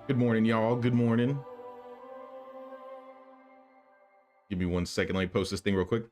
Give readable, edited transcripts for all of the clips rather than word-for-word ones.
Good morning, y'all. Good morning. Give me 1 second. Let me post this thing real quick.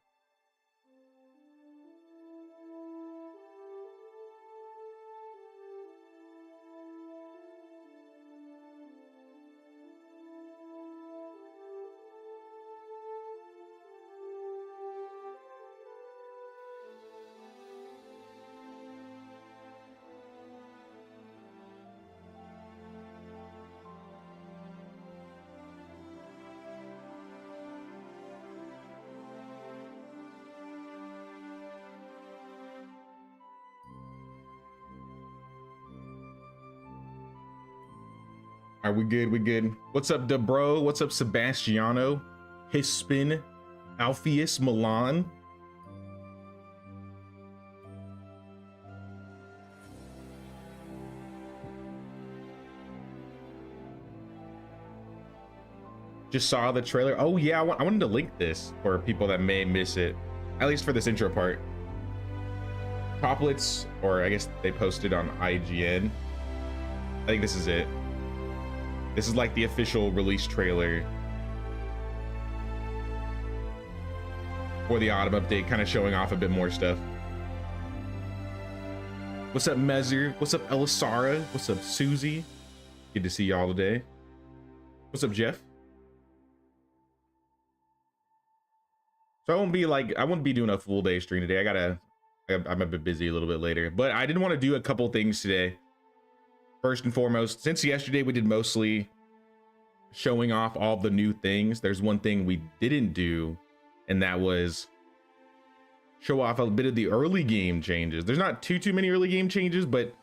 All right, we good. We good. What's up, Debro? What's up, Sebastiano? Hispin, Alpheus, Milan. Just saw the trailer. Oh yeah, I wanted to link this for people that may miss it, at least for this intro part. Coplets, or I guess they posted on IGN. I think this is it. This is like the official release trailer for the autumn update, kind of showing off a bit more stuff. What's up, Mezer? What's up, Elisara? What's up, Susie? Good to see y'all today. What's up, Jeff? So I won't be doing a full day stream today. I'm a bit busy a little bit later, but I did want to do a couple things today. First and foremost, since yesterday we did mostly showing off all the new things, there's one thing we didn't do, and that was show off a bit of the early game changes. There's not too many early game changes, but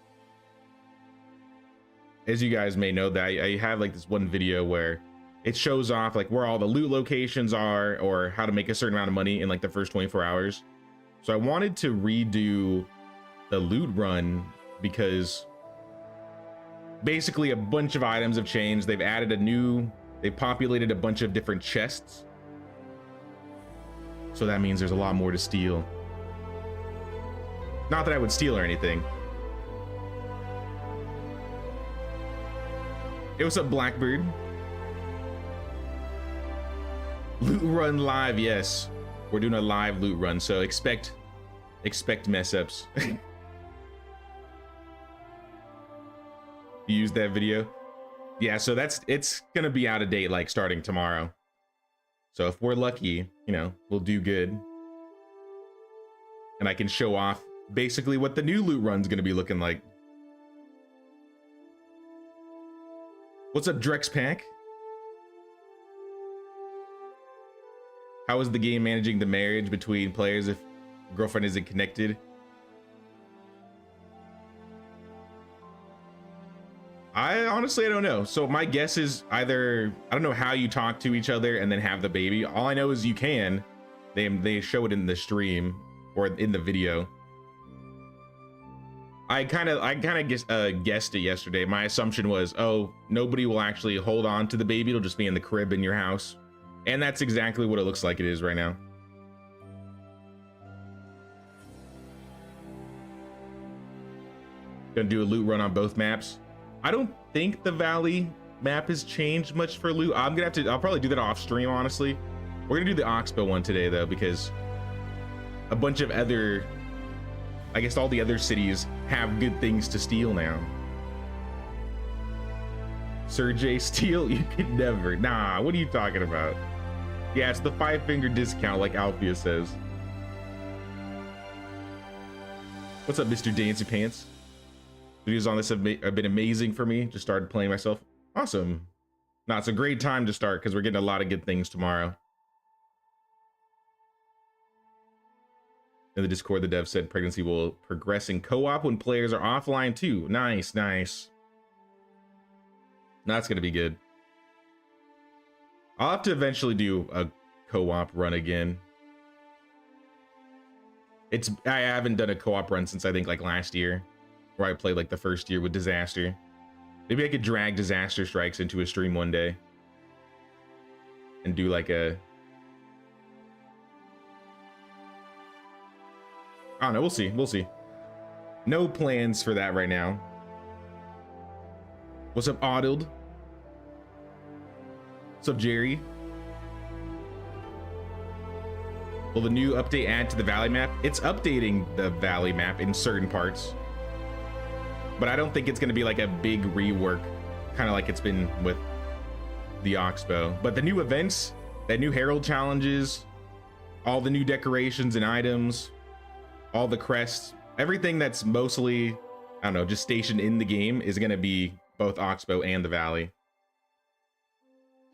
as you guys may know, that I have like this one video where it shows off like where all the loot locations are or how to make a certain amount of money in like the first 24 hours. So I wanted to redo the loot run because basically a bunch of items have changed. They've populated a bunch of different chests. So that means there's a lot more to steal. Not that I would steal or anything. Hey, what's up, Blackbird? Loot run live, yes. We're doing a live loot run, so expect mess ups. You used that video? Yeah, so it's gonna be out of date like starting tomorrow. So if we're lucky, you know, we'll do good. And I can show off basically what the new loot run's gonna be looking like. What's up, Drex Pack? How is the game managing the marriage between players if girlfriend isn't connected? I honestly don't know. So my guess is either, I don't know how you talk to each other and then have the baby. All I know is you can. They show it in the stream or in the video. I kind of guessed it yesterday. My assumption was, oh, nobody will actually hold on to the baby. It'll just be in the crib in your house. And that's exactly what it looks like it is right now. Gonna do a loot run on both maps. I don't think the Valley map has changed much for loot. I'll probably do that off stream, honestly. We're gonna do the Oxbow one today though, because a bunch of other, I guess all the other cities have good things to steal now. Sir J steal? You could never. Nah, what are you talking about? Yeah, it's the 5-finger discount like Alpheus says. What's up, Mr. Dancy Pants? Videos on this have been amazing for me. Just started playing myself. Awesome. Nah, it's a great time to start because we're getting a lot of good things tomorrow. In the Discord, the dev said pregnancy will progress in co-op when players are offline too. Nice, nice. That's gonna be good. I'll have to eventually do a co-op run again. I haven't done a co-op run since I think like last year, where I played like the first year with Disaster. Maybe I could drag Disaster Strikes into a stream one day and do like a, I don't know, we'll see, we'll see. No plans for that right now. What's up, Audled? What's up, Jerry? Will the new update add to the valley map? It's updating the valley map in certain parts, but I don't think it's going to be like a big rework, kind of like it's been with the Oxbow. But the new events, that new Herald challenges, all the new decorations and items, all the crests, everything that's mostly, I don't know, just stationed in the game is going to be both Oxbow and the valley.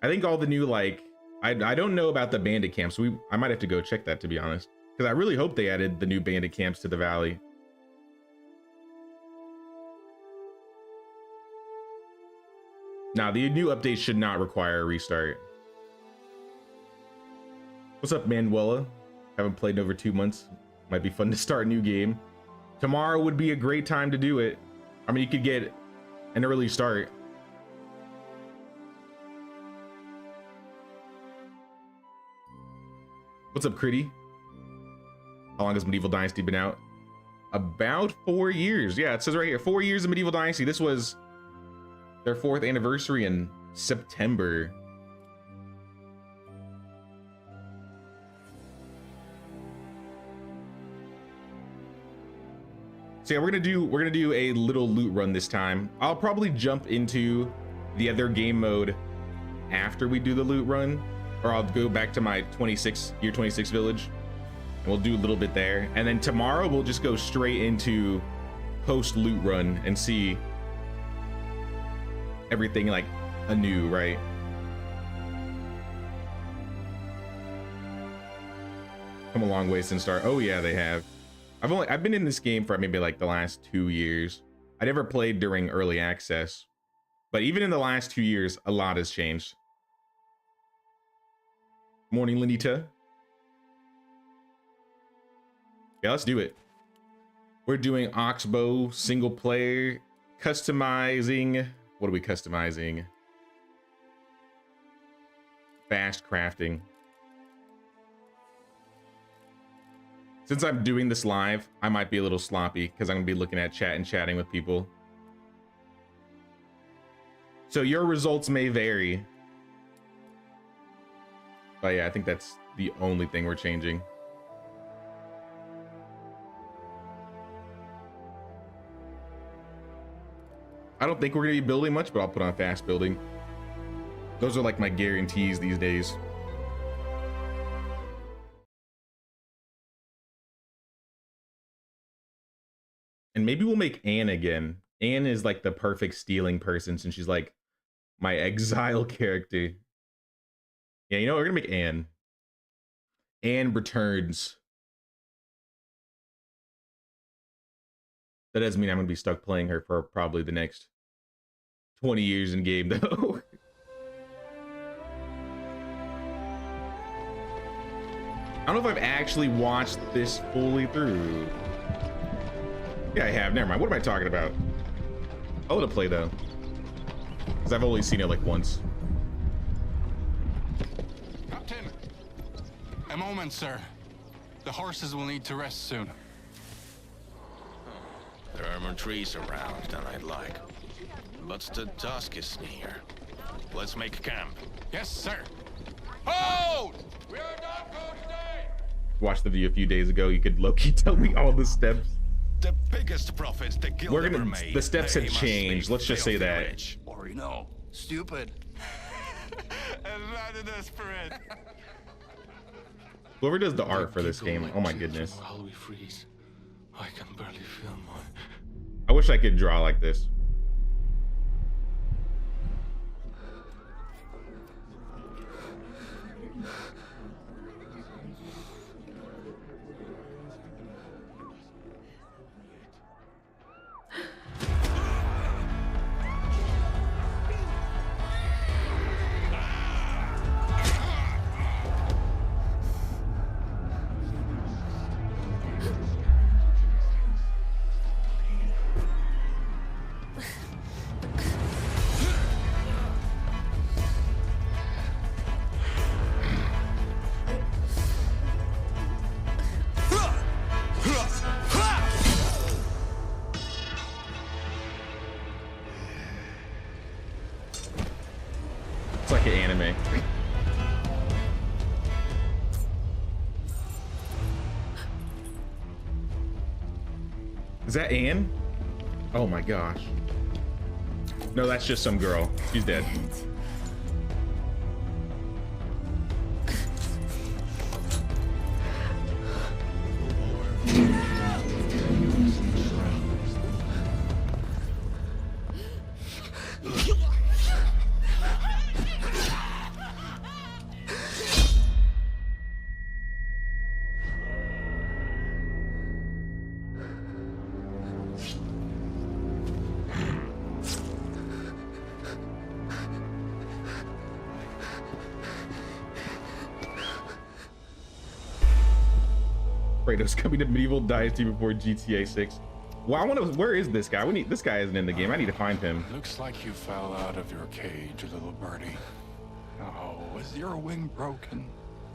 I think all the new, like, I don't know about the bandit camps. I might have to go check that, to be honest, because I really hope they added the new bandit camps to the valley. Now, the new update should not require a restart. What's up, Manuela? Haven't played in over 2 months. Might be fun to start a new game. Tomorrow would be a great time to do it. I mean, you could get an early start. What's up, Critty? How long has Medieval Dynasty been out? About 4 years. Yeah, it says right here, 4 years of Medieval Dynasty. This was their 4th anniversary in September. So yeah, we're gonna do a little loot run this time. I'll probably jump into the other game mode after we do the loot run, or I'll go back to my year 26 village and we'll do a little bit there. And then tomorrow we'll just go straight into post loot run and see everything like anew, right? Come a long way since start. Oh yeah, they have. I've been in this game for maybe like the last 2 years. I never played during early access, but even in the last 2 years, a lot has changed. Morning, Lenita. Yeah, let's do it. We're doing Oxbow single player, customizing. What are we customizing? Fast crafting. Since I'm doing this live, I might be a little sloppy because I'm gonna be looking at chat and chatting with people. So your results may vary. But yeah, I think that's the only thing we're changing. I don't think we're gonna be building much, but I'll put on fast building. Those are like my guarantees these days. And maybe we'll make Anne again. Anne is like the perfect stealing person since she's like my exile character. Yeah, you know, we're gonna make Anne. Anne returns. That doesn't mean I'm gonna be stuck playing her for probably the next 20 years in game though. I don't know if I've actually watched this fully through. Yeah, I have. Never mind. What am I talking about? I'll let it play though, because I've only seen it like once. Captain, a moment, sir. The horses will need to rest soon. There are more trees around than I'd like, but the dusk is near. Let's make camp. Yes, sir. Hold! We are not going today. Watched the video a few days ago. You could low-key tell me all the steps. The biggest profits the guild ever made. The steps have changed. Let's just say that. Rich. Or, you know, stupid. And rather desperate. Whoever does the art for this game, oh my goodness. While we freeze, I can barely feel my... I wish I could draw like this. it anime. Is that Anne? Oh my gosh. No, that's just some girl. She's dead. Kratos coming to Medieval Dynasty before GTA 6. Well, I want to. Where is this guy? We need. This guy isn't in the game. I need to find him. Looks like you fell out of your cage, little birdie. Oh, is your wing broken?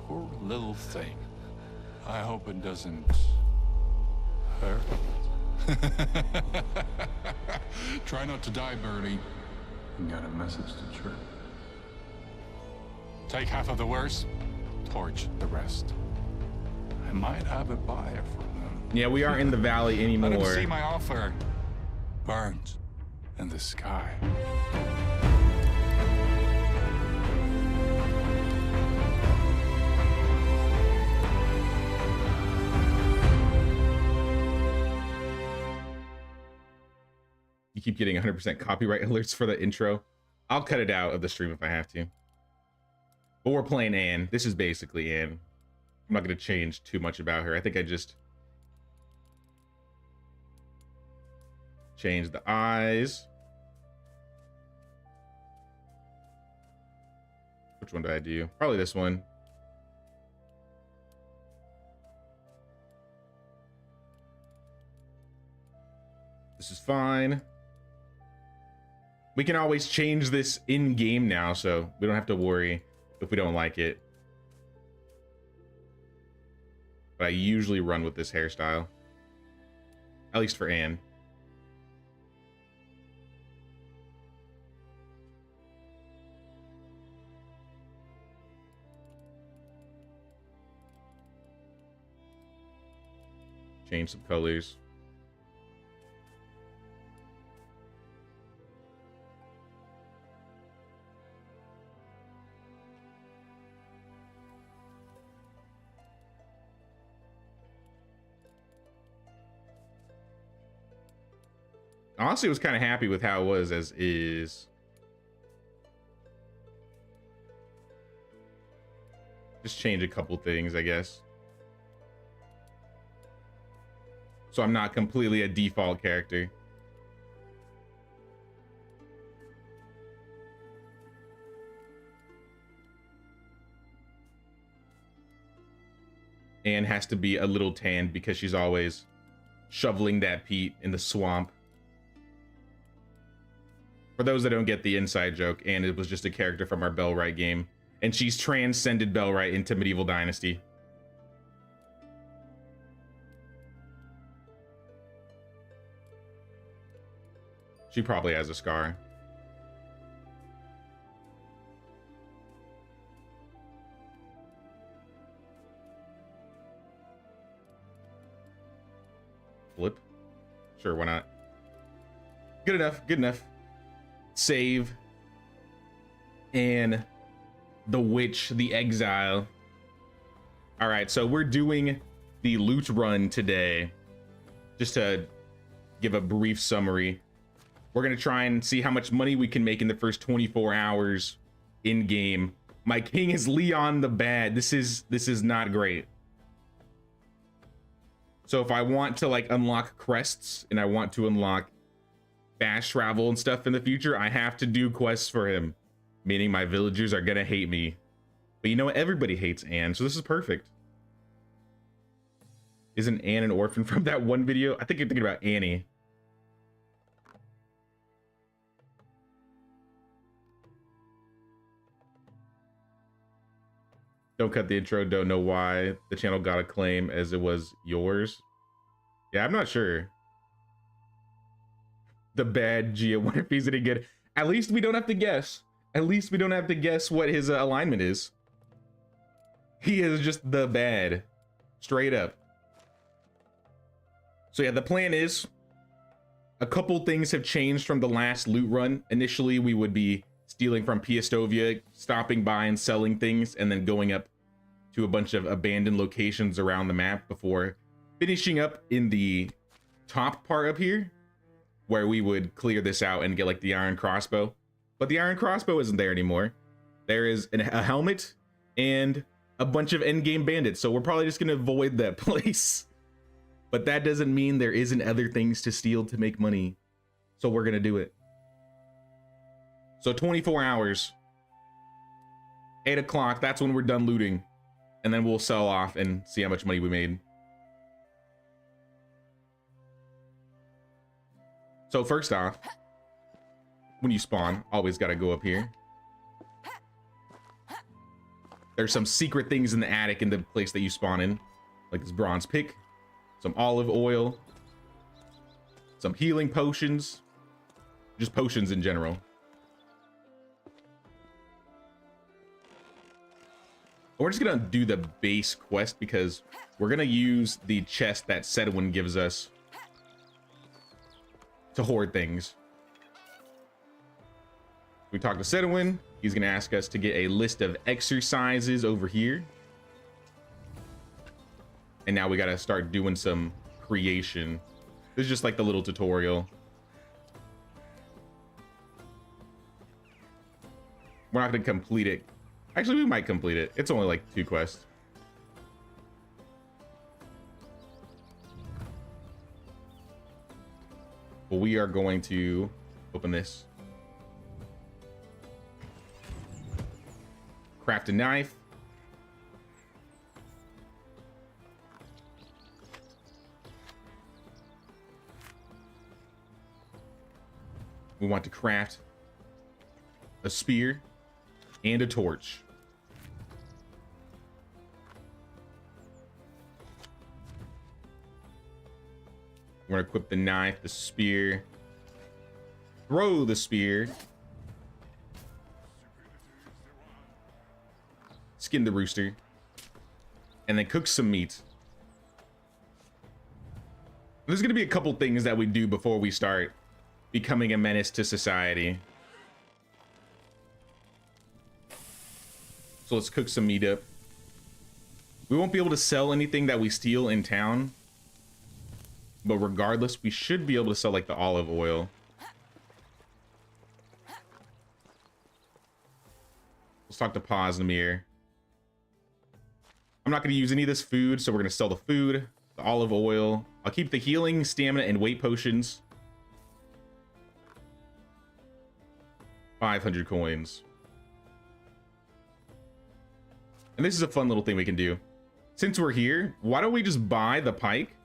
Poor little thing. I hope it doesn't hurt. Try not to die, birdie. You got a message to Trip. Take half of the worst, torch the rest. I might have a buyer for them. Yeah, we aren't in the valley anymore. Let him see my offer. Burnt in the sky. You keep getting 100% copyright alerts for the intro. I'll cut it out of the stream if I have to. But we're playing Anne. This is basically Anne. I'm not going to change too much about her. I think I just change the eyes. Which one do I do? Probably this one. This is fine. We can always change this in game now, so we don't have to worry if we don't like it. But I usually run with this hairstyle, at least for Anne. Change some colors. Honestly, I was kind of happy with how it was as is. Just change a couple things, I guess. So I'm not completely a default character. Anne has to be a little tanned because she's always shoveling that peat in the swamp. For those that don't get the inside joke, Anne was just a character from our Bellwright game, and she's transcended Bellwright into Medieval Dynasty. She probably has a scar. Flip? Sure, why not? Good enough, good enough. Save. And the witch, the exile. All right, so we're doing the loot run today. Just to give a brief summary. We're gonna try and see how much money we can make in the first 24 hours in game. My king is Leon the Bad. This is not great. So if I want to like unlock crests and I want to unlock fast travel and stuff in the future, I have to do quests for him, meaning my villagers are gonna hate me. But you know what? Everybody hates Anne, so this is perfect. Isn't Anne an orphan from that one video? I think you're thinking about Annie. Don't cut the intro. Don't know why the channel got a claim as it was yours. Yeah, I'm not sure. The bad Gia, what if he's any good? At least we don't have to guess. At least we don't have to guess what his alignment is. He is just the bad. Straight up. So yeah, the plan is a couple things have changed from the last loot run. Initially, we would be stealing from Piastovia, stopping by and selling things, and then going up to a bunch of abandoned locations around the map before finishing up in the top part up here, where we would clear this out and get like the iron crossbow. But the iron crossbow isn't there anymore. There is a helmet and a bunch of endgame bandits, so we're probably just gonna avoid that place. But that doesn't mean there isn't other things to steal to make money, so we're gonna do it. So 24 hours, 8 o'clock, that's when we're done looting, and then we'll sell off and see how much money we made. So first off, when you spawn, always gotta go up here. There's some secret things in the attic in the place that you spawn in, like this bronze pick, some olive oil, some healing potions, just potions in general. We're just gonna do the base quest because we're gonna use the chest that Sedwin gives us to hoard things. We talk to Sedwin. He's gonna ask us to get a list of exercises over here. And now we gotta start doing some creation. This is just like the little tutorial. We're not gonna complete it. Actually, we might complete it. It's only like 2 quests. But we are going to open this. Craft a knife. We want to craft a spear and a torch. We're gonna equip the knife, the spear, throw the spear, skin the rooster, and then cook some meat. There's gonna be a couple things that we do before we start becoming a menace to society. So let's cook some meat up. We won't be able to sell anything that we steal in town, but regardless, we should be able to sell like the olive oil. Let's talk to Posnamir. I'm not going to use any of this food, so we're going to sell the food, the olive oil. I'll keep the healing, stamina, and weight potions. 500 coins. And this is a fun little thing we can do. Since we're here, why don't we just buy the pike?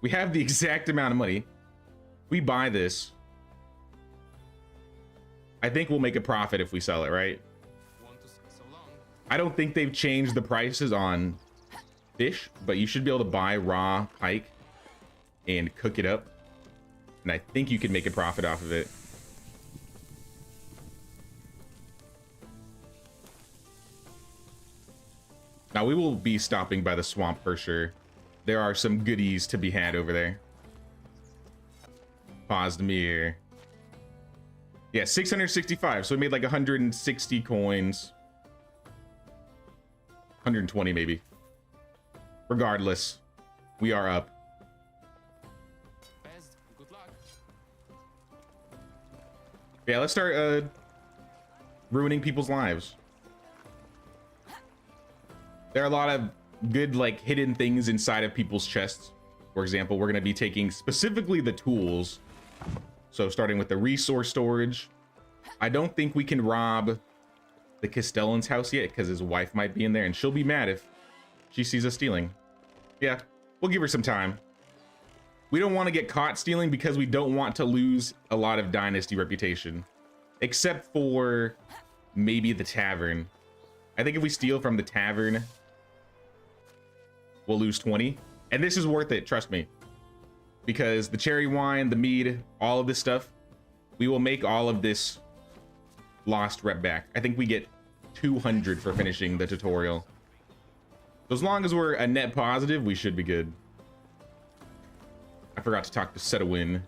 We have the exact amount of money. We buy this. I think we'll make a profit if we sell it, right? I don't think they've changed the prices on fish, but you should be able to buy raw pike and cook it up. And I think you can make a profit off of it. Now we will be stopping by the swamp for sure. There are some goodies to be had over there. Posnamir. Yeah, 665. So we made like 160 coins. 120 maybe. Regardless, we are up. Good luck. Yeah, let's start ruining people's lives. There are a lot of good like hidden things inside of people's chests. For example, we're going to be taking specifically the tools. So starting with the resource storage. I don't think we can rob the Castellan's house yet because his wife might be in there and she'll be mad if she sees us stealing. Yeah, we'll give her some time. We don't want to get caught stealing because we don't want to lose a lot of Dynasty reputation. Except for maybe the tavern. I think if we steal from the tavern, we'll lose 20. And this is worth it, trust me. Because the cherry wine, the mead, all of this stuff, we will make all of this lost rep back. I think we get 200 for finishing the tutorial. So as long as we're a net positive, we should be good. I forgot to talk to Setawin.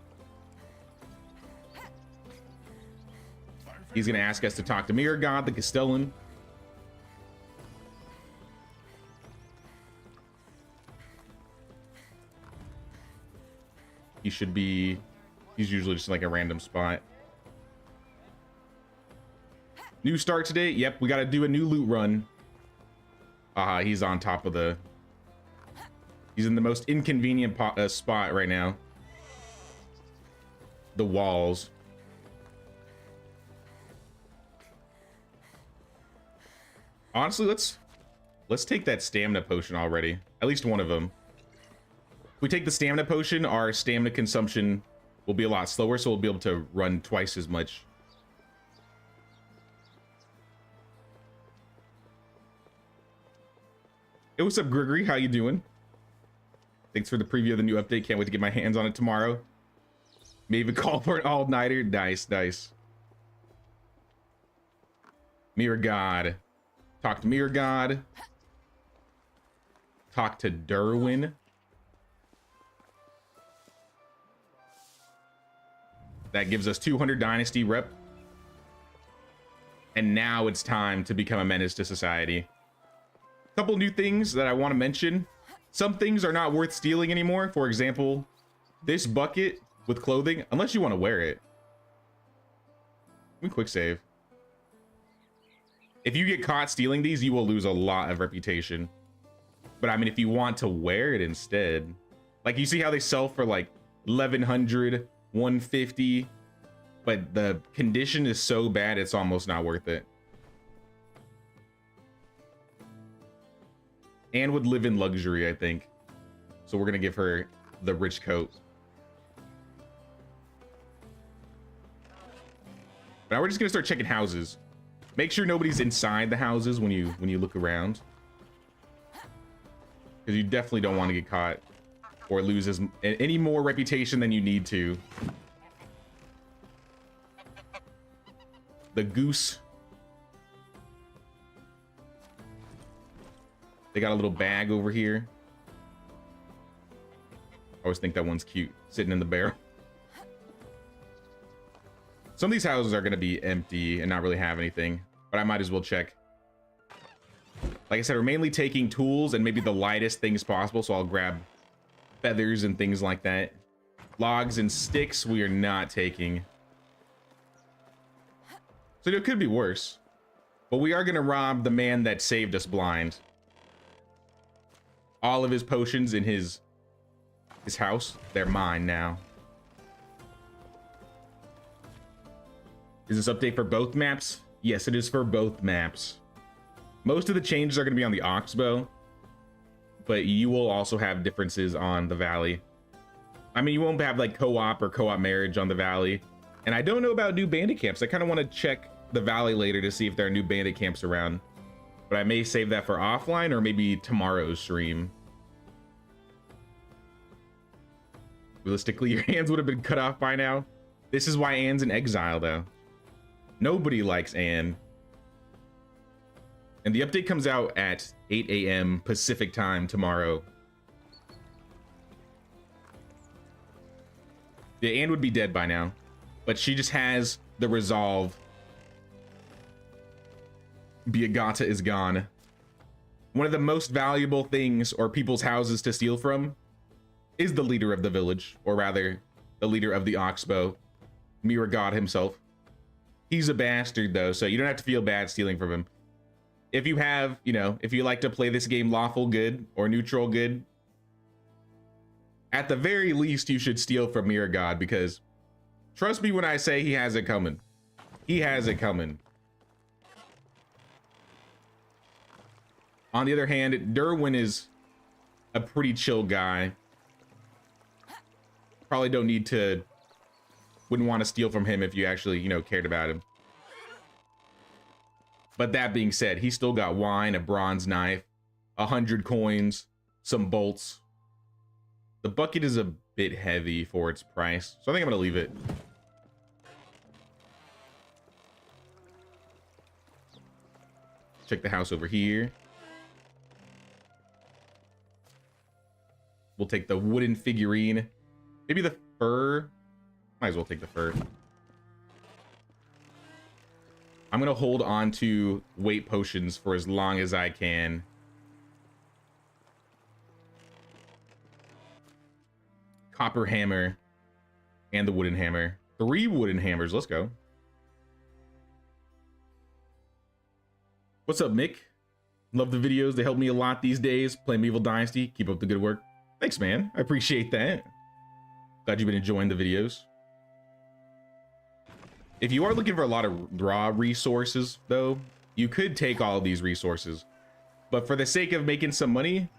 He's gonna ask us to talk to Mirror God, the Castellan. He should be, he's usually just like a random spot. New start today. Yep, we got to do a new loot run. He's on top of the, he's in the most inconvenient spot right now. The walls. Honestly, let's take that stamina potion already. At least one of them. If we take the stamina potion, our stamina consumption will be a lot slower, so we'll be able to run twice as much. Hey, what's up, Gregory? How you doing? Thanks for the preview of the new update. Can't wait to get my hands on it tomorrow. May even call for an all-nighter. Nice, nice. Mirror God. Talk to Mirror God. Talk to Derwin. That gives us 200 Dynasty rep. And now it's time to become a menace to society. A couple new things that I want to mention. Some things are not worth stealing anymore. For example, this bucket with clothing, unless you want to wear it. Let me quick save. If you get caught stealing these, you will lose a lot of reputation. But I mean, if you want to wear it instead, like you see how they sell for like 1100, 150, but the condition is so bad it's almost not worth it. Anne would live in luxury, I think. So we're gonna give her the rich coat. But now we're just gonna start checking houses. Make sure nobody's inside the houses when you look around, because you definitely don't want to get caught or lose any more reputation than you need to. The goose. They got a little bag over here. I always think that one's cute, sitting in the barrel. Some of these houses are going to be empty and not really have anything, but I might as well check. Like I said, we're mainly taking tools and maybe the lightest things possible, so I'll grab feathers and things like that. Logs and sticks we are not taking. So it could be worse. But we are going to rob the man that saved us blind. All of his potions in his house, they're mine now. Is this update for both maps? Yes, it is for both maps. Most of the changes are going to be on the Oxbow, but you will also have differences on the Valley. I mean, you won't have like co-op or co-op marriage on the Valley. And I don't know about new bandit camps. I kind of want to check the Valley later to see if there are new bandit camps around. But I may save that for offline or maybe tomorrow's stream. Realistically, your hands would have been cut off by now. This is why Anne's in exile, though. Nobody likes Anne. And the update comes out at 8 a.m. Pacific time tomorrow. Yeah, Anne would be dead by now. But she just has the resolve. Biagata is gone. One of the most valuable things or people's houses to steal from is the leader of the village, or rather, the leader of the Oxbow, Mirror God himself. He's a bastard, though, so you don't have to feel bad stealing from him. If you have, you know, if you like to play this game lawful good or neutral good, at the very least, you should steal from Mirror God, because trust me when I say he has it coming. He has it coming. On the other hand, Derwin is a pretty chill guy. Probably don't need to, wouldn't want to steal from him if you actually, you know, cared about him. But that being said, he still got wine, a bronze knife, 100 coins, some bolts. The bucket is a bit heavy for its price, so I think I'm gonna leave it. check the house over here. We'll take the wooden figurine. Maybe the fur. Might as well take the fur. I'm gonna hold on to weight potions for as long as I can. Copper hammer and the wooden hammer. 3 wooden hammers. Let's go. What's up, Mick? Love the videos. They help me a lot these days. Playing Medieval Dynasty. Keep up the good work. Thanks, man. I appreciate that. Glad you've been enjoying the videos. If you are looking for a lot of raw resources, though, you could take all of these resources. But for the sake of making some money,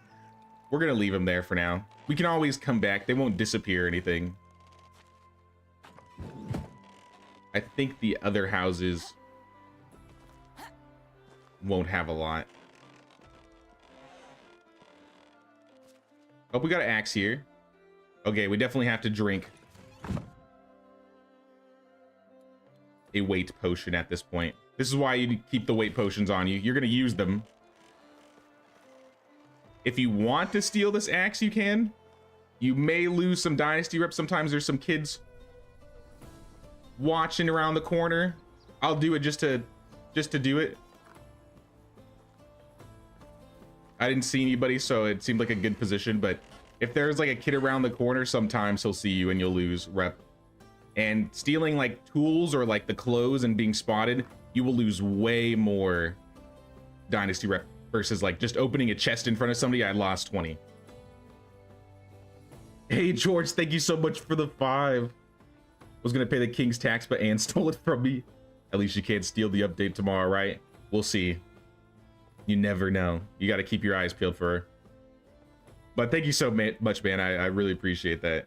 we're going to leave them there for now. We can always come back. They won't disappear or anything. I think the other houses won't have a lot. Oh, we got an axe here. Okay, we definitely have to drink a weight potion at this point. This is why you keep the weight potions on you. You're going to use them. If you want to steal this axe, you can. You may lose some Dynasty reps. Sometimes there's some kids watching around the corner. I'll do it just to do it. I didn't see anybody, so it seemed like a good position, but if there's like a kid around the corner, sometimes he'll see you and you'll lose rep. And stealing like tools or like the clothes and being spotted, you will lose way more Dynasty rep versus like just opening a chest in front of somebody. I lost 20. Hey George, thank you so much for the 5. Was gonna pay the king's tax, but Anne stole it from me. At least you can't steal the update tomorrow, right? We'll see. You never know. You got to keep your eyes peeled for her. But thank you so much, man. I really appreciate that.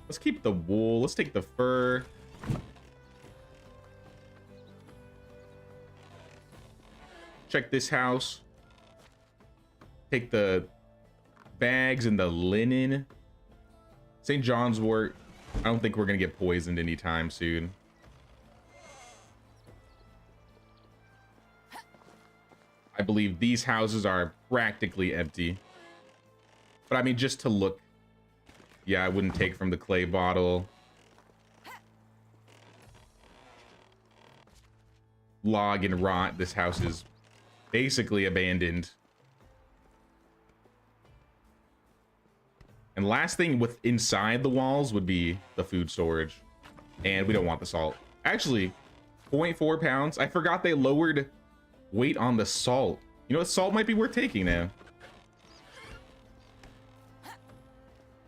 Let's keep the wool. Let's take the fur. Check this house. Take the bags and the linen. St. John's wort. I don't think we're going to get poisoned anytime soon. I believe these houses are practically empty. But I mean, just to look. Yeah, I wouldn't take from the clay bottle. Log and rot. This house is basically abandoned. And last thing with inside the walls would be the food storage. And we don't want the salt. Actually, 0.4 pounds. I forgot they lowered weight on the salt. You know what? Salt might be worth taking now.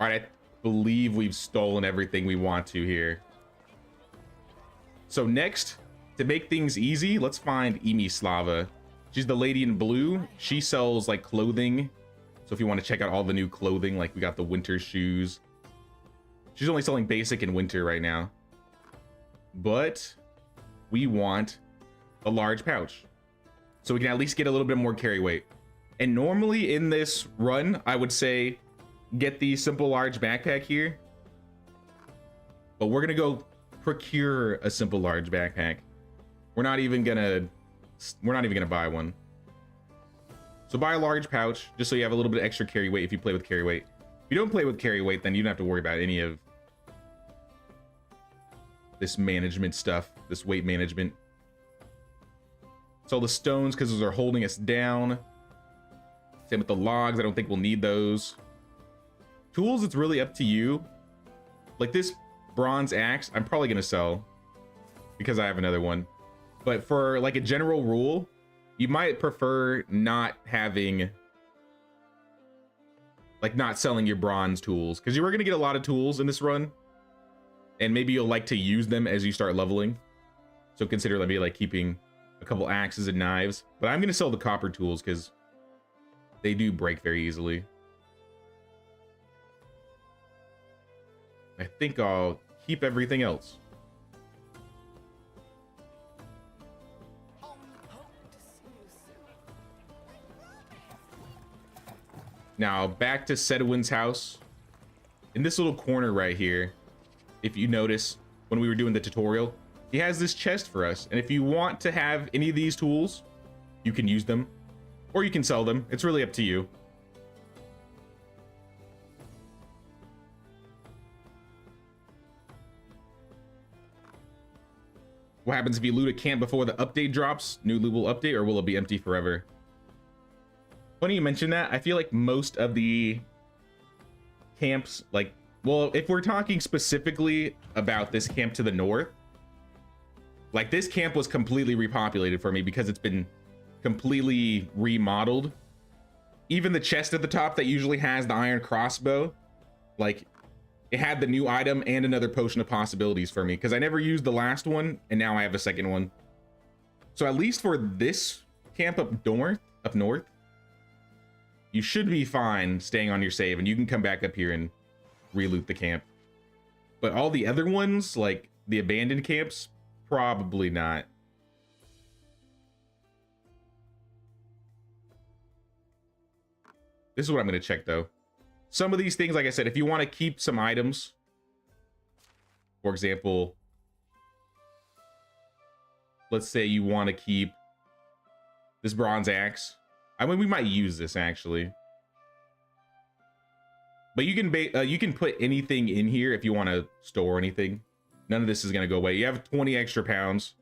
All right, I believe we've stolen everything we want to here. So next, to make things easy, let's find Slava. She's the lady in blue. She sells like clothing. So if you want to check out all the new clothing, like we got the winter shoes. She's only selling basic and winter right now. But we want a large pouch, so we can at least get a little bit more carry weight. And normally in this run, I would say get the simple large backpack here. But we're gonna go procure a simple large backpack. We're not even gonna buy one. So buy a large pouch just so you have a little bit of extra carry weight if you play with carry weight. If you don't play with carry weight, then you don't have to worry about any of this management stuff, this weight management. So the stones, because those are holding us down. Same with the logs. I don't think we'll need those. Tools, it's really up to you. Like this bronze axe, I'm probably going to sell because I have another one. But for like a general rule, you might prefer not having, like not selling your bronze tools, because you are going to get a lot of tools in this run. And maybe you'll like to use them as you start leveling. So consider maybe like keeping a couple axes and knives. But I'm going to sell the copper tools because they do break very easily. I think I'll keep everything else. Now back to Sedwin's house. In this little corner right here, if you notice when we were doing the tutorial, he has this chest for us. And if you want to have any of these tools, you can use them or you can sell them. It's really up to you. What happens if you loot a camp before the update drops? New loot will update, or will it be empty forever? Funny you mentioned that. I feel like most of the camps, like, well, if we're talking specifically about this camp to the north, like this camp was completely repopulated for me because it's been completely remodeled. Even the chest at the top that usually has the iron crossbow, like it had the new item and another potion of possibilities for me because I never used the last one and now I have a second one. So at least for this camp up north, you should be fine staying on your save and you can come back up here and re-loot the camp. But all the other ones, like the abandoned camps, probably not. This is what I'm going to check though. Some of these things, like I said, if you want to keep some items, for example, let's say you want to keep this bronze axe. I mean, we might use this actually, but you can put anything in here if you want to store anything. None of this is going to go away. You have 20 extra pounds.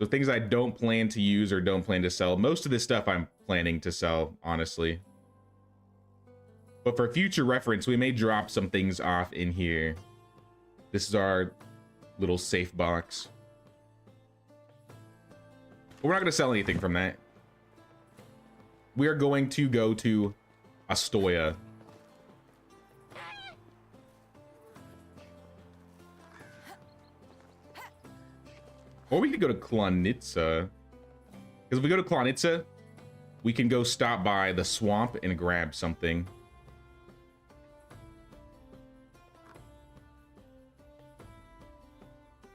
So things I don't plan to use or don't plan to sell. Most of this stuff I'm planning to sell, honestly. But for future reference, we may drop some things off in here. This is our little safe box. But we're not going to sell anything from that. We are going to go to Aoya. Or we could go to Klonitsa. Because if we go to Klonitsa, we can go stop by the swamp and grab something.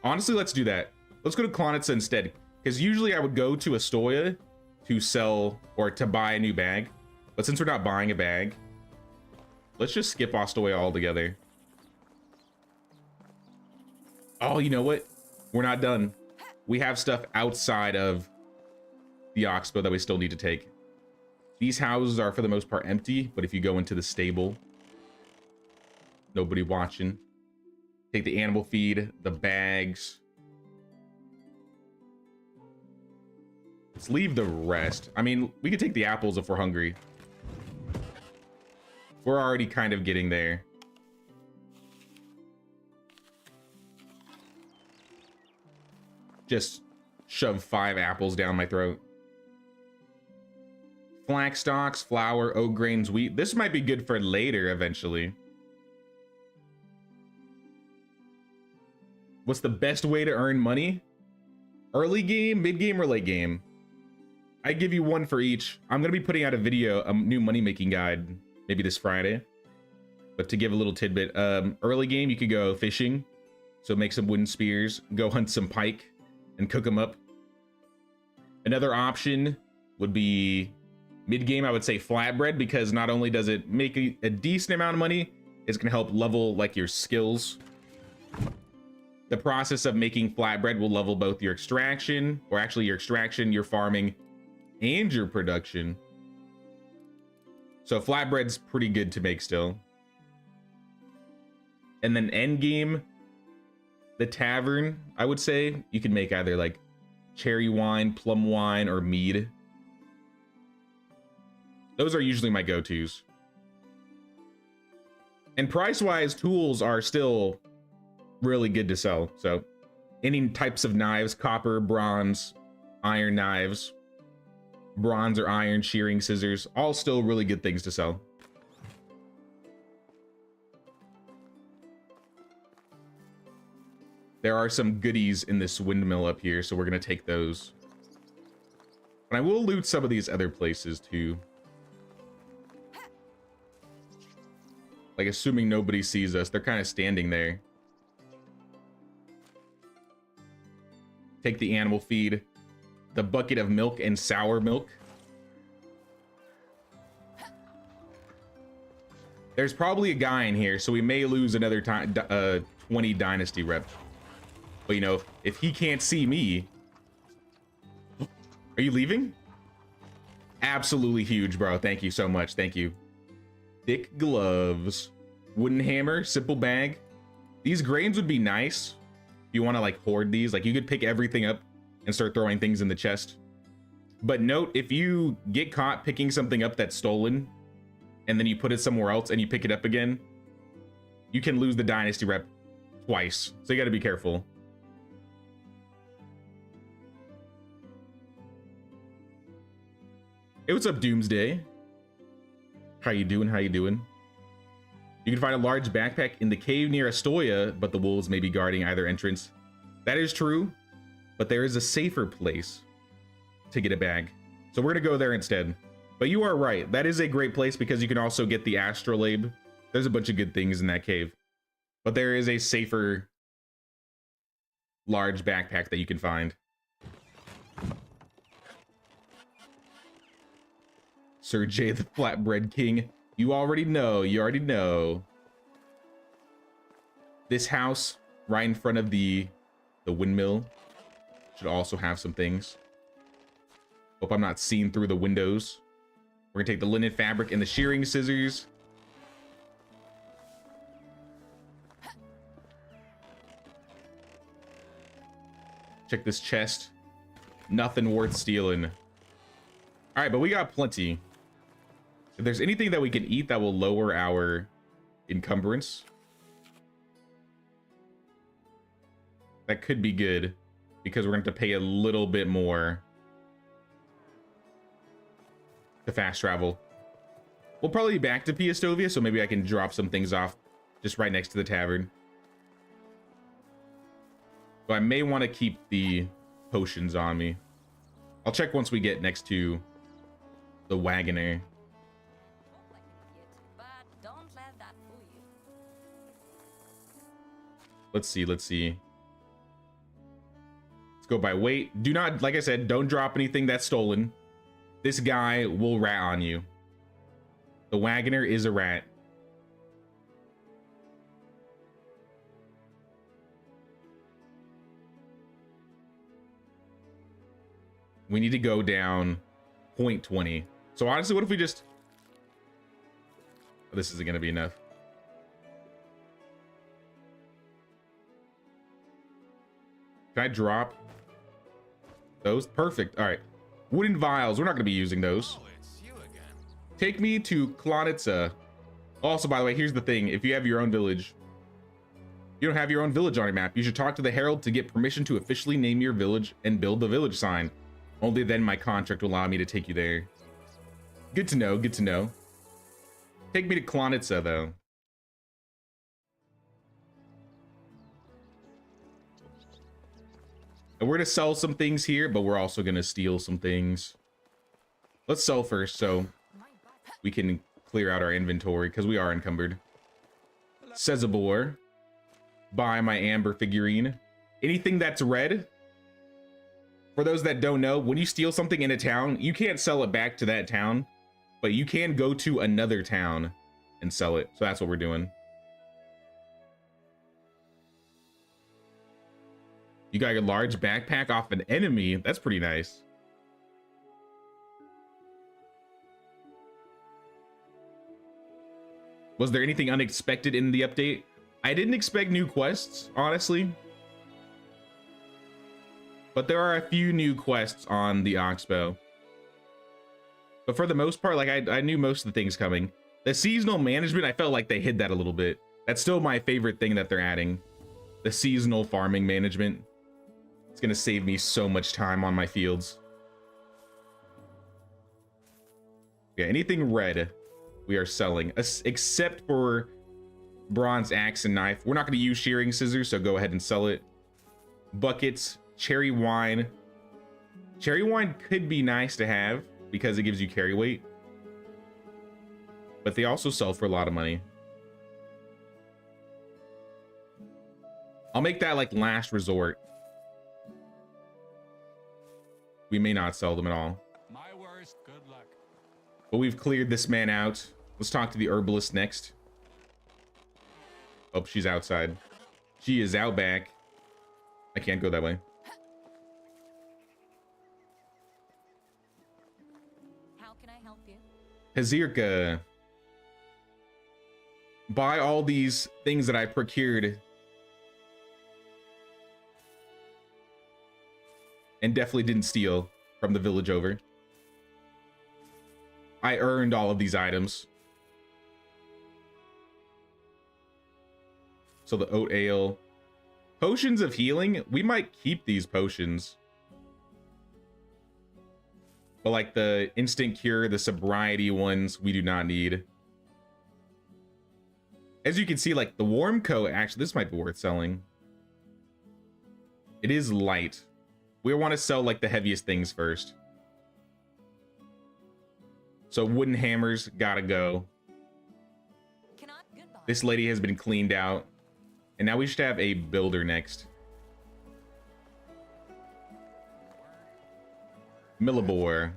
Honestly, let's do that. Let's go to Klonitsa instead. Because usually I would go to Aoya to sell or to buy a new bag. But since we're not buying a bag, let's just skip Aoya altogether. Oh, you know what? We're not done. We have stuff outside of the Oxbow that we still need to take. These houses are for the most part empty, but if you go into the stable, nobody watching. Take the animal feed, the bags. Let's leave the rest. I mean, we could take the apples if we're hungry. We're already kind of getting there. Just shove 5 apples down my throat. Flax stalks, flour, oat grains, wheat. This might be good for later eventually. What's the best way to earn money? Early game, mid game, or late game? I give you one for each. I'm going to be putting out a video, a new money making guide, maybe this Friday. But to give a little tidbit, early game, you could go fishing. So make some wooden spears, go hunt some pike and cook them up. Another option would be mid game. I would say flatbread, because not only does it make a decent amount of money, it's going to help level like your skills. The process of making flatbread will level both your extraction, or actually your extraction, your farming, and your production. So flatbread's pretty good to make still. And then end game, the tavern, I would say you can make either like cherry wine, plum wine, or mead. Those are usually my go-tos. And price-wise, tools are still really good to sell. So any types of knives, copper, bronze, iron knives, bronze or iron shearing scissors, all still really good things to sell. There are some goodies in this windmill up here, so we're gonna take those. And I will loot some of these other places too. Like, assuming nobody sees us, they're kind of standing there. Take the animal feed, the bucket of milk and sour milk. There's probably a guy in here, so we may lose another 20 Dynasty rep. But you know, if he can't see me, are you leaving? Absolutely huge, bro. Thank you so much. Thank you. Thick gloves, wooden hammer, simple bag. These grains would be nice if you want to like hoard these. Like you could pick everything up and start throwing things in the chest. But note, if you get caught picking something up that's stolen and then you put it somewhere else and you pick it up again, you can lose the dynasty rep twice. So you got to be careful. Hey, what's up, Doomsday? How you doing? How you doing? You can find a large backpack in the cave near Astoya, but the wolves may be guarding either entrance. That is true, but there is a safer place to get a bag. So we're gonna go there instead. But you are right. That is a great place because you can also get the astrolabe. There's a bunch of good things in that cave. But there is a safer large backpack that you can find. Sir J, the Flatbread King. You already know. You already know. This house right in front of the windmill should also have some things. Hope I'm not seen through the windows. We're gonna take the linen fabric and the shearing scissors. Check this chest. Nothing worth stealing. All right, but we got plenty. If there's anything that we can eat that will lower our encumbrance, that could be good because we're going to have to pay a little bit more to fast travel. We'll probably be back to Piastovia, so maybe I can drop some things off just right next to the tavern. But I may want to keep the potions on me. I'll check once we get next to the wagoner. Let's see. Let's go by weight. Do not, like I said, don't drop anything that's stolen. This guy will rat on you. The wagoner is a rat. We need to go down 0.20. So honestly, what if we just... Oh, this isn't going to be enough. Can I drop those? Perfect. All right. Wooden vials. We're not going to be using those. Oh, it's you again. Take me to Klonitsa. Also, by the way, here's the thing. If you have your own village, you don't have your own village on your map. You should talk to the Herald to get permission to officially name your village and build the village sign. Only then my contract will allow me to take you there. Good to know. Good to know. Take me to Klonitsa, though. And we're going to sell some things here, but we're also going to steal some things. Let's sell first so we can clear out our inventory because we are encumbered. Sezabor. Buy my amber figurine. Anything that's red. For those that don't know, when you steal something in a town, you can't sell it back to that town, but you can go to another town and sell it. So that's what we're doing. You got your large backpack off an enemy. That's pretty nice. Was there anything unexpected in the update? I didn't expect new quests, honestly. But there are a few new quests on the Oxbow. But for the most part, like I knew most of the things coming. The seasonal management, I felt like they hid that a little bit. That's still my favorite thing that they're adding. The seasonal farming management. It's gonna save me so much time on my fields. Yeah, anything red we are selling, except for bronze axe and knife. We're not gonna use shearing scissors, so go ahead and sell it. Buckets, cherry wine. Cherry wine could be nice to have because it gives you carry weight. But they also sell for a lot of money. I'll make that like last resort. We may not sell them at all. My worst, good luck. But we've cleared this man out. Let's talk to the herbalist next. Oh, she's outside. She is out back. I can't go that way. How can I help you? Hazirka. Buy all these things that I procured. And definitely didn't steal from the village over. I earned all of these items. So the oat ale. Potions of healing. We might keep these potions. But like the instant cure, the sobriety ones, we do not need. As you can see, like the warm coat, actually, this might be worth selling. It is light. We want to sell like the heaviest things first. So wooden hammers gotta go. Goodbye. This lady has been cleaned out. And now we should have a builder next. Millibor.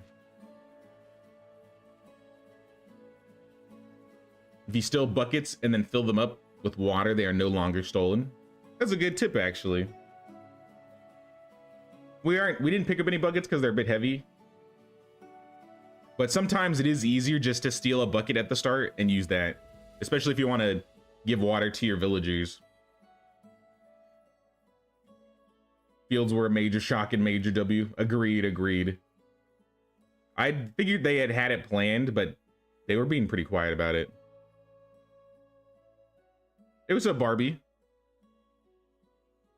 If you steal buckets and then fill them up with water, they are no longer stolen. That's a good tip, actually. We didn't pick up any buckets because they're a bit heavy. But sometimes it is easier just to steal a bucket at the start and use that. Especially if you want to give water to your villagers. Fields were a major shock and major W. Agreed. I figured they had it planned, but they were being pretty quiet about it. Hey, what's up, Barbie?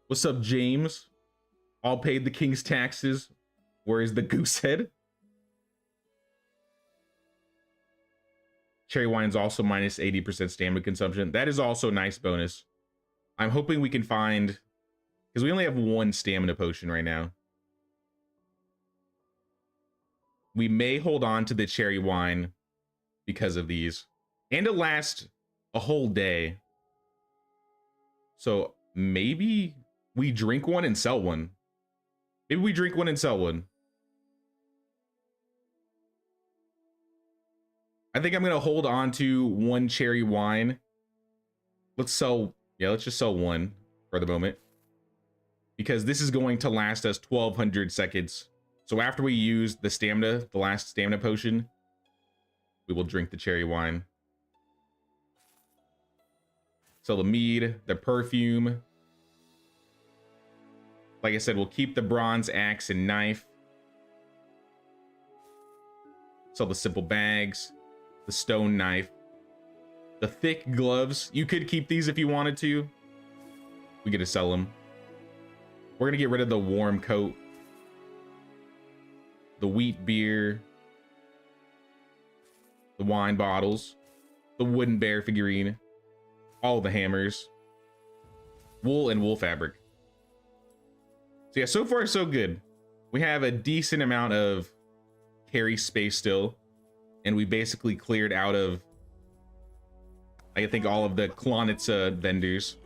What's up, James? All paid the king's taxes. Where is the goose head? Cherry wine's also minus 80% stamina consumption. That is also a nice bonus. I'm hoping we can find... Because we only have one stamina potion right now. We may hold on to the cherry wine because of these. And it lasts a whole day. So maybe we drink one and sell one. Maybe we drink one and sell one. I think I'm going to hold on to one cherry wine. Let's just sell one for the moment. Because this is going to last us 1200 seconds. So after we use the stamina, the last stamina potion, we will drink the cherry wine. Sell the mead, the perfume. Like I said, we'll keep the bronze axe and knife. Sell the simple bags, the stone knife, the thick gloves. You could keep these if you wanted to. We get to sell them. We're gonna get rid of the warm coat, the wheat beer, the wine bottles, the wooden bear figurine, all the hammers, wool and wool fabric. So yeah, so far so good. We have a decent amount of carry space still, and we basically cleared out of, I think, all of the Klonitsa vendors.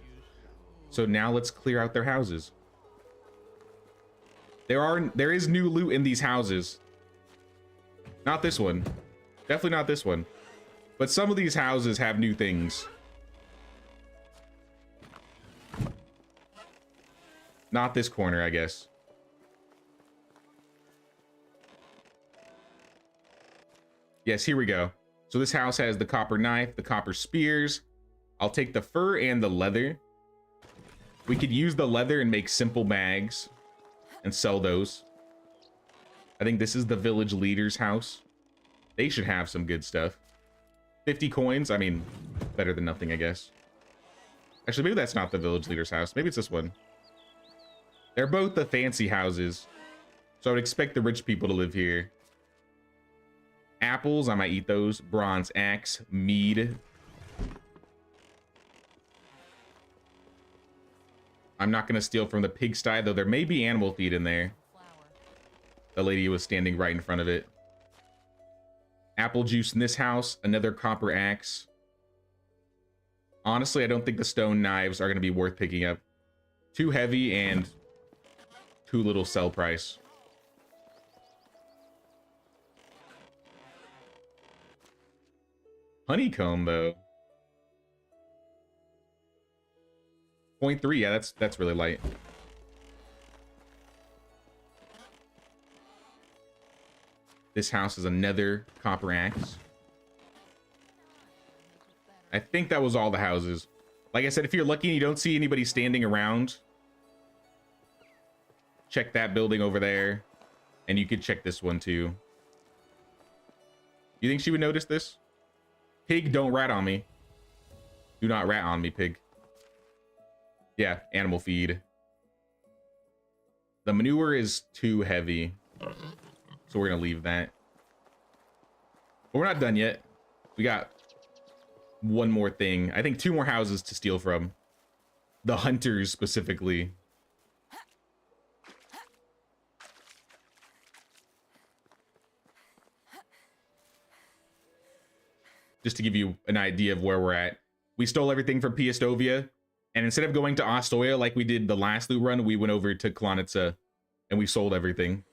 So now let's clear out their houses. There is new loot in these houses. Not this one. Definitely not this one. But some of these houses have new things. Not this corner, I guess. Yes, here we go. So this house has the copper knife, the copper spears. I'll take the fur and the leather. We could use the leather and make simple bags and sell those. I think this is the village leader's house. They should have some good stuff. 50 coins. I mean, better than nothing, I guess. Actually, maybe that's not the village leader's house. Maybe it's this one. They're both the fancy houses. So I would expect the rich people to live here. Apples, I might eat those. Bronze axe, mead. I'm not going to steal from the pigsty, though there may be animal feed in there. The lady was standing right in front of it. Apple juice in this house. Another copper axe. Honestly, I don't think the stone knives are going to be worth picking up. Too heavy and too little sell price. Honeycomb, though. 0.3, yeah, that's really light. This house is another copper axe. I think that was all the houses. Like I said, if you're lucky and you don't see anybody standing around, check that building over there. And you could check this one too. You think she would notice this? Pig, don't rat on me. Do not rat on me, pig. Yeah, animal feed. The manure is too heavy, so we're gonna leave that. But we're not done yet. We got one more thing. I think 2 more houses to steal from. The hunters specifically. Just to give you an idea of where we're at. We stole everything from Piastovia, and instead of going to Aoya like we did the last loot run, we went over to Klanitsa and we sold everything.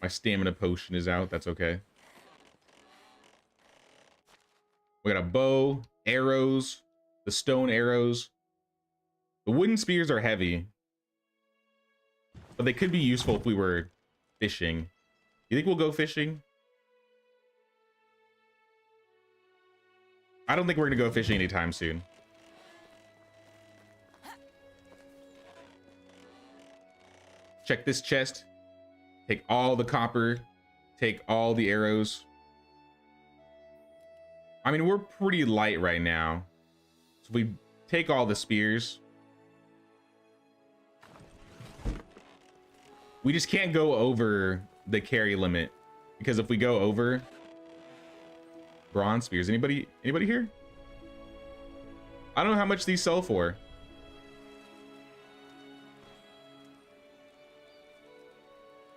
My stamina potion is out. That's okay. We got a bow, arrows, the stone arrows. The wooden spears are heavy, but they could be useful if we were fishing. You think we'll go fishing? I don't think we're gonna go fishing anytime soon. Check this chest. Take all the copper. Take all the arrows. I mean, we're pretty light right now. So we take all the spears. We just can't go over the carry limit, because if we go over bronze spears, anybody here? I don't know how much these sell for.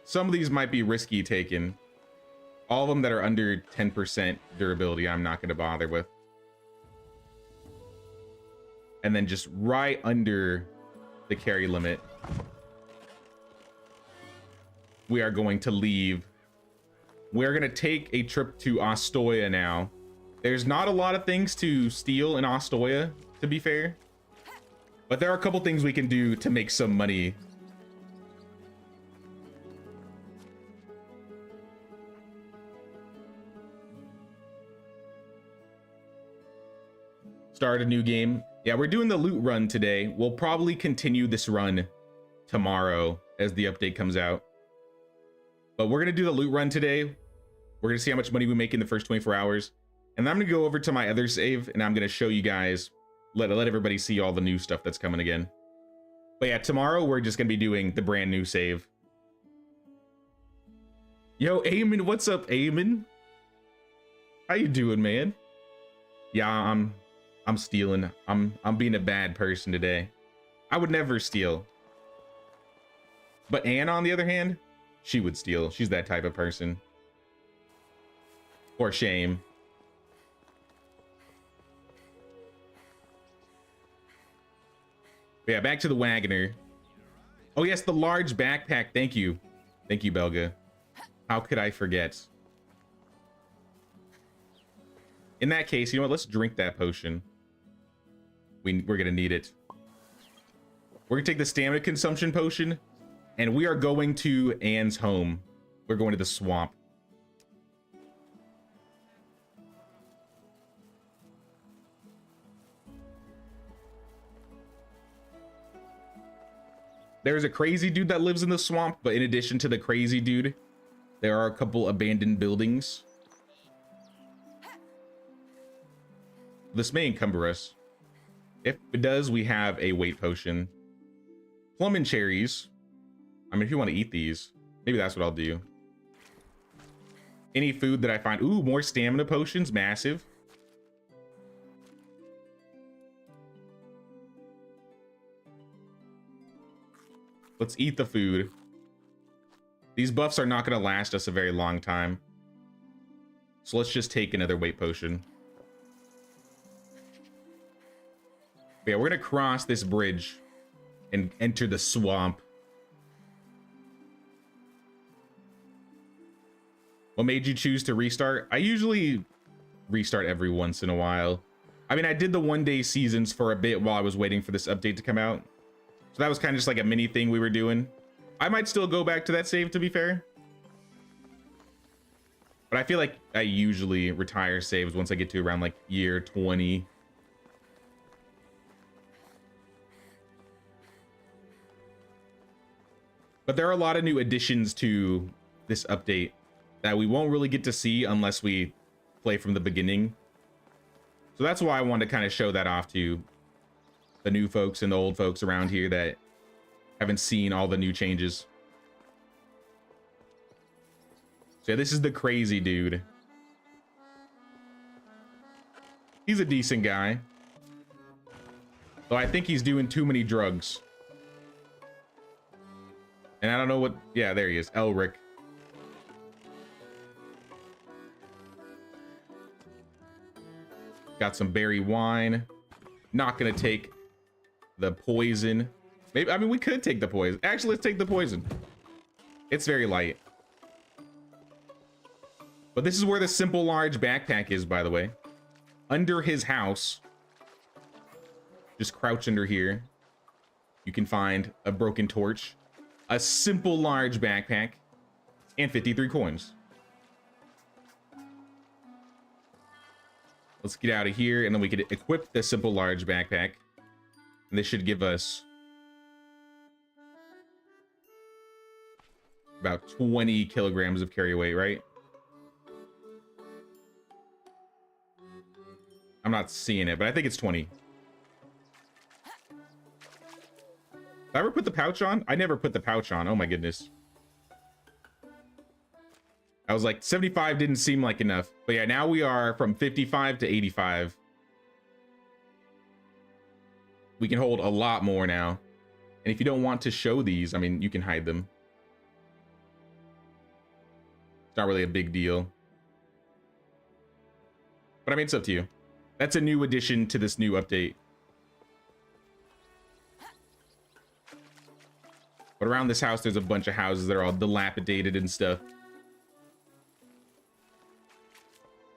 Some of these might be risky taken. All of them that are under 10% durability, I'm not going to bother with. And then just right under the carry limit, we are going to leave. We're going to take a trip to Aoya now. There's not a lot of things to steal in Aoya, to be fair. But there are a couple things we can do to make some money. Start a new game. Yeah, we're doing the loot run today. We'll probably continue this run tomorrow as the update comes out. But we're going to do the loot run today. We're going to see how much money we make in the first 24 hours. And then I'm going to go over to my other save and I'm going to show you guys, let everybody see all the new stuff that's coming again. But yeah, tomorrow we're just going to be doing the brand new save. Yo, Eamon, what's up, Eamon? How you doing, man? Yeah, I'm stealing. I'm being a bad person today. I would never steal. But Anne, on the other hand, she would steal. She's that type of person. For shame. But yeah, back to the Wagoner. Oh yes, the large backpack. Thank you. Thank you, Belga. How could I forget? In that case, you know what? Let's drink that potion. We're gonna need it. We're gonna take the stamina consumption potion, and we are going to Anne's home. We're going to the swamp. There's a crazy dude that lives in the swamp, but in addition to the crazy dude, there are a couple abandoned buildings. This may encumber us. If it does, we have a weight potion. Plum and cherries. I mean, if you want to eat these, maybe that's what I'll do. Any food that I find. Ooh, more stamina potions. Massive. Let's eat the food. These buffs are not going to last us a very long time. So let's just take another weight potion. Yeah, we're going to cross this bridge and enter the swamp. What made you choose to restart? I usually restart every once in a while. I mean, I did the one-day seasons for a bit while I was waiting for this update to come out. So that was kind of just like a mini thing we were doing. I might still go back to that save, to be fair. But I feel like I usually retire saves once I get to around like year 20. But there are a lot of new additions to this update that we won't really get to see unless we play from the beginning. So that's why I wanted to kind of show that off to the new folks and the old folks around here that haven't seen all the new changes. So yeah, this is the crazy dude. He's a decent guy. Though I think he's doing too many drugs. And I don't know what... Yeah, there he is. Elric. Got some berry wine. Not gonna take the poison. Maybe, I mean, we could take the poison. Actually, let's take the poison. It's very light. But this is where the simple large backpack is, by the way. Under his house. Just crouch under here. You can find a broken torch, a simple large backpack, and 53 coins. Let's get out of here, and then we can equip the simple large backpack. And this should give us about 20 kilograms of carry weight, right? I'm not seeing it, but I think it's 20. Did I ever put the pouch on? I never put the pouch on. Oh my goodness. I was like, 75 didn't seem like enough. But yeah, now we are from 55 to 85. We can hold a lot more now. And if you don't want to show these, I mean, you can hide them. It's not really a big deal. But I mean, it's up to you. That's a new addition to this new update. But around this house, there's a bunch of houses that are all dilapidated and stuff.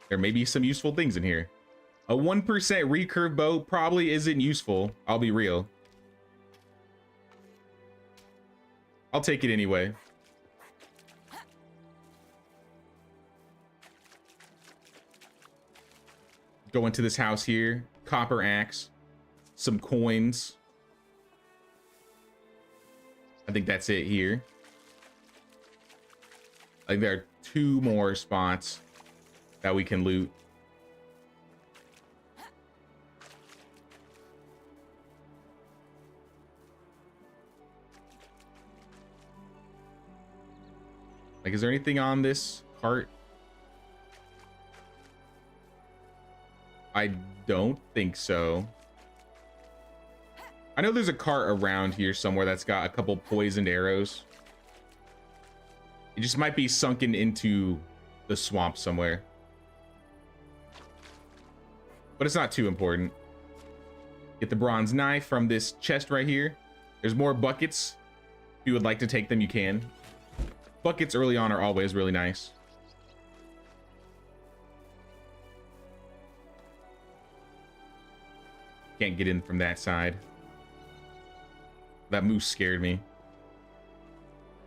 There may be some useful things in here. A 1% recurve bow probably isn't useful. I'll be real. I'll take it anyway. Go into this house here. Copper axe. Some coins. I think that's it here. I think there are 2 more spots that we can loot. Like, is there anything on this cart? I don't think so. I know there's a cart around here somewhere that's got a couple poisoned arrows. It just might be sunken into the swamp somewhere. But it's not too important. Get the bronze knife from this chest right here. There's more buckets. If you would like to take them, you can. Buckets early on are always really nice. Can't get in from that side. That moose scared me.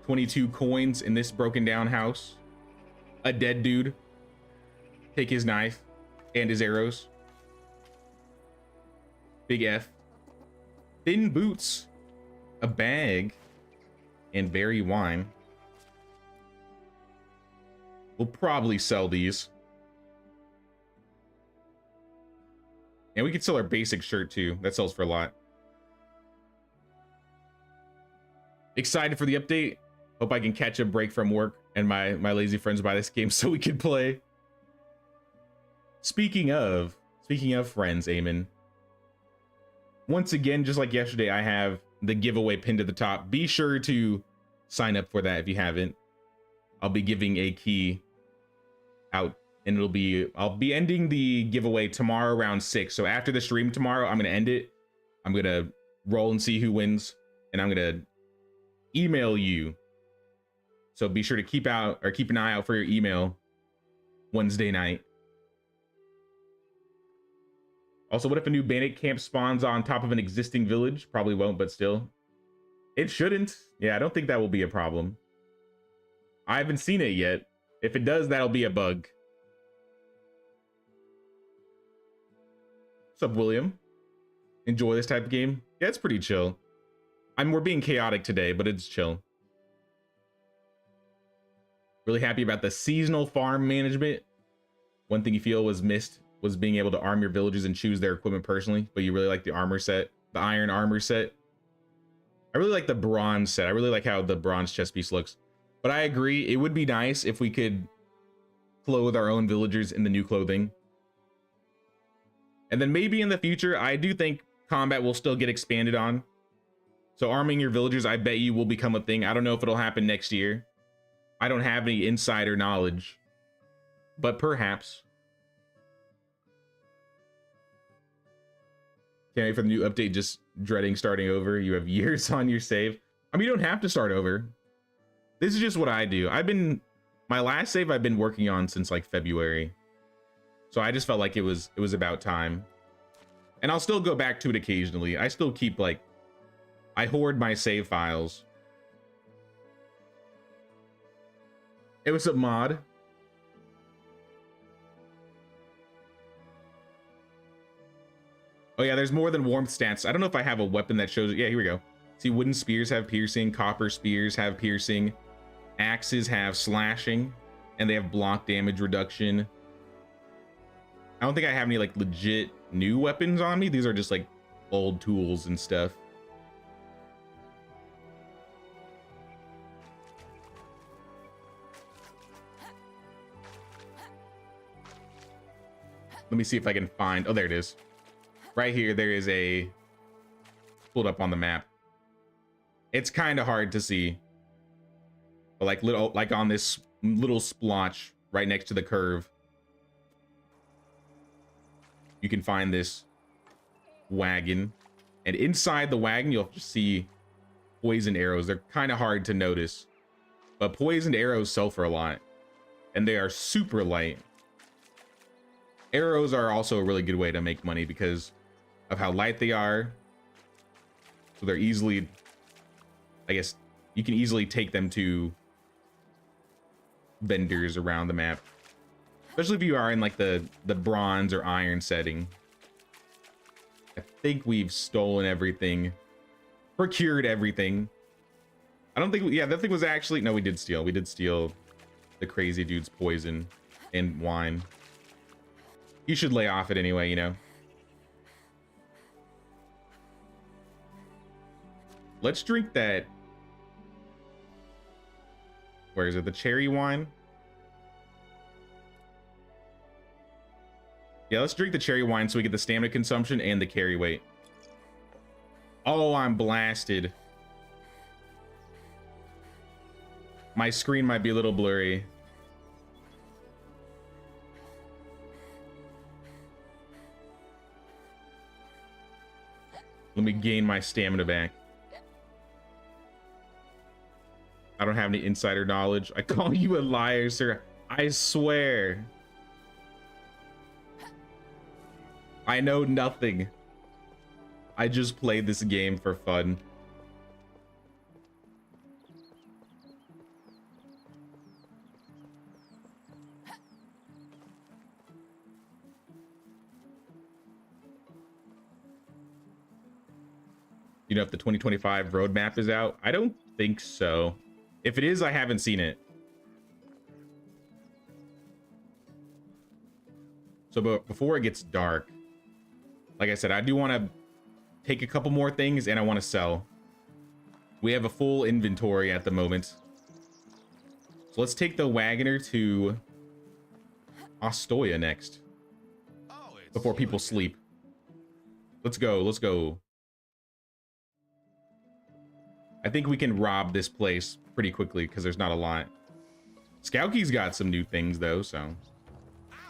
22 coins in this broken down house. A dead dude. Take his knife and his arrows. Big F. Thin boots. A bag. And berry wine. We'll probably sell these. And we could sell our basic shirt too. That sells for a lot. Excited for the update. Hope I can catch a break from work and my lazy friends buy this game so we can play. Speaking of friends, Eamon. Once again, just like yesterday, I have the giveaway pinned to the top. Be sure to sign up for that if you haven't. I'll be giving a key out, and I'll be ending the giveaway tomorrow around 6. So after the stream tomorrow, I'm gonna end it. I'm gonna roll and see who wins, and I'm gonna email you. So be sure to keep an eye out for your email Wednesday night. Also, what if a new bandit camp spawns on top of an existing village? Probably won't, but still. It shouldn't. Yeah, I don't think that will be a problem. I haven't seen it yet. If it does, that'll be a bug. What's up, William? Enjoy this type of game? Yeah, it's pretty chill. We're being chaotic today, but it's chill. Really happy about the seasonal farm management. One thing you feel was missed was being able to arm your villagers and choose their equipment personally, but you really like the armor set, the iron armor set. I really like the bronze set. I really like how the bronze chest piece looks. But I agree, it would be nice if we could clothe our own villagers in the new clothing. And then maybe in the future, I do think combat will still get expanded on. So arming your villagers, I bet you, will become a thing. I don't know if it'll happen next year. I don't have any insider knowledge, but perhaps. Can't wait for the new update, just dreading starting over. You have years on your save. I mean, you don't have to start over. This is just what I do. My last save I've been working on since like February. So I just felt like it was about time. And I'll still go back to it occasionally. I still keep like, I hoard my save files. It was a mod. Oh yeah, there's more than warmth stats. I don't know if I have a weapon that shows it. Yeah, here we go. See, wooden spears have piercing, copper spears have piercing, axes have slashing, and they have block damage reduction. I don't think I have any like legit new weapons on me. These are just like old tools and stuff. Let me see if I can find, oh, there it is. Right here, there is a, pulled up on the map. It's kind of hard to see. But like on this little splotch right next to the curve, you can find this wagon. And inside the wagon, you'll just see poisoned arrows. They're kind of hard to notice. But poisoned arrows sell for a lot. And they are super light. Arrows are also a really good way to make money because of how light they are. So they're easily, I guess, you can easily take them to vendors around the map. Especially if you are in like the bronze or iron setting. I think we've stolen everything. Procured everything. I don't think, yeah, that thing was actually, no, we did steal. We did steal the crazy dude's poison and wine. You should lay off it anyway, you know. Let's drink that. Where is it? The cherry wine? Yeah, let's drink the cherry wine so we get the stamina consumption and the carry weight. Oh, I'm blasted. My screen might be a little blurry. Let me gain my stamina back. I don't have any insider knowledge. I call you a liar, sir. I swear. I know nothing. I just played this game for fun. You know if the 2025 roadmap is out? I don't think so. If it is, I haven't seen it. So but before it gets dark, like I said, I do want to take a couple more things and I want to sell. We have a full inventory at the moment. So let's take the wagoner to Aoya next. Before people sleep. Let's go, let's go. I think we can rob this place pretty quickly because there's not a lot. Skouky's got some new things though, so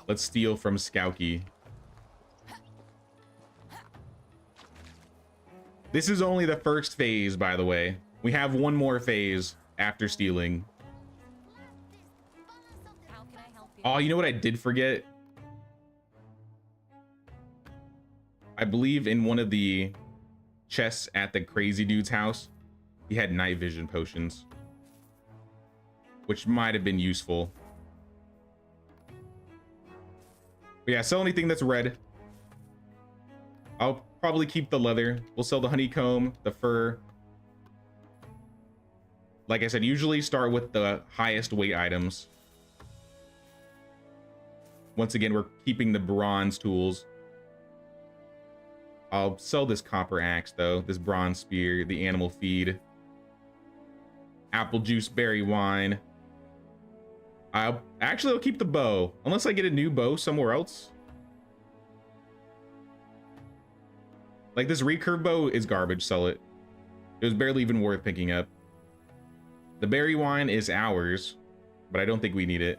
let's steal from Skouky. This is only the first phase, by the way. We have one more phase after stealing. How can I help you? Oh, you know what I did forget? I believe in one of the chests at the crazy dude's house, He had night vision potions, which might have been useful. But yeah, sell anything that's red. I'll probably keep the leather. We'll sell the honeycomb, the fur. Like I said, usually start with the highest weight items. Once again, we're keeping the bronze tools. I'll sell this copper axe, though. This bronze spear, the animal feed. Apple juice, berry wine. I'll keep the bow. Unless I get a new bow somewhere else. Like, this recurve bow is garbage. Sell it. It was barely even worth picking up. The berry wine is ours, but I don't think we need it.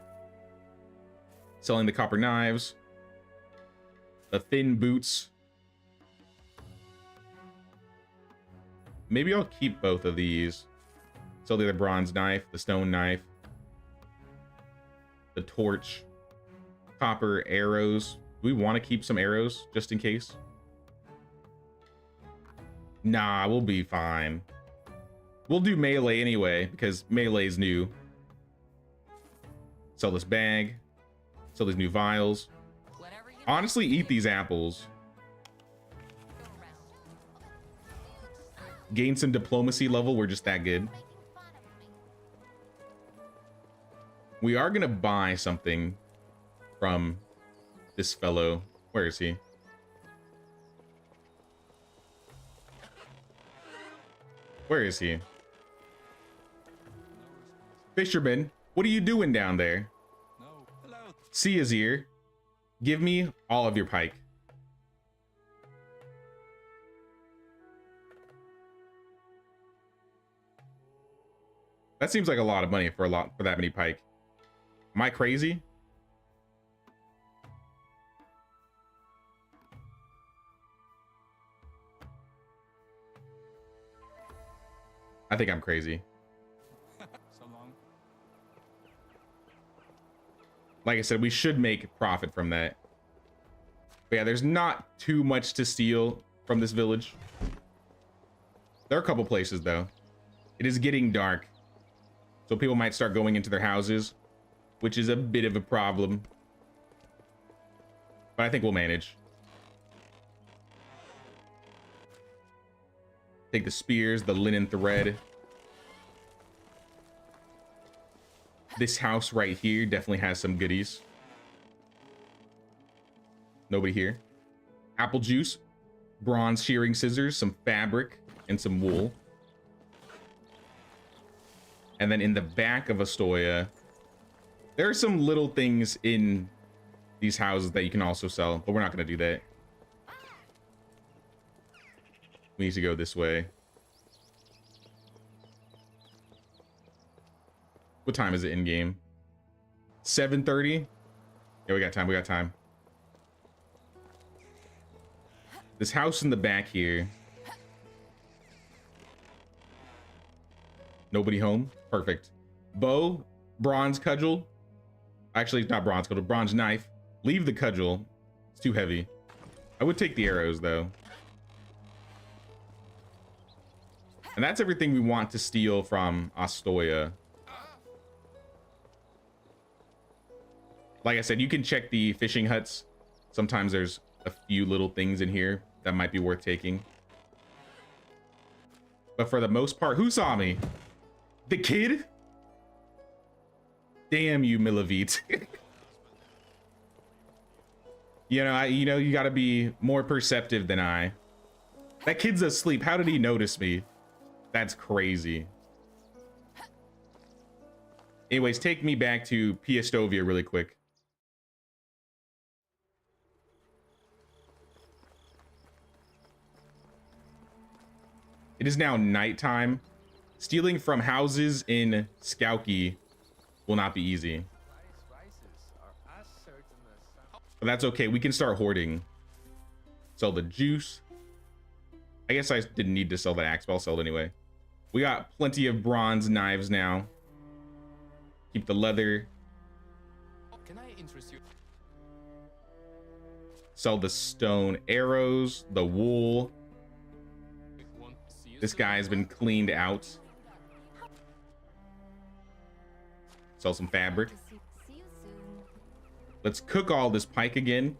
Selling the copper knives. The thin boots. Maybe I'll keep both of these. Sell the bronze knife, the stone knife, the torch, copper arrows. Do we want to keep some arrows just in case? Nah, we'll be fine. We'll do melee anyway because melee is new. Sell this bag. Sell these new vials. Honestly, eat these apples. Gain some diplomacy level. We're just that good. We are gonna buy something from this fellow. Where is he? Where is he? Fisherman, what are you doing down there? See his ear. Give me all of your pike. That seems like a lot of money for that many pike. Am I crazy? I think I'm crazy. So long. Like I said, we should make profit from that. But yeah, there's not too much to steal from this village. There are a couple places though. It is getting dark, so people might start going into their houses, which is a bit of a problem. But I think we'll manage. Take the spears, the linen thread. This house right here definitely has some goodies. Nobody here. Apple juice, bronze shearing scissors, some fabric, and some wool. And then in the back of Astoya, there are some little things in these houses that you can also sell, but we're not going to do that. We need to go this way. What time is it in game? 7:30? Yeah, we got time. We got time. This house in the back here. Nobody home? Perfect. Bow, bronze cudgel. Actually, it's not bronze cudgel, bronze knife. Leave the cudgel. It's too heavy. I would take the arrows, though. And that's everything we want to steal from Astoya. Like I said, you can check the fishing huts. Sometimes there's a few little things in here that might be worth taking. But for the most part, who saw me? The kid? Damn you, Milavit. You gotta be more perceptive than I. That kid's asleep. How did he notice me? That's crazy. Anyways, take me back to Piastovia really quick. It is now nighttime. Stealing from houses in Skauki will not be easy. But that's okay. We can start hoarding. Sell the juice. I guess I didn't need to sell the axe, but I'll sell it anyway. We got plenty of bronze knives now. Keep the leather. Can I interest you? Sell the stone arrows, the wool. This guy has been cleaned out. Sell some fabric. See you soon. Let's cook all this pike again.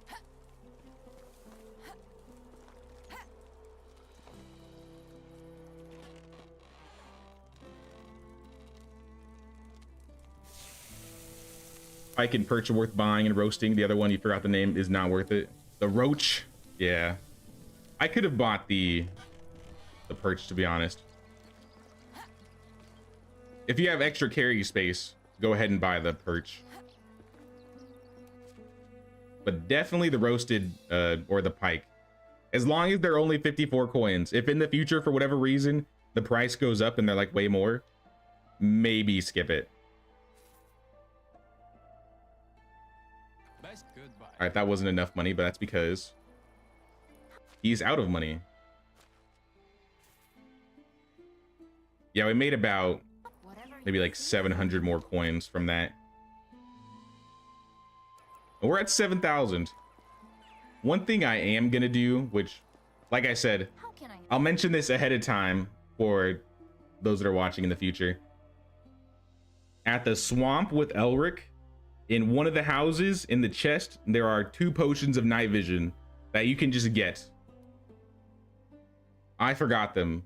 Pike and perch are worth buying and roasting. The other one, you forgot the name, is not worth it. The roach, yeah. I could have bought the perch, to be honest. If you have extra carry space, go ahead and buy the perch. But definitely the roasted or the pike. As long as they're only 54 coins. If in the future, for whatever reason, the price goes up and they're like way more, maybe skip it. All right, that wasn't enough money, but that's because he's out of money. Yeah, we made about maybe like 700 more coins from that. And we're at 7,000. One thing I am gonna do, which, like I said, I'll mention this ahead of time for those that are watching in the future. At the swamp with Elric, in one of the houses in the chest, there are 2 potions of night vision that you can just get. I forgot them,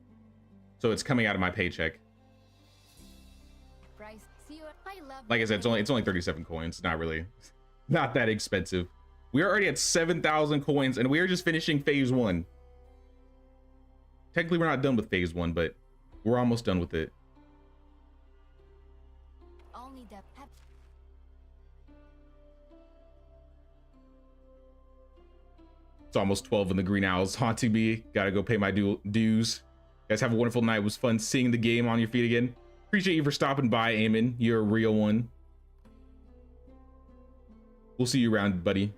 so it's coming out of my paycheck. Like I said, it's only 37 coins. Not really, not that expensive. We are already at 7,000 coins, and we are just finishing phase 1. Technically, we're not done with phase 1, but we're almost done with it. It's almost 12 and the green owl's haunting me. Gotta go pay my dues. Guys, have a wonderful night. It was fun seeing the game on your feet again. Appreciate you for stopping by, Eamon. You're a real one. We'll see you around, buddy.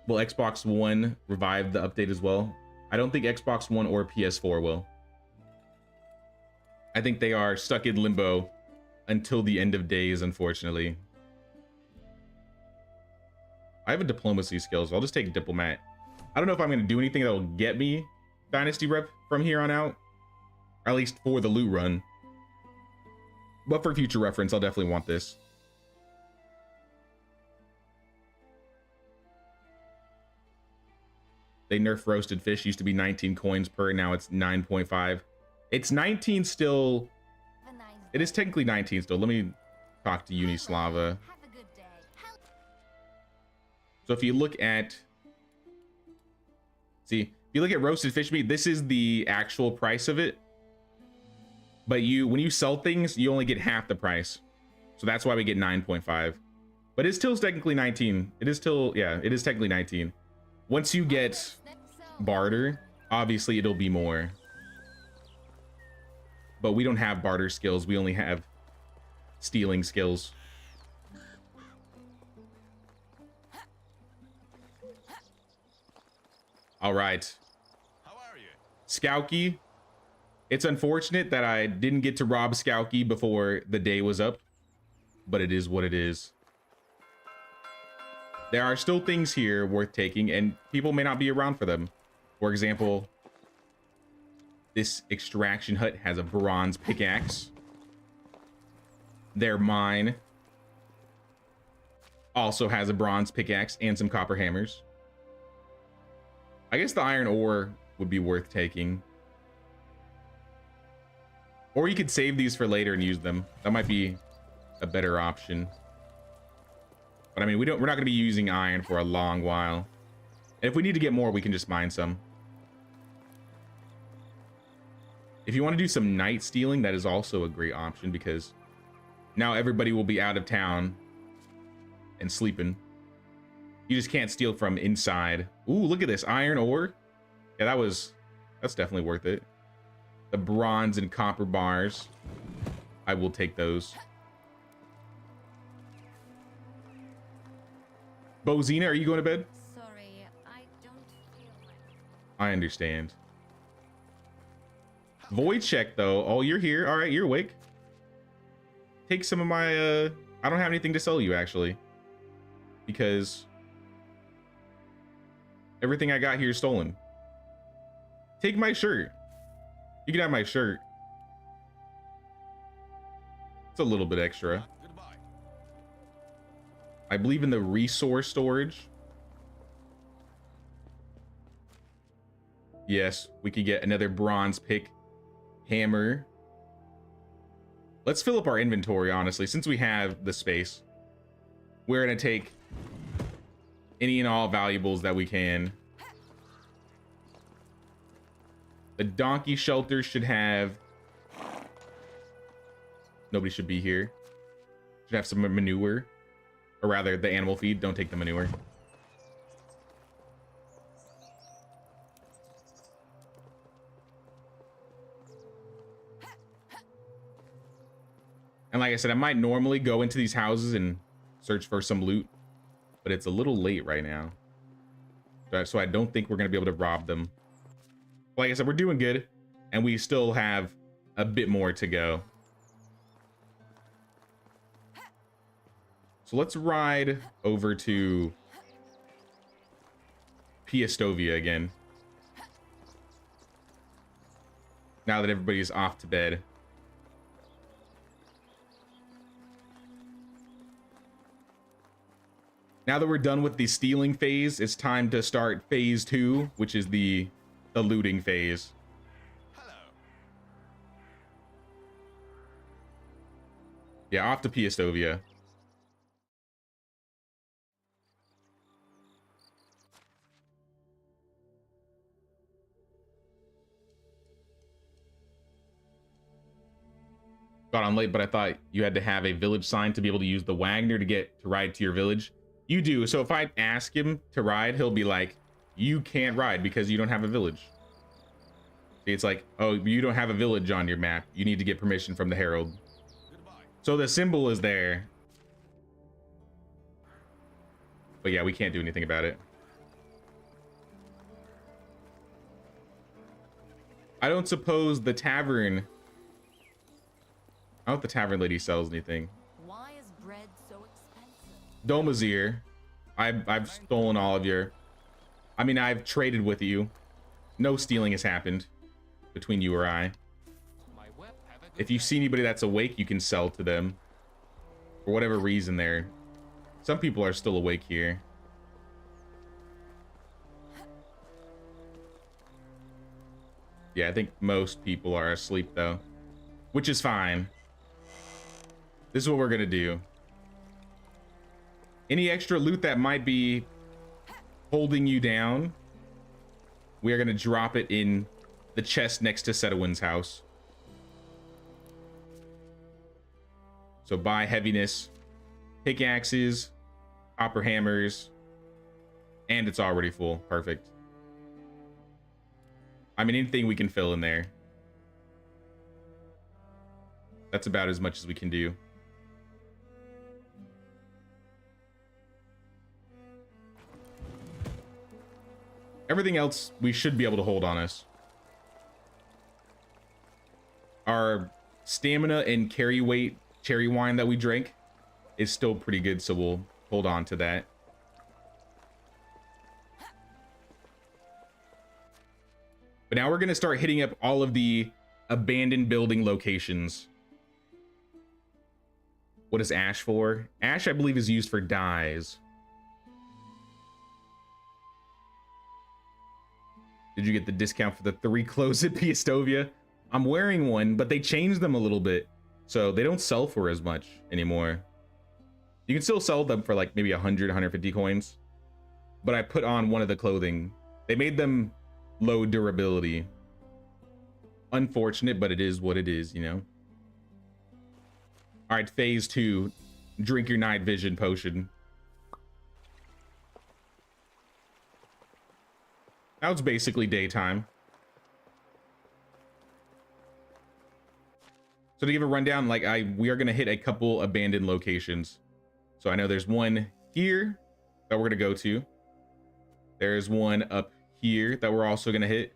Will Xbox One revive the update as well? I don't think Xbox One or PS4 will. I think they are stuck in limbo until the end of days, unfortunately. I have a diplomacy skill, so I'll just take diplomat. I don't know if I'm going to do anything that will get me Dynasty rep from here on out, or at least for the loot run. But for future reference, I'll definitely want this. They nerf roasted fish. Used to be 19 coins per, now it's 9.5. It's 19 still. It is technically 19 still. Let me talk to Unislava. So if you look at, see, if you look at roasted fish meat, this is the actual price of it. But when you sell things, you only get half the price. So that's why we get 9.5. But it's still technically 19. It is still, yeah, it is technically 19. Once you get barter, obviously it'll be more. But we don't have barter skills. We only have stealing skills. All right. How are you? Skouky. It's unfortunate that I didn't get to rob Skouky before the day was up, but it is what it is. There are still things here worth taking, and people may not be around for them. For example, this extraction hut has a bronze pickaxe. Their mine also has a bronze pickaxe and some copper hammers. I guess the iron ore would be worth taking. Or you could save these for later and use them. That might be a better option. But I mean, we're not going to be using iron for a long while. And if we need to get more, we can just mine some. If you want to do some night stealing, that is also a great option, because now everybody will be out of town and sleeping. You just can't steal from inside. Ooh, look at this iron ore. Yeah, that's definitely worth it. The bronze and copper bars, I will take those. Bozina, are you going to bed? Sorry, I don't feel like... I understand. Void check though. Oh, you're here. All right, you're awake. Take some of my I don't have anything to sell you actually, because Everything I got here is stolen. Take my shirt. You can have my shirt. It's a little bit extra. I believe in the resource storage. Yes, we could get another bronze pick, hammer. Let's fill up our inventory, honestly, since we have the space. We're gonna take any and all valuables that we can. The donkey shelter should have... Nobody should be here. Should have some manure. Or rather, the animal feed. Don't take the manure. And like I said, I might normally go into these houses and search for some loot, but it's a little late right now. So I don't think we're going to be able to rob them. Like I said, we're doing good, and we still have a bit more to go. So let's ride over to Piastovia again. Now that everybody's off to bed. Now that we're done with the stealing phase, it's time to start phase 2, which is the looting phase. Hello. Yeah, off to Piastovia. Got on late, but I thought you had to have a village sign to be able to use the Wagner to ride to your village. You do. So if I ask him to ride, he'll be like, you can't ride because you don't have a village. It's like, oh, you don't have a village on your map. You need to get permission from the Herald. Goodbye. So the symbol is there. But yeah, we can't do anything about it. I don't suppose the tavern... I don't know if the tavern lady sells anything. Why is bread so expensive? Domazir, I've stolen all of your... I mean, I've traded with you. No stealing has happened between you or I. If you see anybody that's awake, you can sell to them. For whatever reason there. Some people are still awake here. Yeah, I think most people are asleep though. Which is fine. This is what we're gonna do. Any extra loot that might be holding you down, we are gonna drop it in the chest next to Setowin's house. So buy heaviness, pickaxes, copper hammers, and it's already full. Perfect. I mean, anything we can fill in there. That's about as much as we can do. Everything else we should be able to hold on us. Our stamina and carry weight cherry wine that we drank is still pretty good, so we'll hold on to that. But now we're going to start hitting up all of the abandoned building locations. What is ash for? Ash, I believe, is used for dyes. Did you get the discount for the 3 clothes at Piastovia? I'm wearing one, but they changed them a little bit. So they don't sell for as much anymore. You can still sell them for like maybe 100, 150 coins. But I put on one of the clothing. They made them low durability. Unfortunate, but it is what it is, you know? All right, phase 2. Drink your night vision potion. Now it's basically daytime. So to give a rundown, like we are gonna hit a couple abandoned locations. So I know there's one here that we're gonna go to. There's one up here that we're also gonna hit.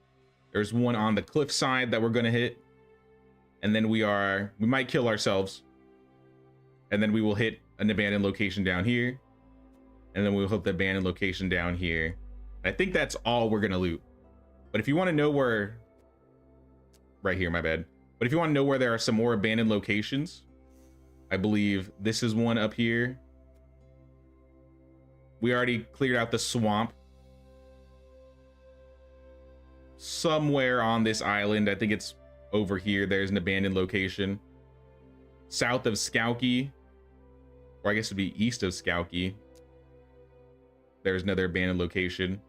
There's one on the cliff side that we're gonna hit. And then we might kill ourselves. And then we will hit an abandoned location down here. And then we'll hit the abandoned location down here. I think that's all we're gonna loot. But if you want to know where, right here, my bad. But if you want to know where there are some more abandoned locations, I believe this is one up here. We already cleared out the swamp. Somewhere on this island, I think it's over here, there's an abandoned location. South of Skauki, or I guess it'd be east of Skauki, there's another abandoned location.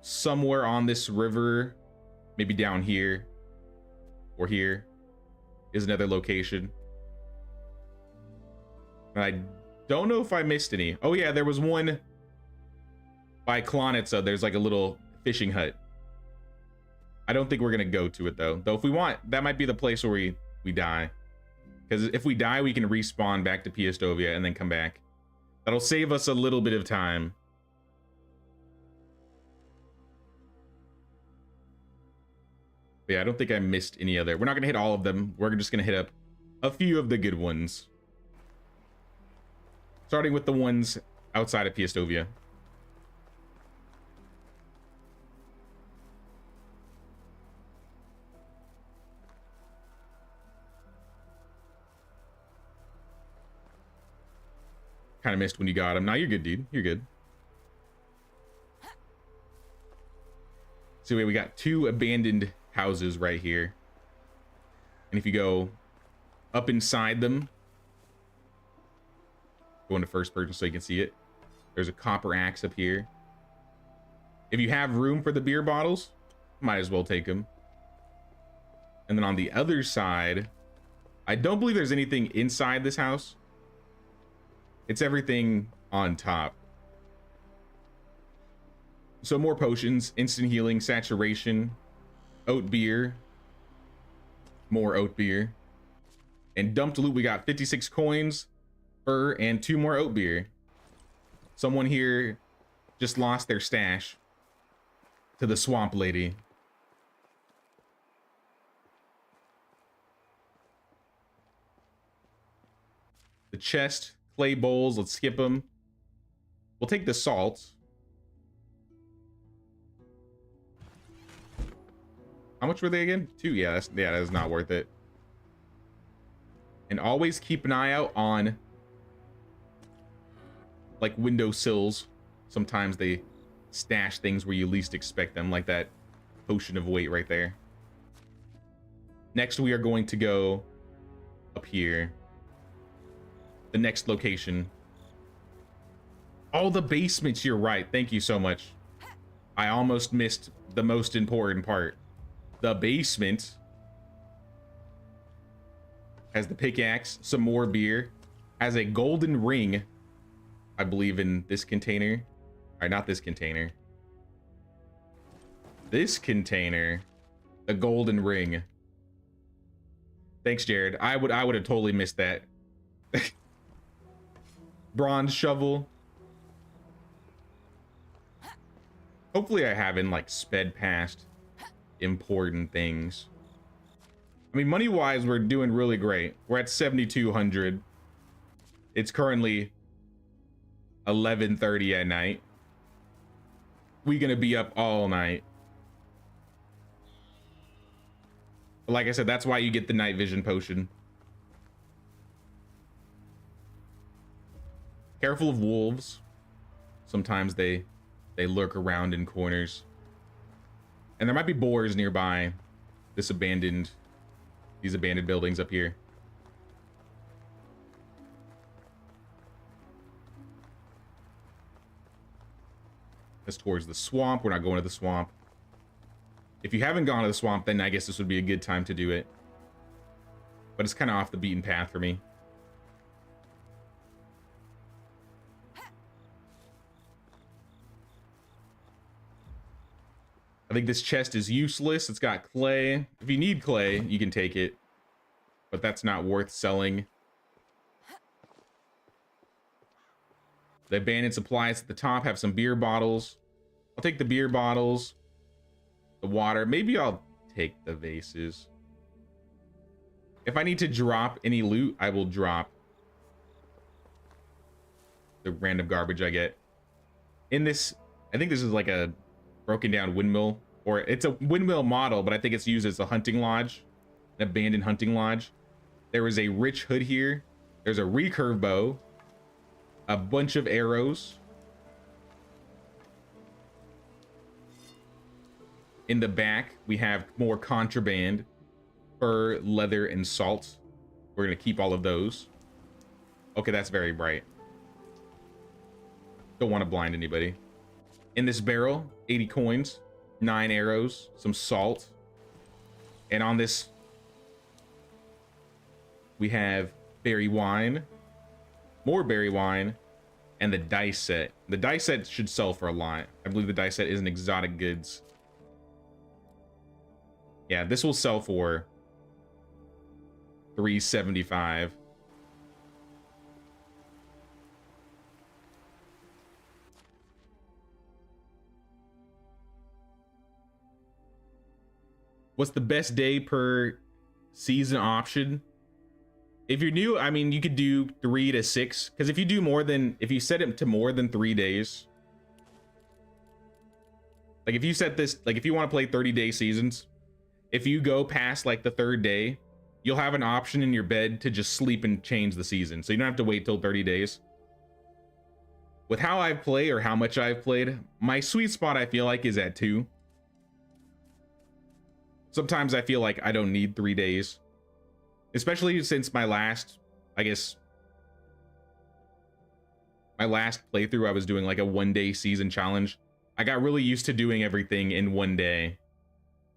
Somewhere on this river, maybe down here or here, is another location. I don't know if I missed any. Oh yeah, there was one by Klonitsa. There's like a little fishing hut. I don't think we're gonna go to it though. Though if we want, that might be the place where we die. Because if we die, we can respawn back to Piastovia and then come back. That'll save us a little bit of time. But yeah, I don't think I missed any other. We're not gonna hit all of them. We're just gonna hit up a few of the good ones. Starting with the ones outside of Piastovia. Kind of missed when you got him. Now you're good, dude. You're good. So we got 2 abandoned houses right here. And if you go up inside them, go into first person so you can see it. There's a copper axe up here. If you have room for the beer bottles, might as well take them. And then on the other side, I don't believe there's anything inside this house. It's everything on top. So more potions, instant healing, saturation, oat beer, more oat beer. And dumped loot, we got 56 coins, fur, and 2 more oat beer. Someone here just lost their stash to the swamp lady. The chest, clay bowls, let's skip them. We'll take the salt. How much were they again? 2. Yeah, that's not worth it. And always keep an eye out on like windowsills. Sometimes they stash things where you least expect them, like that potion of weight right there. Next, we are going to go up here. The next location. Oh, the basements, you're right. Thank you so much. I almost missed the most important part. The basement has the pickaxe, some more beer, has a golden ring, I believe, in this container. All right, not this container. This container, the golden ring. Thanks, Jared. I would have totally missed that. Bronze shovel. Hopefully I haven't like sped past important things. I mean, money wise, we're doing really great. We're at 7,200. It's currently 11:30 at night. We gonna be up all night. But like I said, that's why you get the night vision potion. Careful of wolves. Sometimes they lurk around in corners. And there might be boars nearby these abandoned buildings up here. That's towards the swamp. We're not going to the swamp. If you haven't gone to the swamp, then I guess this would be a good time to do it. But it's kind of off the beaten path for me. I think this chest is useless. It's got clay. If you need clay, you can take it. But that's not worth selling. The abandoned supplies at the top have some beer bottles. I'll take the beer bottles. The water. Maybe I'll take the vases. If I need to drop any loot, I will drop the random garbage I get. in this, I think this is like a broken down windmill, or it's a windmill model, but I think it's used as a hunting lodge, an abandoned hunting lodge. There is a rich hood here. There's a recurve bow, a bunch of arrows. In the back, we have more contraband, fur, leather, and salt. We're gonna keep all of those. Okay, that's very bright. Don't want to blind anybody. In this barrel, 80 coins, 9 arrows, some salt. And on this, we have berry wine, more berry wine, and the dice set. The dice set should sell for a lot. I believe the dice set is an exotic goods. Yeah, this will sell for $375. What's the best day per season option? If you're new, I mean, you could do 3 to 6, because if you do more than, if you set it to more than 3 days, like if you set this, like if you want to play 30-day seasons, if you go past like the 3rd day, you'll have an option in your bed to just sleep and change the season. So you don't have to wait till 30 days. With how I've played, or how much I've played, my sweet spot I feel like is at 2. Sometimes I feel like I don't need 3 days. Especially since my last, I guess, my last playthrough, I was doing like a 1-day season challenge. I got really used to doing everything in 1 day.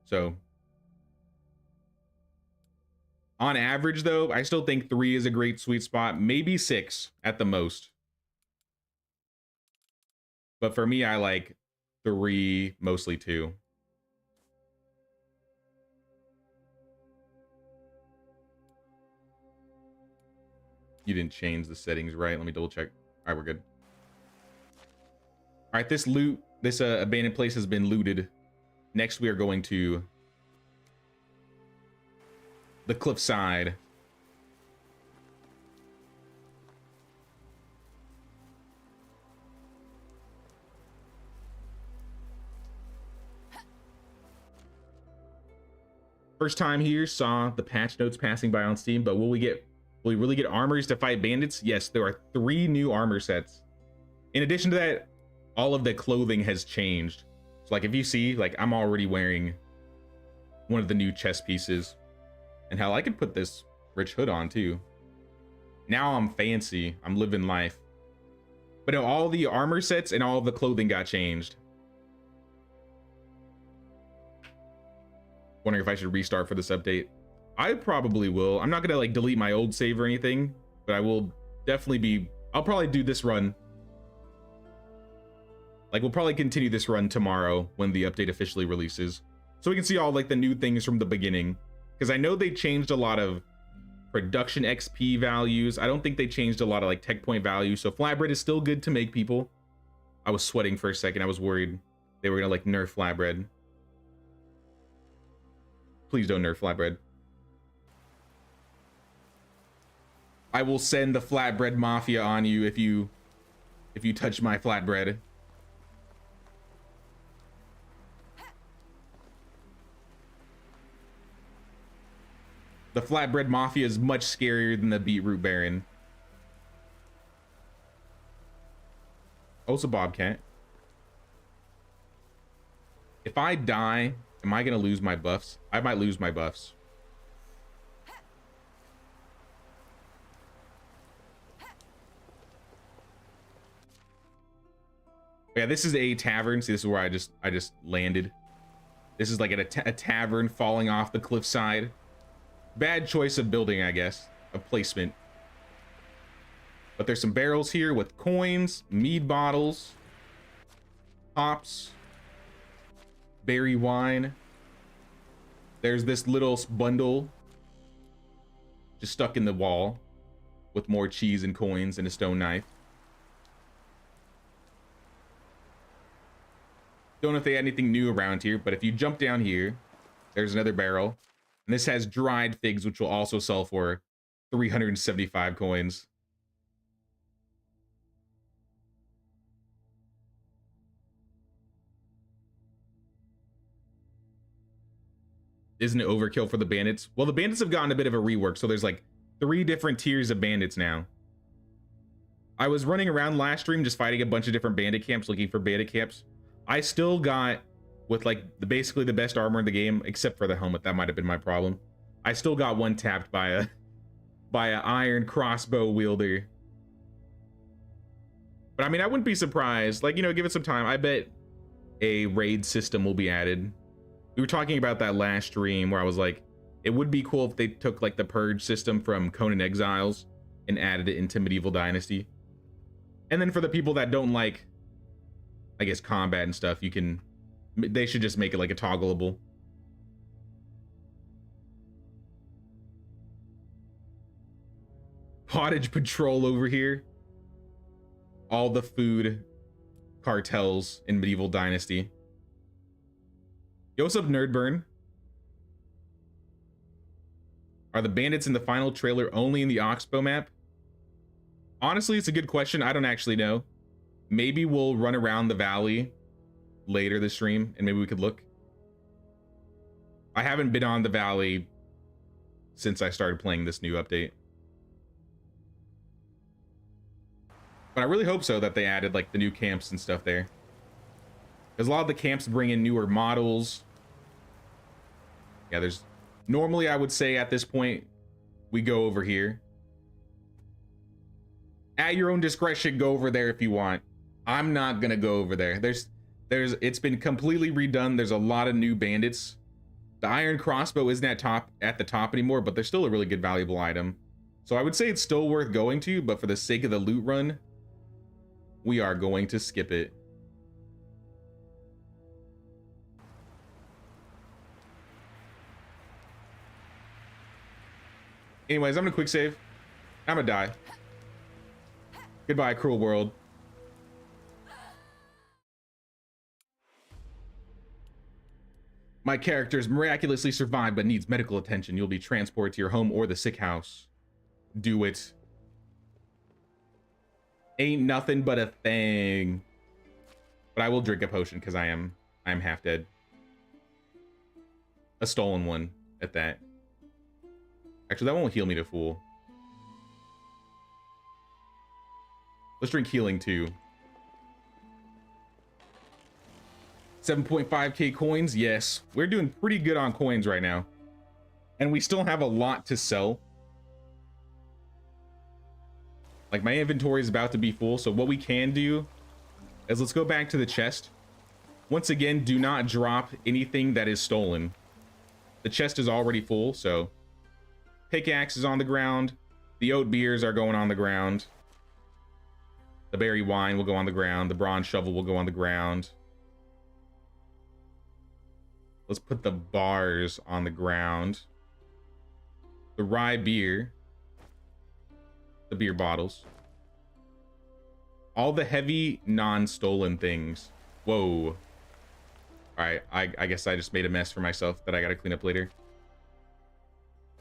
So, on average though, I still think 3 is a great sweet spot. Maybe 6 at the most. But for me, I like 3, mostly 2. You didn't change the settings, right? Let me double check. All right, we're good. All right, this loot, this abandoned place has been looted. Next, we are going to the cliffside. First time here, saw the patch notes passing by on Steam, but will we really get armors to fight bandits? Yes, there are 3 new armor sets. In addition to that, all of the clothing has changed. So like if you see, like I'm already wearing one of the new chest pieces. And hell, I could put this rich hood on too. Now I'm fancy, I'm living life. But no, all the armor sets and all of the clothing got changed. Wondering if I should restart for this update. I probably will. I'm not gonna like delete my old save or anything, but I will definitely be, I'll probably do this run. Like we'll probably continue this run tomorrow when the update officially releases. So we can see all like the new things from the beginning. Because I know they changed a lot of production XP values. I don't think they changed a lot of like tech point values. So flatbread is still good to make, people. I was sweating for a second. I was worried they were gonna like nerf flatbread. Please don't nerf flatbread. I will send the flatbread mafia on you if you touch my flatbread. The flatbread mafia is much scarier than the beetroot baron. Oh, it's a bobcat. If I die, am I gonna lose my buffs? I might lose my buffs. Yeah, this is a tavern. See, this is where I just landed. This is like a tavern falling off the cliffside. Bad choice of building, I guess, of placement. But there's some barrels here with coins, mead bottles, hops, berry wine. There's this little bundle just stuck in the wall with more cheese and coins and a stone knife. Don't know if they had anything new around here, but if you jump down here, there's another barrel. And this has dried figs, which will also sell for 375 coins. isn't it overkill for the bandits? Well, the bandits have gotten a bit of a rework, so there's like 3 different tiers of bandits now. I was running around last stream just fighting a bunch of different bandit camps, looking for bandit camps. I still got, with like basically the best armor in the game, except for the helmet. That might have been my problem. I still got one tapped by a iron crossbow wielder. But I mean, I wouldn't be surprised. Like, you know, give it some time. I bet a raid system will be added. We were talking about that last stream where I was like, it would be cool if they took like the purge system from Conan Exiles and added it into Medieval Dynasty. And then for the people that don't like, I guess, combat and stuff, they should just make it like a toggleable. Pottage patrol over here. All the food cartels in Medieval Dynasty. Yo, what's up, Nerdburn? Are the bandits in the final trailer only in the Oxbow map? Honestly, it's a good question. I don't actually know. Maybe we'll run around the valley later this stream and maybe we could look. I haven't been on the valley since I started playing this new update. But I really hope so, that they added like the new camps and stuff there. Because a lot of the camps bring in newer models. Yeah, there's... Normally, I would say at this point, we go over here. At your own discretion, go over there if you want. I'm not gonna go over there. It's been completely redone. There's a lot of new bandits. The iron crossbow isn't at the top anymore, but they're still a really good valuable item. So I would say it's still worth going to, but for the sake of the loot run, we are going to skip it. Anyways, I'm gonna quick save. I'm gonna die. Goodbye, cruel world. My character's miraculously survived but needs medical attention. You'll be transported to your home or the sick house. Do it. Ain't nothing but a thing. But I will drink a potion because I am half dead. A stolen one at that. Actually, that won't heal me to full. Let's drink healing too. 7.5k coins. Yes, we're doing pretty good on coins right now. And we still have a lot to sell. Like, my inventory is about to be full. So what we can do is let's go back to the chest. Once again, do not drop anything that is stolen. The chest is already full, so pickaxe is on the ground. The oat beers are going on the ground. The berry wine will go on the ground. The bronze shovel will go on the ground. Let's put the bars on the ground. The rye beer. The beer bottles. All the heavy non-stolen things. Whoa. Alright, I guess I just made a mess for myself that I gotta clean up later.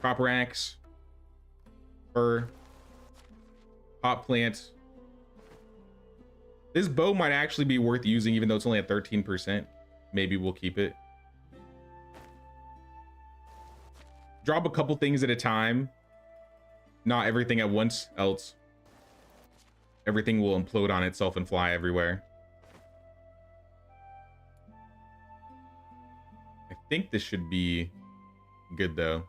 Copper axe. Fur. Hot plant. This bow might actually be worth using even though it's only at 13%. Maybe we'll keep it. Drop a couple things at a time. Not everything at once, else everything will implode on itself and fly everywhere. I think this should be good though.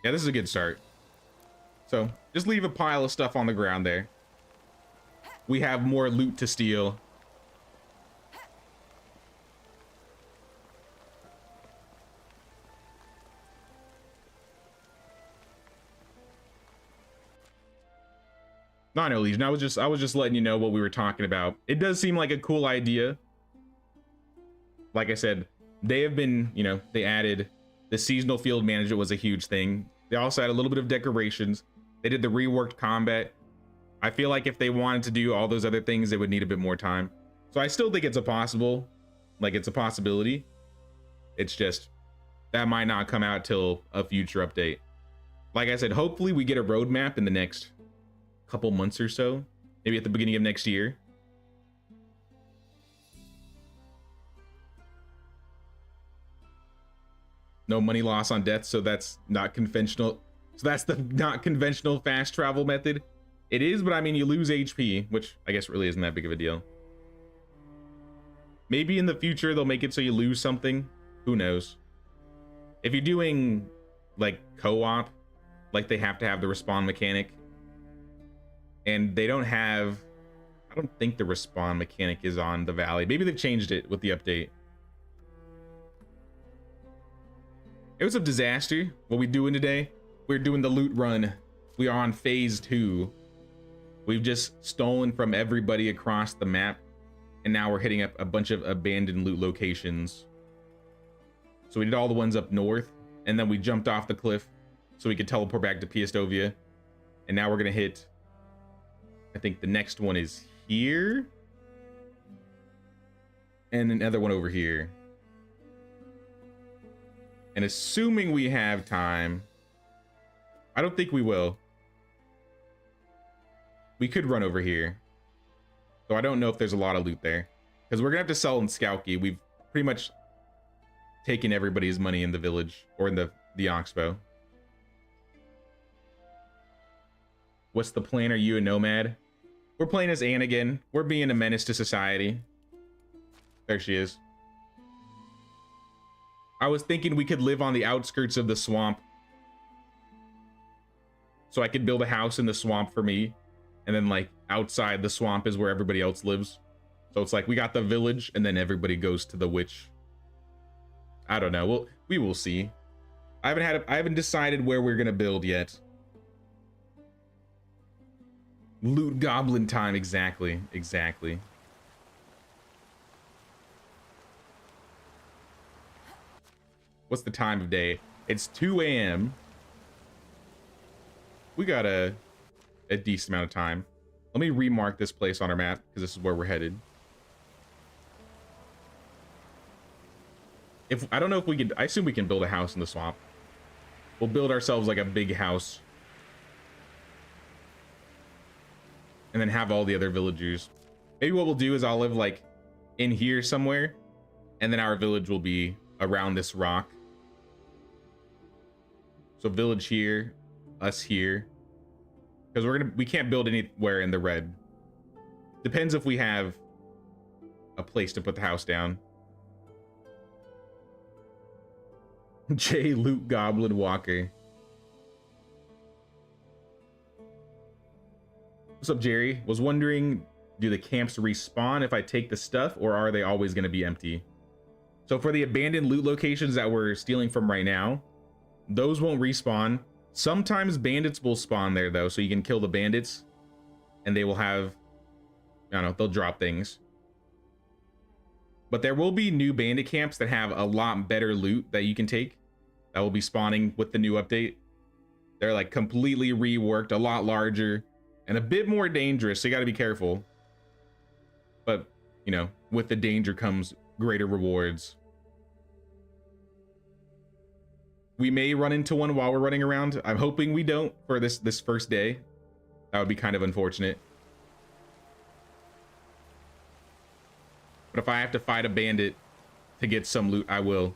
Yeah, this is a good start. So just leave a pile of stuff on the ground there. We have more loot to steal. No, Legion. I was just letting you know what we were talking about. It does seem like a cool idea. Like I said, they have been, you know, they added the seasonal field management was a huge thing. They also had a little bit of decorations. They did the reworked combat. I feel like if they wanted to do all those other things, they would need a bit more time. So I still think it's a possibility. It's just that might not come out till a future update. Like I said, hopefully we get a roadmap in the next couple months or so, maybe at the beginning of next year. No money loss on death, so that's not conventional. So that's the not conventional fast travel method. It is, but I mean, you lose HP, which I guess really isn't that big of a deal. Maybe in the future they'll make it so you lose something. Who knows? If you're doing like co-op, like they have to have the respawn mechanic. And they don't have, I don't think the respawn mechanic is on the valley. Maybe they've changed it with the update. It was a disaster. What we doing today? We're doing the loot run. We are on phase 2. We've just stolen from everybody across the map. And now we're hitting up a bunch of abandoned loot locations. So we did all the ones up north. And then we jumped off the cliff so we could teleport back to Piestovia. And now we're going to hit, I think the next one is here. And another one over here. And assuming we have time, I don't think we will. We could run over here. So I don't know if there's a lot of loot there. Because we're going to have to sell in Skowkie. We've pretty much taken everybody's money in the village. Or in the Oxbow. What's the plan? Are you a nomad? We're playing as Anne again. We're being a menace to society. There she is. I was thinking we could live on the outskirts of the swamp. So I could build a house in the swamp for me. And then like outside the swamp is where everybody else lives. So it's like we got the village and then everybody goes to the witch. I don't know. Well, we will see. I haven't decided where we're gonna build yet. Loot goblin time, exactly. What's the time of day? It's 2 a.m. We got a decent amount of time. Let me remark this place on our map because this is where we're headed. I don't know if we could, I assume we can build a house in the swamp. We'll build ourselves like a big house. And then have all the other villagers. Maybe what we'll do is I'll live like in here somewhere. And then our village will be around this rock. So village here, us here. Because we can't build anywhere in the red. Depends if we have a place to put the house down. J. Loot Goblin Walker. What's up, Jerry? Was wondering, do the camps respawn if I take the stuff, or are they always going to be empty? So for the abandoned loot locations that we're stealing from right now, those won't respawn. Sometimes bandits will spawn there though, so you can kill the bandits and they will have, I don't know, they'll drop things. But there will be new bandit camps that have a lot better loot that you can take that will be spawning with the new update. They're like completely reworked, a lot larger and a bit more dangerous, so you got to be careful. But, you know, with the danger comes greater rewards. We may run into one while we're running around. I'm hoping we don't for this first day. That would be kind of unfortunate. But if I have to fight a bandit to get some loot, I will.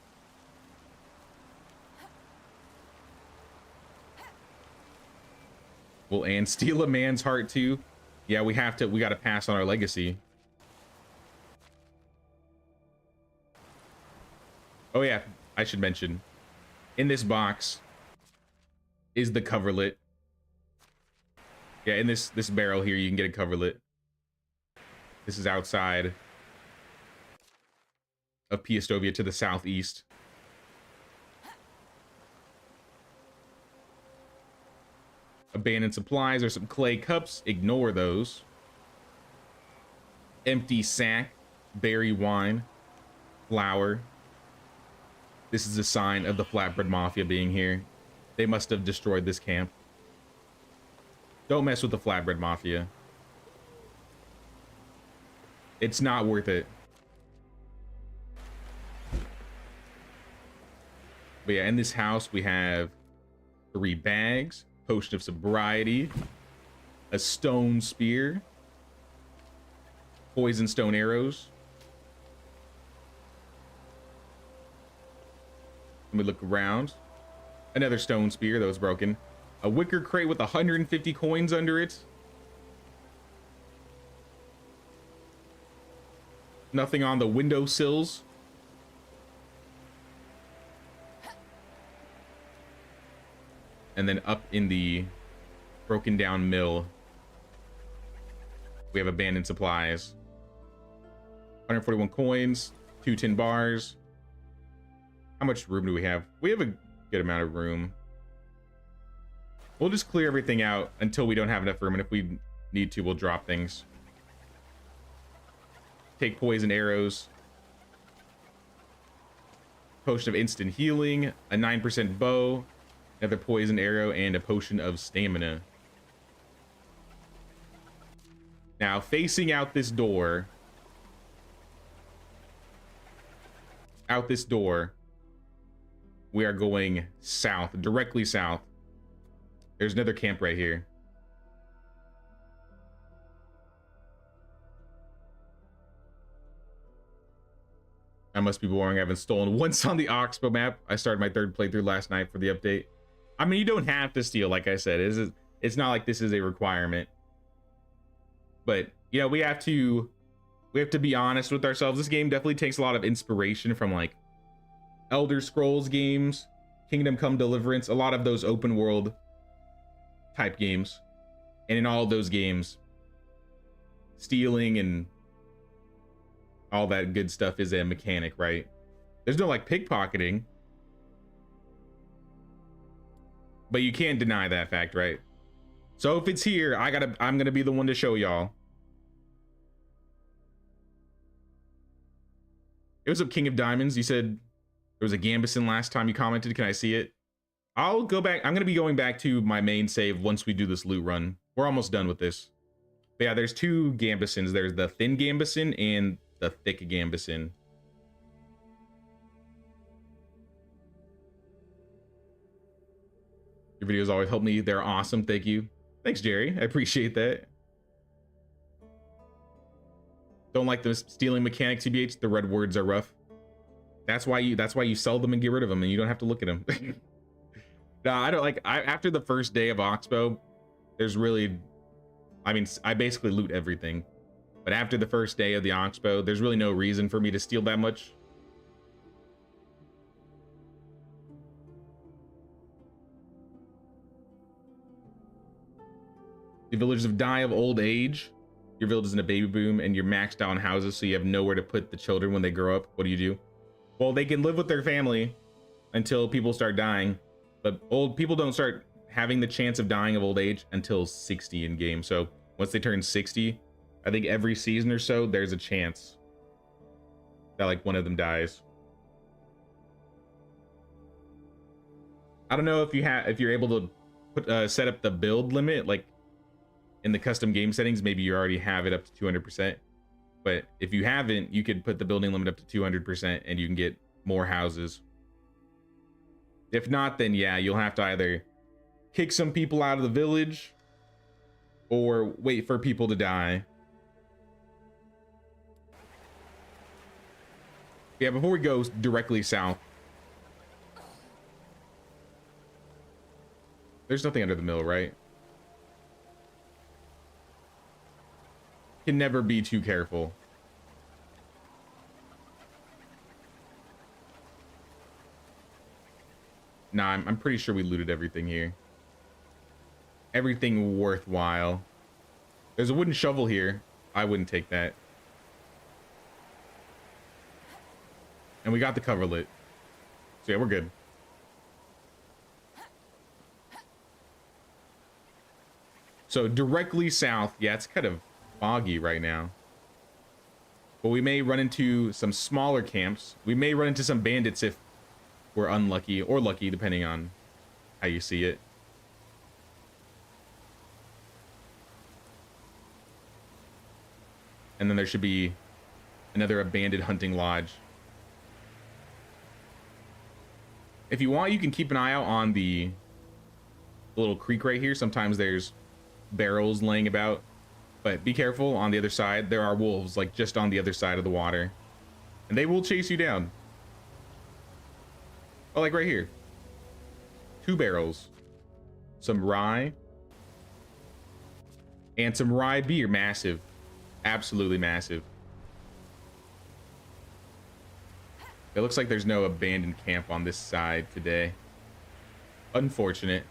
Well, and steal a man's heart too. Yeah, we got to pass on our legacy. Oh yeah, I should mention. In this box is the coverlet. Yeah, in this barrel here, you can get a coverlet. This is outside of Piestovia to the southeast. Abandoned supplies or some clay cups. Ignore those. Empty sack. Berry wine. Flour. This is a sign of the Flatbread Mafia being here. They must have destroyed this camp. Don't mess with the Flatbread Mafia. It's not worth it. But yeah, in this house we have 3 bags, potion of sobriety, a stone spear, poison stone arrows, Let me look around. Another stone spear that was broken. A wicker crate with 150 coins under it. Nothing on the windowsills. And then up in the broken down mill, we have abandoned supplies. 141 coins, 2 tin bars. How much room do we have? We have a good amount of room. We'll just clear everything out until we don't have enough room, and if we need to, we'll drop things. Take poison arrows. Potion of instant healing, a 9% bow, another poison arrow, and a potion of stamina. Now, facing out this door, we are going south, directly south. There's another camp right here. I must be boring. I haven't stolen once on the Oxbow map. I started my 3rd playthrough last night for the update. I mean, you don't have to steal, like I said. It's not like this is a requirement. But, you know, we have to be honest with ourselves. This game definitely takes a lot of inspiration from, like, Elder Scrolls games, Kingdom Come Deliverance, a lot of those open world type games. And in all of those games, stealing and all that good stuff is a mechanic, right? There's no like pickpocketing, but you can't deny that fact, right? So if it's here, I'm gonna be the one to show y'all. It was up, King of Diamonds. You said there was a Gambison last time you commented. Can I see it? I'll go back. I'm gonna be going back to my main save once we do this loot run. We're almost done with this. But yeah, there's 2 Gambisons. There's the thin Gambison and the thick Gambison. Your videos always help me. They're awesome. Thank you. Thanks, Jerry. I appreciate that. Don't like the stealing mechanics, TBH. The red words are rough. That's why you sell them and get rid of them, and you don't have to look at them. No, I don't like. After the first day of Oxbow, there's really, I mean, I basically loot everything. But after the first day of the Oxbow, there's really no reason for me to steal that much. The villagers have died of old age. Your village is in a baby boom, and you're maxed out on houses, so you have nowhere to put the children when they grow up. What do? Well, they can live with their family until people start dying, but old people don't start having the chance of dying of old age until 60 in game. So once they turn 60, I think every season or so, there's a chance that like one of them dies. I don't know if you're able to put set up the build limit, like in the custom game settings. Maybe you already have it up to 200%, but if you haven't, you could put the building limit up to 200% and you can get more houses. If not, then yeah, you'll have to either kick some people out of the village or wait for people to die. Yeah, before we go directly south, there's nothing under the mill, right? Can never be too careful. Nah, I'm pretty sure we looted everything here. Everything worthwhile. There's a wooden shovel here. I wouldn't take that. And we got the cover lit. So yeah, we're good. So directly south, yeah, it's kind of foggy right now. But we may run into some smaller camps. We may run into some bandits if we're unlucky, or lucky, depending on how you see it. And then there should be another abandoned hunting lodge. If you want, you can keep an eye out on the little creek right here. Sometimes there's barrels laying about, but be careful on the other side. There are wolves like just on the other side of the water, and they will chase you down. Oh, like right here. 2 barrels. Some rye. And some rye beer. Massive. Absolutely massive. It looks like there's no abandoned camp on this side today. Unfortunate.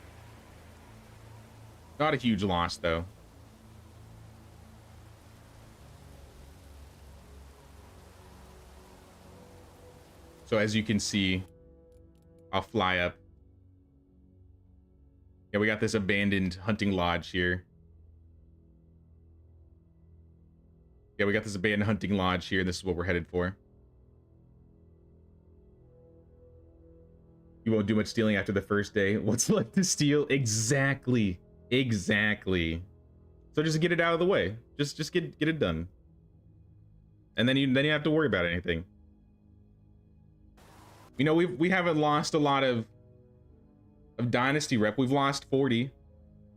Not a huge loss, though. So as you can see, I'll fly up. Yeah, we got this abandoned hunting lodge here. Yeah, we got this abandoned hunting lodge here. This is what we're headed for. You won't do much stealing after the first day. What's left to steal? Exactly. Exactly. So just get it out of the way. Just get it done. And then you have to worry about anything. You know, we haven't lost a lot of Dynasty rep. We've lost 40.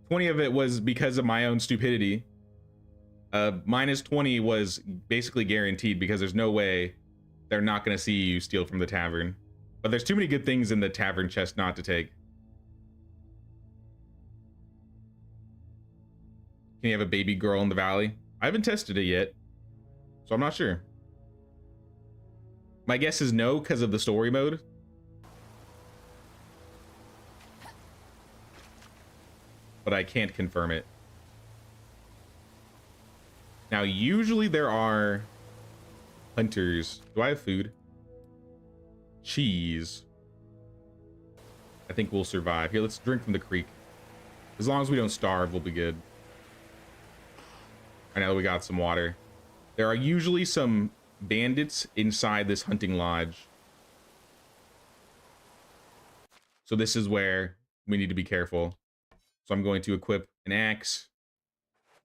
20 of it was because of my own stupidity. Minus 20 was basically guaranteed because there's no way they're not going to see you steal from the tavern. But there's too many good things in the tavern chest not to take. Can you have a baby girl in the valley? I haven't tested it yet, so I'm not sure. My guess is no because of the story mode. But I can't confirm it. Now, usually there are hunters. Do I have food? Cheese. I think we'll survive. Here, let's drink from the creek. As long as we don't starve, we'll be good. I know we got some water. There are usually some bandits inside this hunting lodge. So this is where we need to be careful. So I'm going to equip an axe,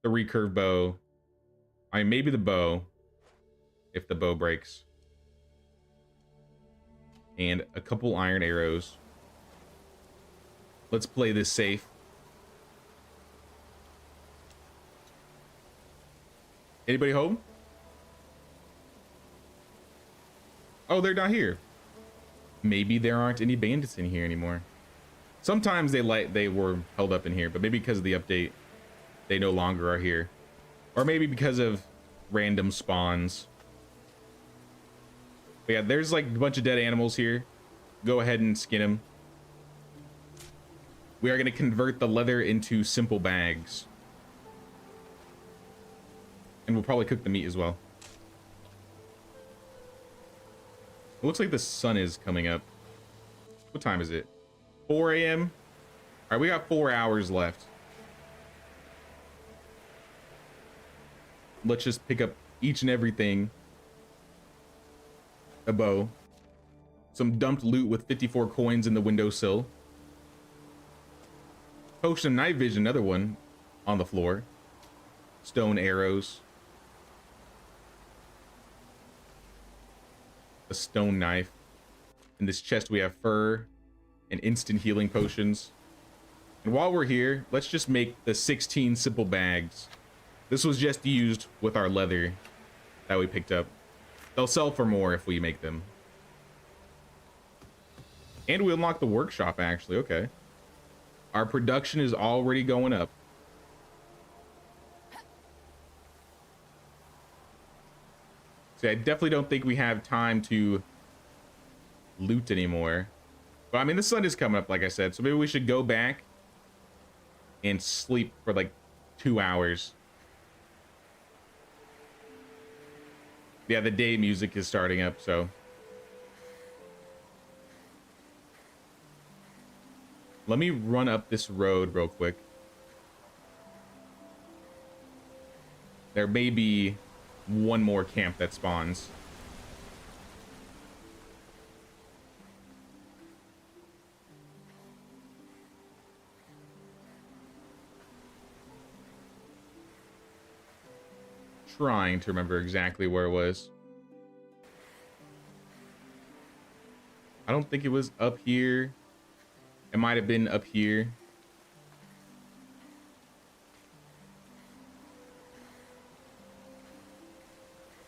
the recurve bow. I mean, maybe the bow, if the bow breaks. And a couple iron arrows. Let's play this safe. Anybody home? Oh, they're not here. Maybe there aren't any bandits in here anymore. Sometimes they were held up in here, but maybe because of the update, they no longer are here. Or maybe because of random spawns. But yeah, there's like a bunch of dead animals here. Go ahead and skin them. We are going to convert the leather into simple bags. And we'll probably cook the meat as well. It looks like the sun is coming up. What time is it? 4 a.m. All right, we got 4 hours left. Let's just pick up each and everything. A bow. Some dumped loot with 54 coins in the windowsill. Potion of night vision, another one on the floor. Stone arrows. A stone knife. In this chest we have fur and instant healing potions. And while we're here, let's just make the 16 simple bags. This was just used with our leather that we picked up. They'll sell for more if we make them. And we unlocked the workshop, actually. Okay. Our production is already going up. See, I definitely don't think we have time to loot anymore. But I mean, the sun is coming up, like I said, so maybe we should go back and sleep for like 2 hours. Yeah, the day music is starting up, so. Let me run up this road real quick. There may be one more camp that spawns. Trying to remember exactly where it was. I don't think it was up here. It might have been up here.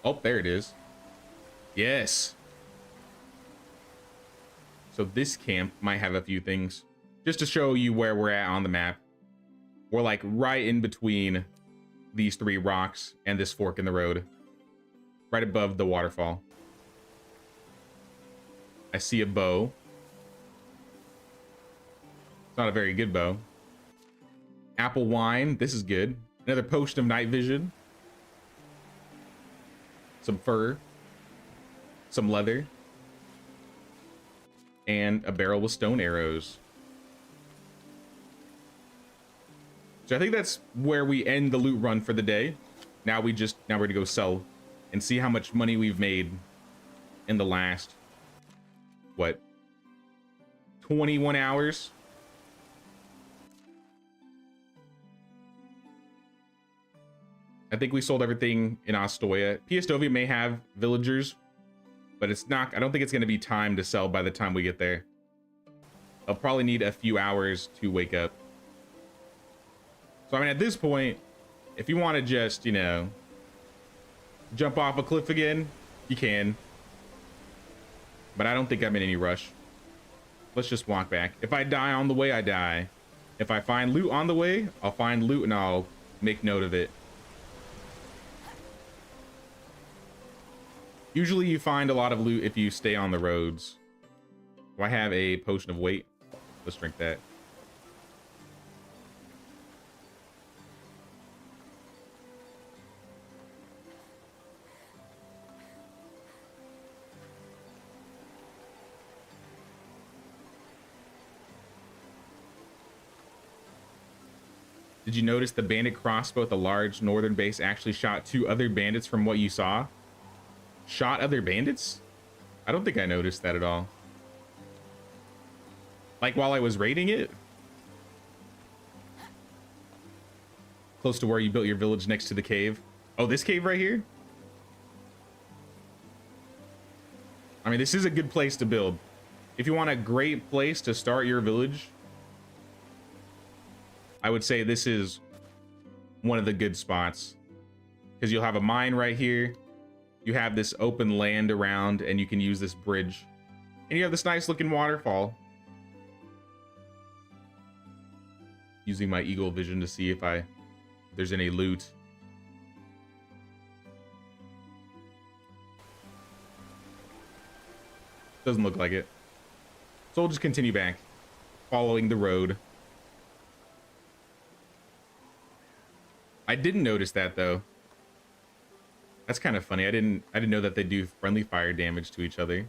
Oh, there it is. Yes. So this camp might have a few things. Just to show you where we're at on the map. We're like right in between these 3 rocks and this fork in the road. Right above the waterfall. I see a bow. It's not a very good bow. Apple wine. This is good. Another potion of night vision. Some fur. Some leather. And a barrel with stone arrows. So I think that's where we end the loot run for the day. Now we're gonna go sell and see how much money we've made in the last, what, 21 hours? I think we sold everything in Astoya. Piastovia may have villagers, but it's not, I don't think it's going to be time to sell by the time we get there. I'll probably need a few hours to wake up. So, I mean, at this point, if you want to just, you know, jump off a cliff again, you can. But I don't think I'm in any rush. Let's just walk back. If I die on the way, I die. If I find loot on the way, I'll find loot and I'll make note of it. Usually you find a lot of loot if you stay on the roads. Do I have a potion of weight? Let's drink that. Did you notice the bandit crossbow at the large northern base actually shot 2 other bandits from what you saw? Shot other bandits? I don't think I noticed that at all. Like while I was raiding it? Close to where you built your village next to the cave. Oh, this cave right here? I mean, this is a good place to build. If you want a great place to start your village, I would say this is one of the good spots. Because you'll have a mine right here. You have this open land around, and you can use this bridge. And you have this nice looking waterfall. Using my eagle vision to see if there's any loot. Doesn't look like it. So we'll just continue back, following the road. I didn't notice that though. That's kind of funny. I didn't know that they do friendly fire damage to each other.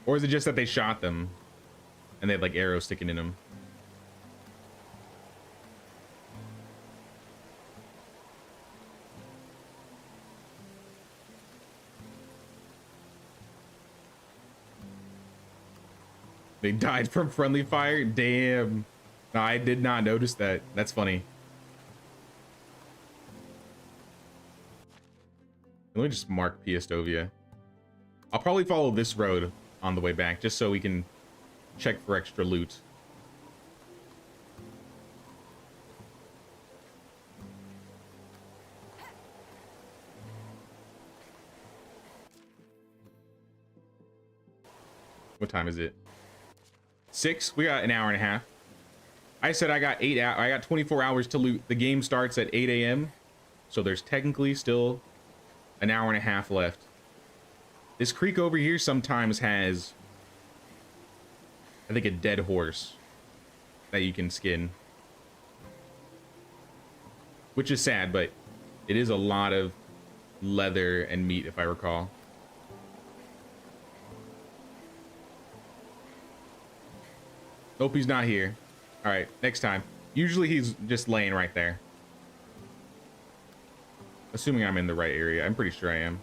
Or is it just that they shot them and they had like arrows sticking in them? They died from friendly fire? Damn. No, I did not notice that. That's funny. Let me just mark Piastovia. I'll probably follow this road on the way back, just so we can check for extra loot. What time is it? 6? We got an hour and a half. I said I got 24 hours to loot. The game starts at 8 a.m. So there's technically still an hour and a half left. This creek over here sometimes has, I think, a dead horse that you can skin. Which is sad, but it is a lot of leather and meat, if I recall. Hope he's not here. All right, next time. Usually he's just laying right there. Assuming I'm in the right area. I'm pretty sure I am.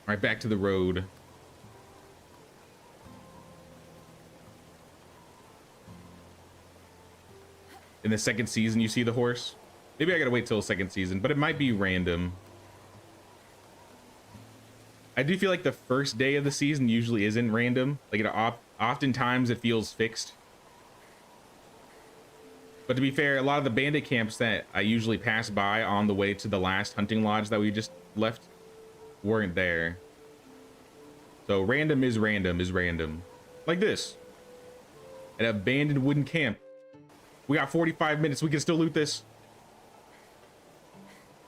All right, back to the road. In the second season, you see the horse? Maybe I gotta wait till the second season, but it might be random. I do feel like the first day of the season usually isn't random. Like, oftentimes it feels fixed. But to be fair, a lot of the bandit camps that I usually pass by on the way to the last hunting lodge that we just left weren't there. So random is random is random. Like this. An abandoned wooden camp. We got 45 minutes. We can still loot this.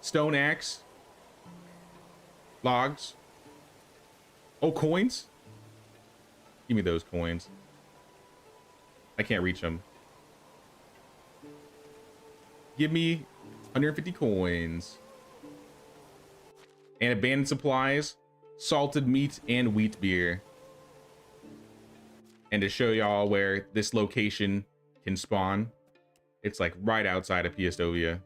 Stone axe. Logs. Oh, coins? Give me those coins. I can't reach them. Give me 150 coins. And abandoned supplies, salted meat, and wheat beer. And to show y'all where this location can spawn, it's like right outside of Piastovia.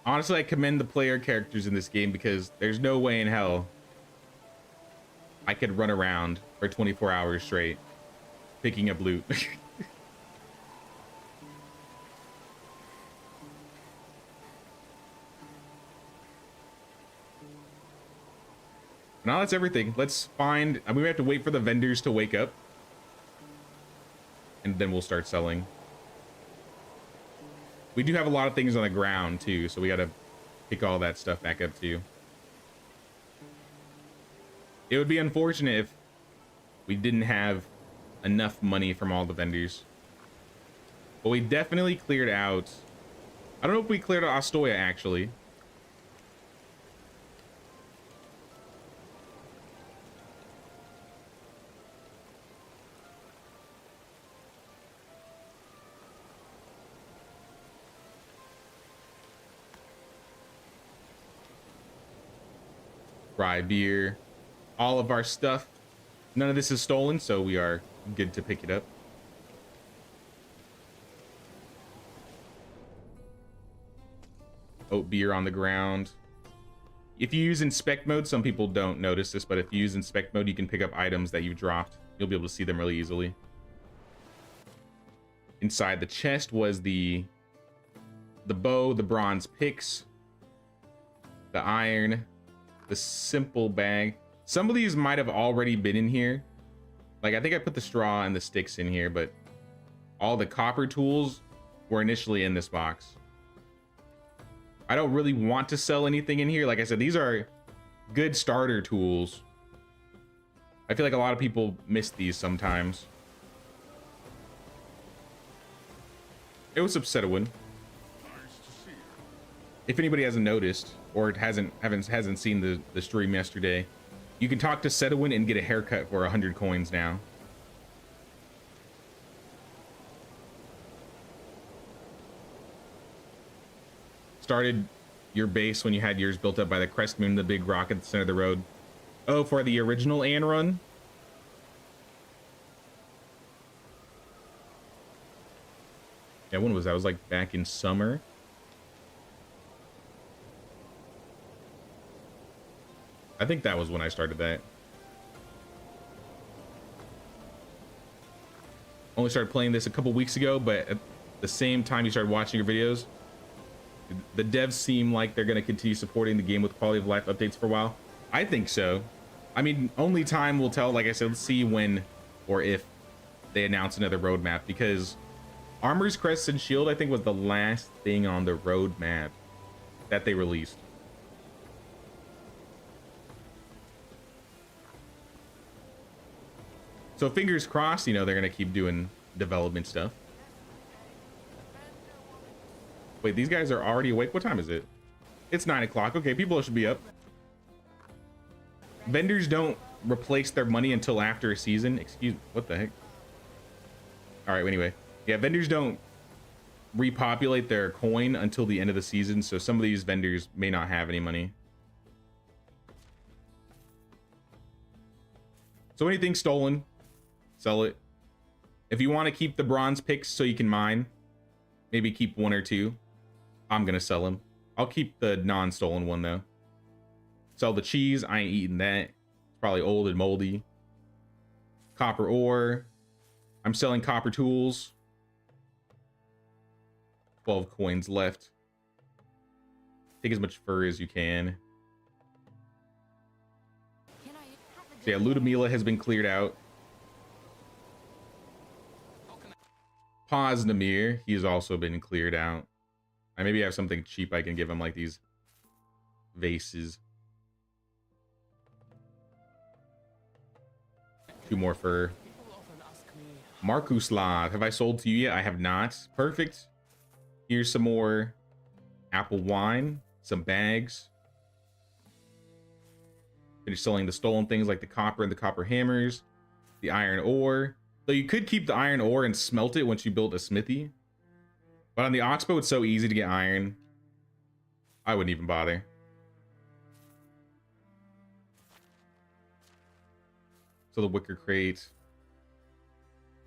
Honestly, I commend the player characters in this game because there's no way in hell I could run around for 24 hours straight picking up loot. Now that's everything. Let's find, I mean, we have to wait for the vendors to wake up and then we'll start selling. We do have a lot of things on the ground too, so we got to pick all that stuff back up too. It would be unfortunate if we didn't have enough money from all the vendors. But we definitely cleared out, I don't know if we cleared out Aoya actually. Rye beer, all of our stuff. None of this is stolen, so we are good to pick it up. Oat beer on the ground. If you use inspect mode, some people don't notice this, but if you use inspect mode, you can pick up items that you've dropped. You'll be able to see them really easily. Inside the chest was the bow, the bronze picks, the iron, the simple bag. Some of these might have already been in here. Like I think I put the straw and the sticks in here, but all the copper tools were initially in this box. I don't really want to sell anything in here. Like I said, these are good starter tools. I feel like a lot of people miss these sometimes. It was Sedowin. If anybody hasn't noticed or hasn't seen the stream yesterday, you can talk to Sedowin and get a haircut for 100 coins now. Started your base when you had yours built up by the crest moon, the big rock at the center of the road. Oh, for the original Anne run? Yeah, when was that? It was like back in summer. I think that was when I started that. Only started playing this a couple weeks ago, but at the same time you started watching your videos, the devs seem like they're going to continue supporting the game with quality of life updates for a while. I think so. I mean, only time will tell. Like I said, let's see when or if they announce another roadmap, because Armors, Crests, and Shield, I think, was the last thing on the roadmap that they released. So fingers crossed, you know, they're going to keep doing development stuff. Wait, these guys are already awake? What time is it? It's 9 o'clock. Okay, people should be up. Vendors don't replace their money until after a season. Excuse me, what the heck? All right, anyway. Yeah, vendors don't repopulate their coin until the end of the season, so some of these vendors may not have any money. So anything stolen, sell it. If you want to keep the bronze picks so you can mine, maybe keep one or two. I'm gonna sell them. I'll keep the non-stolen one though. Sell the cheese. I ain't eating that. It's probably old and moldy. Copper ore. I'm selling copper tools. 12 coins left. Take as much fur as you can. Can I have a So yeah, Ludmilla has been cleared out. Pause Namir, he's also been cleared out. I maybe have something cheap I can give him, like these vases. 2 more fur. Markuslav, have I sold to you yet? I have not. Perfect. Here's some more apple wine, some bags. Finish selling the stolen things like the copper and the copper hammers, the iron ore. So you could keep the iron ore and smelt it once you built a smithy. But on the Oxbow, it's so easy to get iron. I wouldn't even bother. So the wicker crate,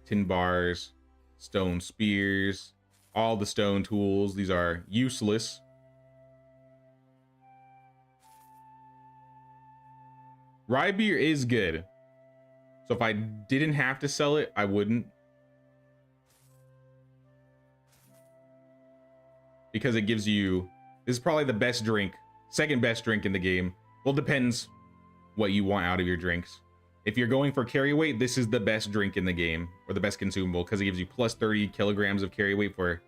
tin bars, stone spears, all the stone tools. These are useless. Rye beer is good. So if I didn't have to sell it, I wouldn't. Because it gives you, this is probably the best drink, second best drink in the game. Well, depends what you want out of your drinks. If you're going for carry weight, this is the best drink in the game, or the best consumable, because it gives you plus 30 kilograms of carry weight for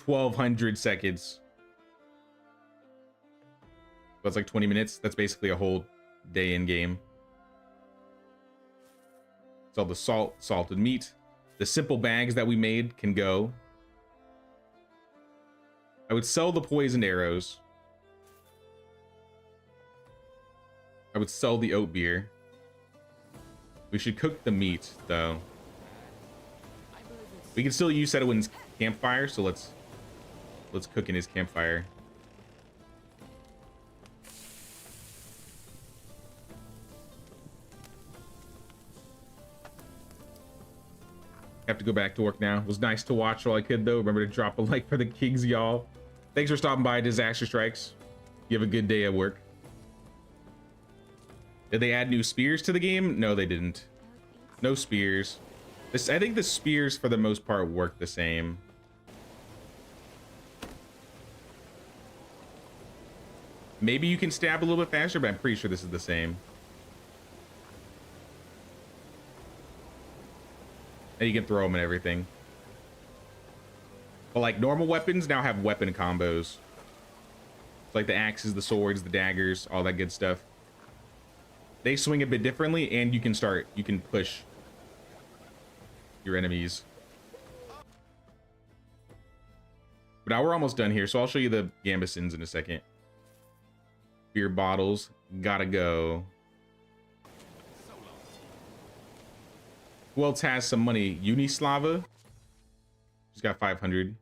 1,200 seconds. That's like 20 minutes. That's basically a whole day in game. So the salted meat, the simple bags that we made can go. I would sell the poisoned arrows. I would sell the oat beer. We should cook the meat, though. We can still use Sedwin's campfire, so let's cook in his campfire. Have to go back to work now. It was nice to watch while I could, though. Remember to drop a like for the kings, y'all. Thanks for stopping by, Disaster Strikes. You have a good day at work. Did they add new spears to the game? No, they didn't. No spears. I think the spears, for the most part, work the same. Maybe you can stab a little bit faster, but I'm pretty sure this is the same. And you can throw them and everything. But like normal weapons now have weapon combos. It's like the axes, the swords, the daggers, all that good stuff. They swing a bit differently, and you can push your enemies. But now we're almost done here, so I'll show you the gambesons in a second. Beer bottles, gotta go. Who else has some money? Unislava. She's got 500.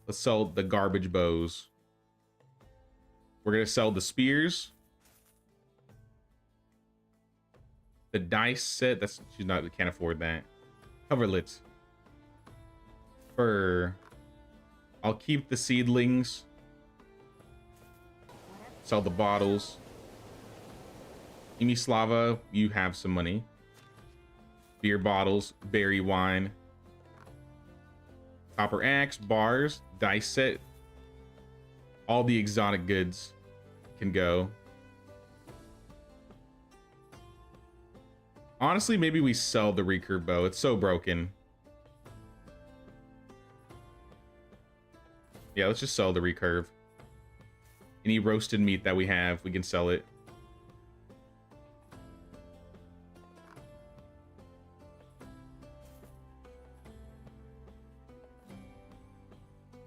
Let's sell the garbage bows. We're gonna sell the spears. The dice set. She's not. Can't afford that. Coverlet. Fur. I'll keep the seedlings. Sell the bottles. Unislava, you have some money. Beer bottles, berry wine, copper axe, bars, dice set. All the exotic goods can go. Honestly, maybe we sell the recurve bow. It's so broken. Yeah, let's just sell the recurve. Any roasted meat that we have, we can sell it.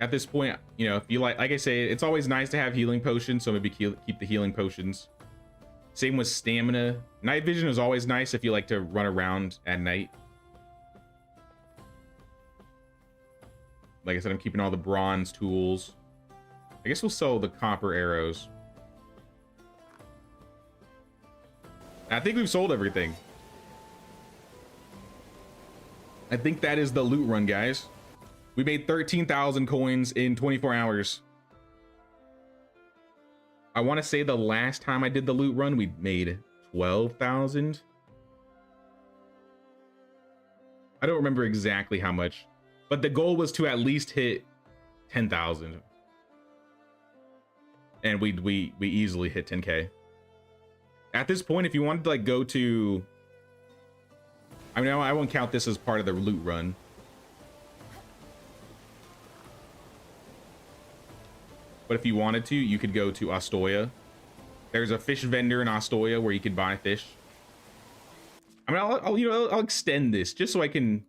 At this point, you know, if you like I say, it's always nice to have healing potions, so maybe keep the healing potions. Same with stamina. Night vision is always nice if you like to run around at night. Like I said, I'm keeping all the bronze tools. I guess we'll sell the copper arrows. I think we've sold everything. I think that is the loot run, guys. We made 13,000 coins in 24 hours. I want to say the last time I did the loot run, we made 12,000. I don't remember exactly how much, but the goal was to at least hit 10,000. and we easily hit 10k. At this point, if you wanted to like go to, I mean, I won't count this as part of the loot run. But if you wanted to, you could go to Aoya. There's a fish vendor in Aoya where you could buy fish. I mean, I'll extend this just so I can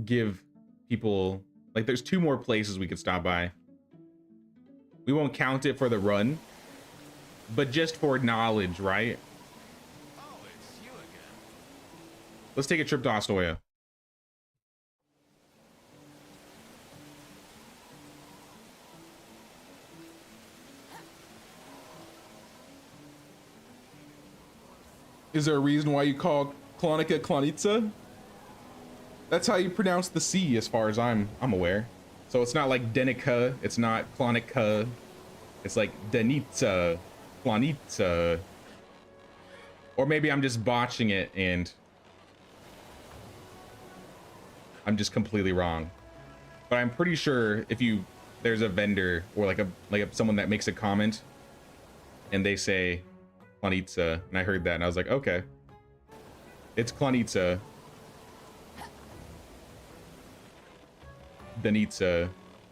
give people, like, there's 2 more places we could stop by. We won't count it for the run, but just for knowledge, right? Oh, it's you again. Let's take a trip to Aoya. Is there a reason why you call Klonica Klonitsa? That's how you pronounce the C, as far as I'm aware. So it's not like Denica, it's not Klonica, it's like Denitsa, Klonitsa. Or maybe I'm just botching it and I'm just completely wrong. But I'm pretty sure if there's a vendor or like someone that makes a comment and they say Klonitsa, and I heard that and I was like, okay, it's Klonitsa, Denitsa,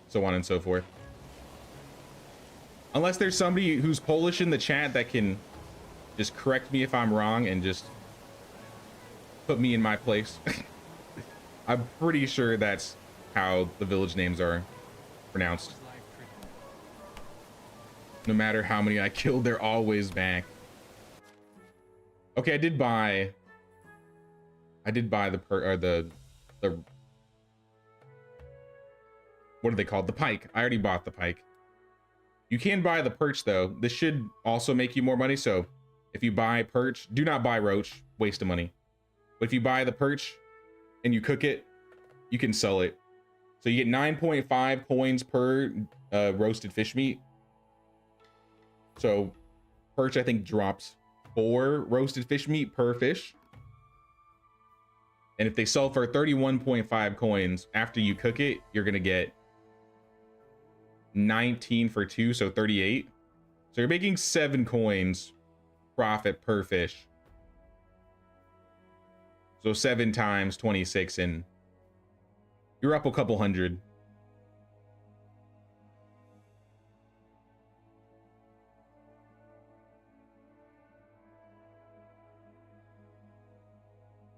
so on and so forth. Unless there's somebody who's Polish in the chat that can just correct me if I'm wrong and just put me in my place. I'm pretty sure that's how the village names are pronounced. No matter how many I killed, they're always back. Okay, I did buy the what are they called? The pike. I already bought the pike. You can buy the perch though. This should also make you more money. So if you buy perch, do not buy roach, waste of money. But if you buy the perch and you cook it, you can sell it. So you get 9.5 coins per roasted fish meat. So perch, I think, drops 4 roasted fish meat per fish. And if they sell for 31.5 coins after you cook it, you're gonna get 19 for 2, so 38. So you're making 7 coins profit per fish. So 7 times 26, and you're up a couple hundred.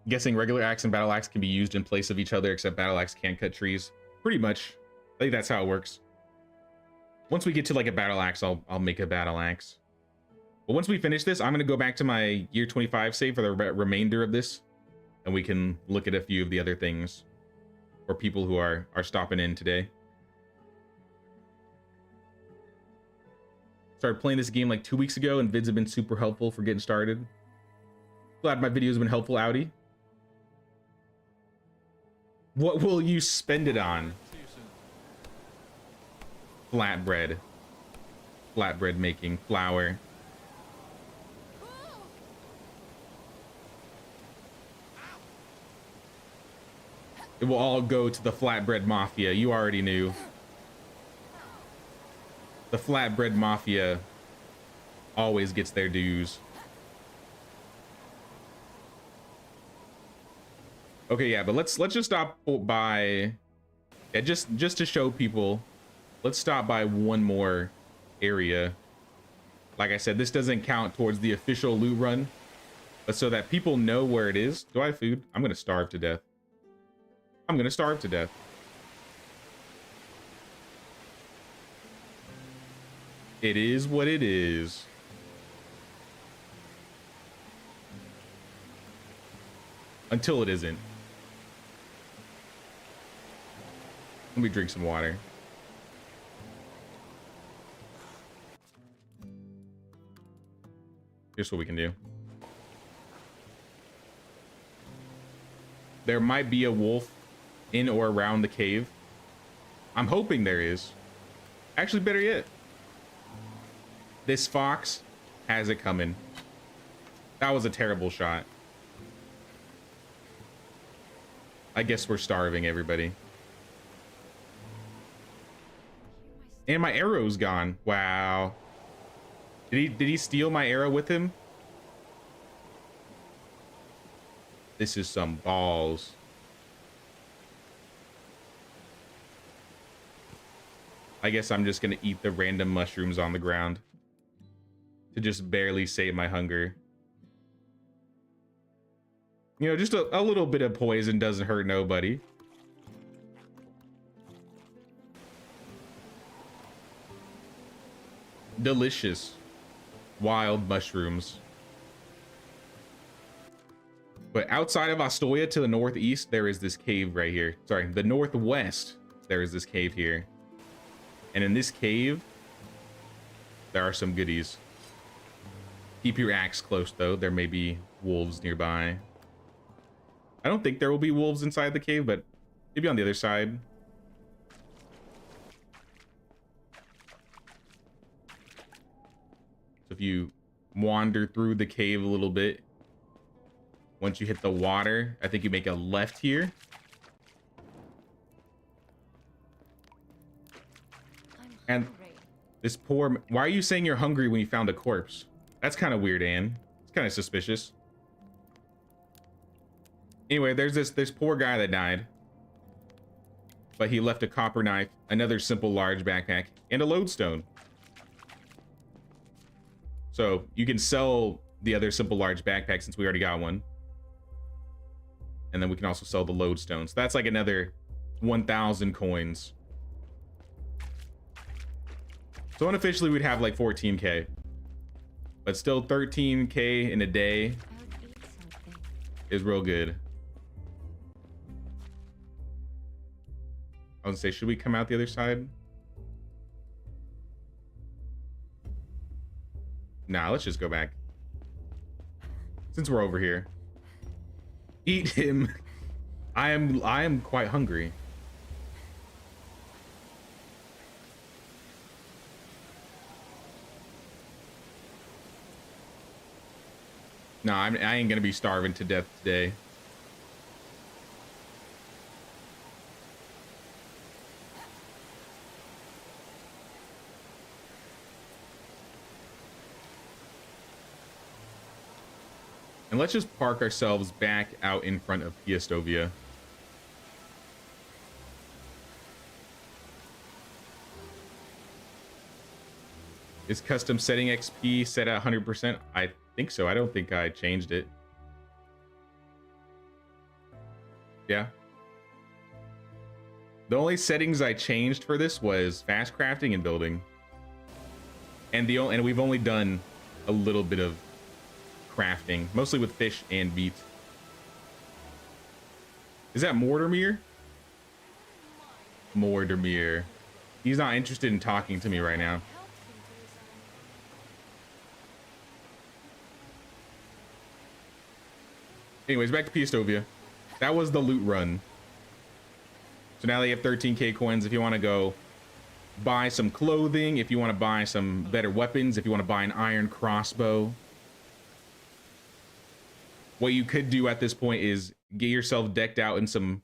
Guessing regular axe and battle axe can be used in place of each other, except battle axe can't cut trees. Pretty much. I think that's how it works. Once we get to like a battle axe, I'll make a battle axe. But once we finish this, I'm going to go back to my year 25 save for the remainder of this, and we can look at a few of the other things for people who are stopping in today. Started playing this game like 2 weeks ago, and vids have been super helpful for getting started. Glad my videos have been helpful, Audi. What will you spend it on? Flatbread. Flatbread making, flour. It will all go to the flatbread mafia. You already knew. The flatbread mafia always gets their dues. Okay, yeah, but let's just stop by, yeah, just to show people, let's stop by one more area. Like I said, this doesn't count towards the official loot run, but so that people know where it is. Do I have food? I'm gonna starve to death. I'm gonna starve to death. It is what it is. Until it isn't. Let me drink some water. Here's what we can do. There might be a wolf in or around the cave. I'm hoping there is. Actually, better yet, this fox has it coming. That was a terrible shot. I guess we're starving, everybody. And my arrow's gone. Wow. Did he steal my arrow with him? This is some balls. I guess I'm just gonna eat the random mushrooms on the ground to just barely save my hunger. You know, just a little bit of poison doesn't hurt nobody. Delicious wild mushrooms. But outside of Astoya to the northeast, there is this cave right here. Sorry, the northwest, there is this cave here. And in this cave, there are some goodies. Keep your axe close, though. There may be wolves nearby. I don't think there will be wolves inside the cave, but maybe on the other side. So if you wander through the cave a little bit, once you hit the water, I think you make a left here. And this poor... Why are you saying you're hungry when you found a corpse? That's kind of weird, Anne. It's kind of suspicious. Anyway, there's this poor guy that died. But he left a copper knife, another simple large backpack, and a lodestone. So you can sell the other simple large backpack since we already got one. And then we can also sell the lodestone. So that's like another 1,000 coins. So unofficially we'd have like 14k. But still 13k in a day is real good. I was gonna say, should we come out the other side? Nah, let's just go back. Since we're over here. Eat him. I am quite hungry. No, I ain't gonna be starving to death today. And let's just park ourselves back out in front of Piastovia. Is custom setting XP set at 100%? I think so. I don't think I changed it. Yeah. The only settings I changed for this was fast crafting and building. And we've only done a little bit of crafting, mostly with fish and meat. Is that Mortimer? Mortimer. He's not interested in talking to me right now. Anyways, back to Piastovia. That was the loot run. So now they have 13k coins if you want to go buy some clothing, if you want to buy some better weapons, if you want to buy an iron crossbow. What you could do at this point is get yourself decked out in some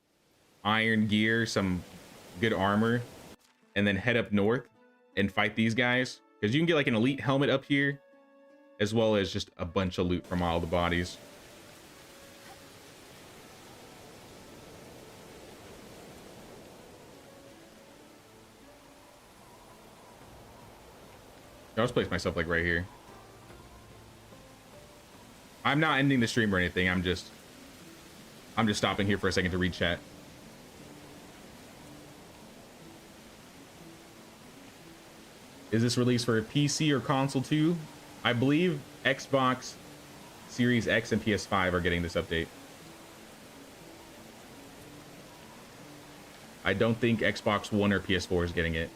iron gear, some good armor, and then head up north and fight these guys. Because you can get like an elite helmet up here, as well as just a bunch of loot from all the bodies. I'll just place myself like right here. I'm not ending the stream or anything. I'm just stopping here for a second to read chat. Is this released for PC or console too? I believe Xbox Series X and PS5 are getting this update. I don't think Xbox One or PS4 is getting it.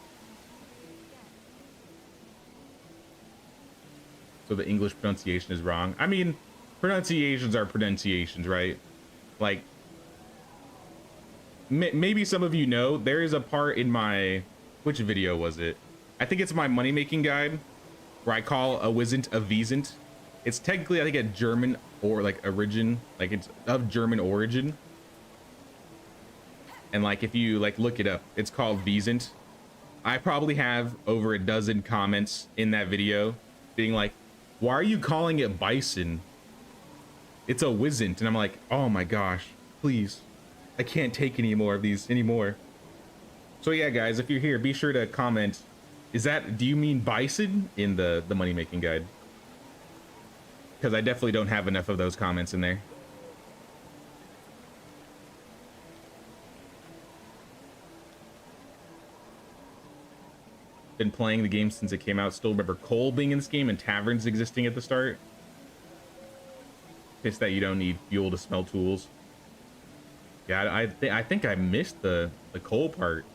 So the English pronunciation is wrong. I mean, pronunciations are pronunciations, right? Like, maybe some of you know, there is a part in my, which video was it? I think it's my money making guide where I call a wisent a wiesent. It's technically, I think, a German or like origin, like it's of German origin. And like, if you like look it up, it's called wiesent. I probably have over a dozen comments in that video being like, why are you calling it bison? It's a Wizzent. And I'm like, oh my gosh, please. I can't take any more of these anymore. So yeah, guys, if you're here, be sure to comment. Do you mean bison in the money making guide? Because I definitely don't have enough of those comments in there. Been playing the game since it came out. Still remember coal being in this game and taverns existing at the start. Pissed that you don't need fuel to smell tools. Yeah, I think I missed the coal part.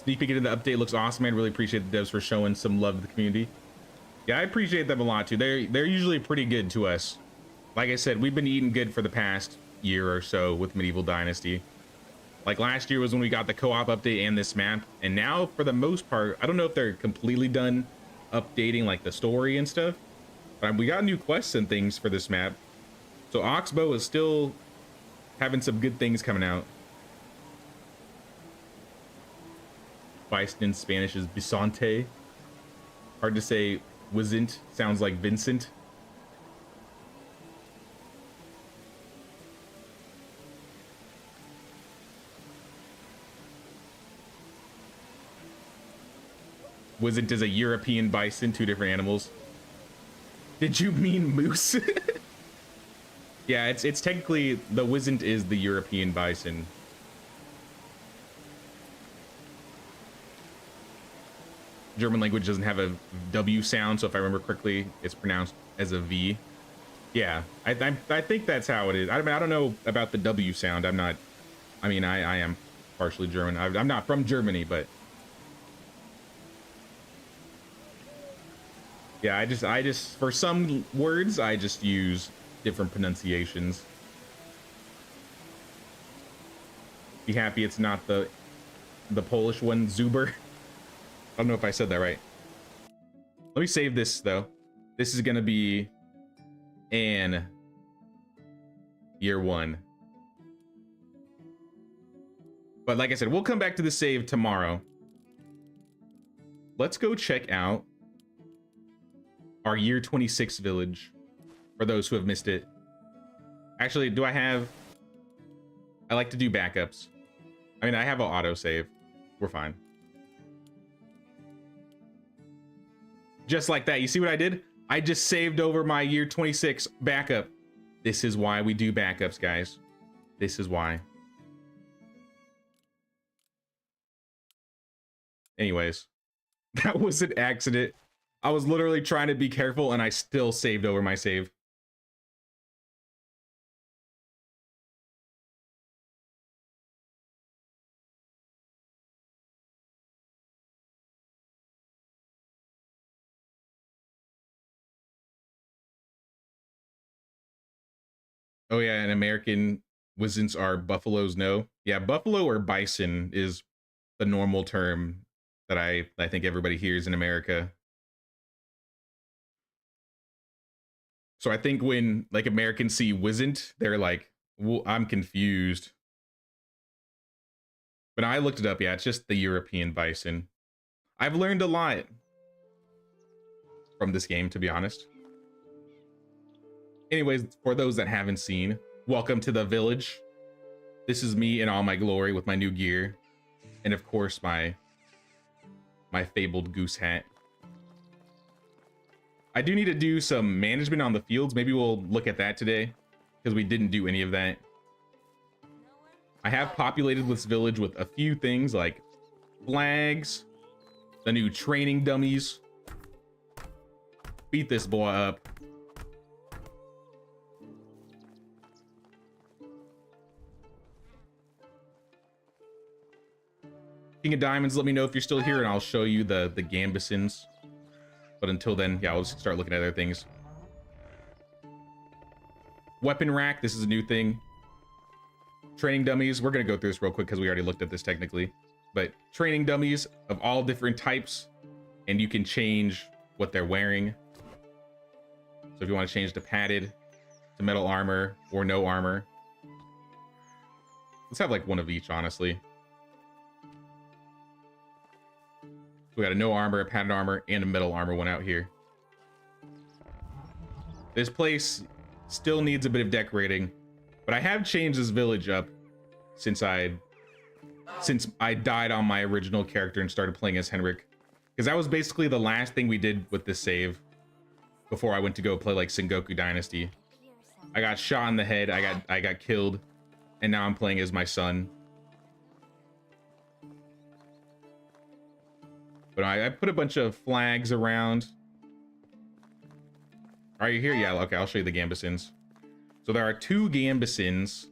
Sneak peek into the update looks awesome. I really appreciate the devs for showing some love to the community. Yeah, I appreciate them a lot too. They're usually pretty good to us. Like I said, we've been eating good for the past year or so with Medieval Dynasty. Like last year was when we got the co-op update and this map, and now for the most part, I don't know if they're completely done updating like the story and stuff, but we got new quests and things for this map. So Oxbow is still having some good things coming out. Bison in Spanish is bisonte. Hard to say. Wizzent sounds like Vincent. Wizzent is a European bison, two different animals. Did you mean moose? Yeah, it's technically, the Wizzent is the European bison. German language doesn't have a W sound, so if I remember correctly, it's pronounced as a V. Yeah, I think that's how it is. I mean, I don't know about the W sound. I am partially German. I'm not from Germany, but yeah, I just for some words I just use different pronunciations. Be happy it's not the Polish one, Zuber. I don't know if I said that right. Let me save this though. This is gonna be an year 1. But like I said, we'll come back to the save tomorrow. Let's go check out our year 26 village for those who have missed it. Actually, I like to do backups. I mean, I have an autosave. We're fine. Just like that. You see what I did? I just saved over my year 26 backup. This is why we do backups, guys. This is why. Anyways, that was an accident. I was literally trying to be careful and I still saved over my save. Oh yeah, and American Wizzents are buffaloes. No, yeah, buffalo or bison is the normal term that I think everybody hears in America. So I think when like Americans see Wizzent, they're like, well, I'm confused. But I looked it up. Yeah, it's just the European bison. I've learned a lot from this game, to be honest. Anyways, for those that haven't seen, welcome to the village. This is me in all my glory with my new gear. And of course, my fabled goose hat. I do need to do some management on the fields. Maybe we'll look at that today, because we didn't do any of that. I have populated this village with a few things like flags, the new training dummies. Beat this boy up. King of Diamonds, let me know if you're still here and I'll show you the Gambesons. But until then, yeah, I'll start looking at other things. Weapon rack, this is a new thing. Training dummies, we're gonna go through this real quick because we already looked at this technically. But training dummies of all different types, and you can change what they're wearing. So if you want to change to padded, to metal armor, or no armor. Let's have like one of each, honestly. We got a no armor, a padded armor, and a metal armor one out here. This place still needs a bit of decorating, but I have changed this village up since I died on my original character and started playing as Henrik, because that was basically the last thing we did with this save before I went to go play like Sengoku Dynasty. I got shot in the head, I got killed, and now I'm playing as my son. But I put a bunch of flags around. Are you here? Yeah, okay, I'll show you the Gambesons. So there are 2 Gambesons.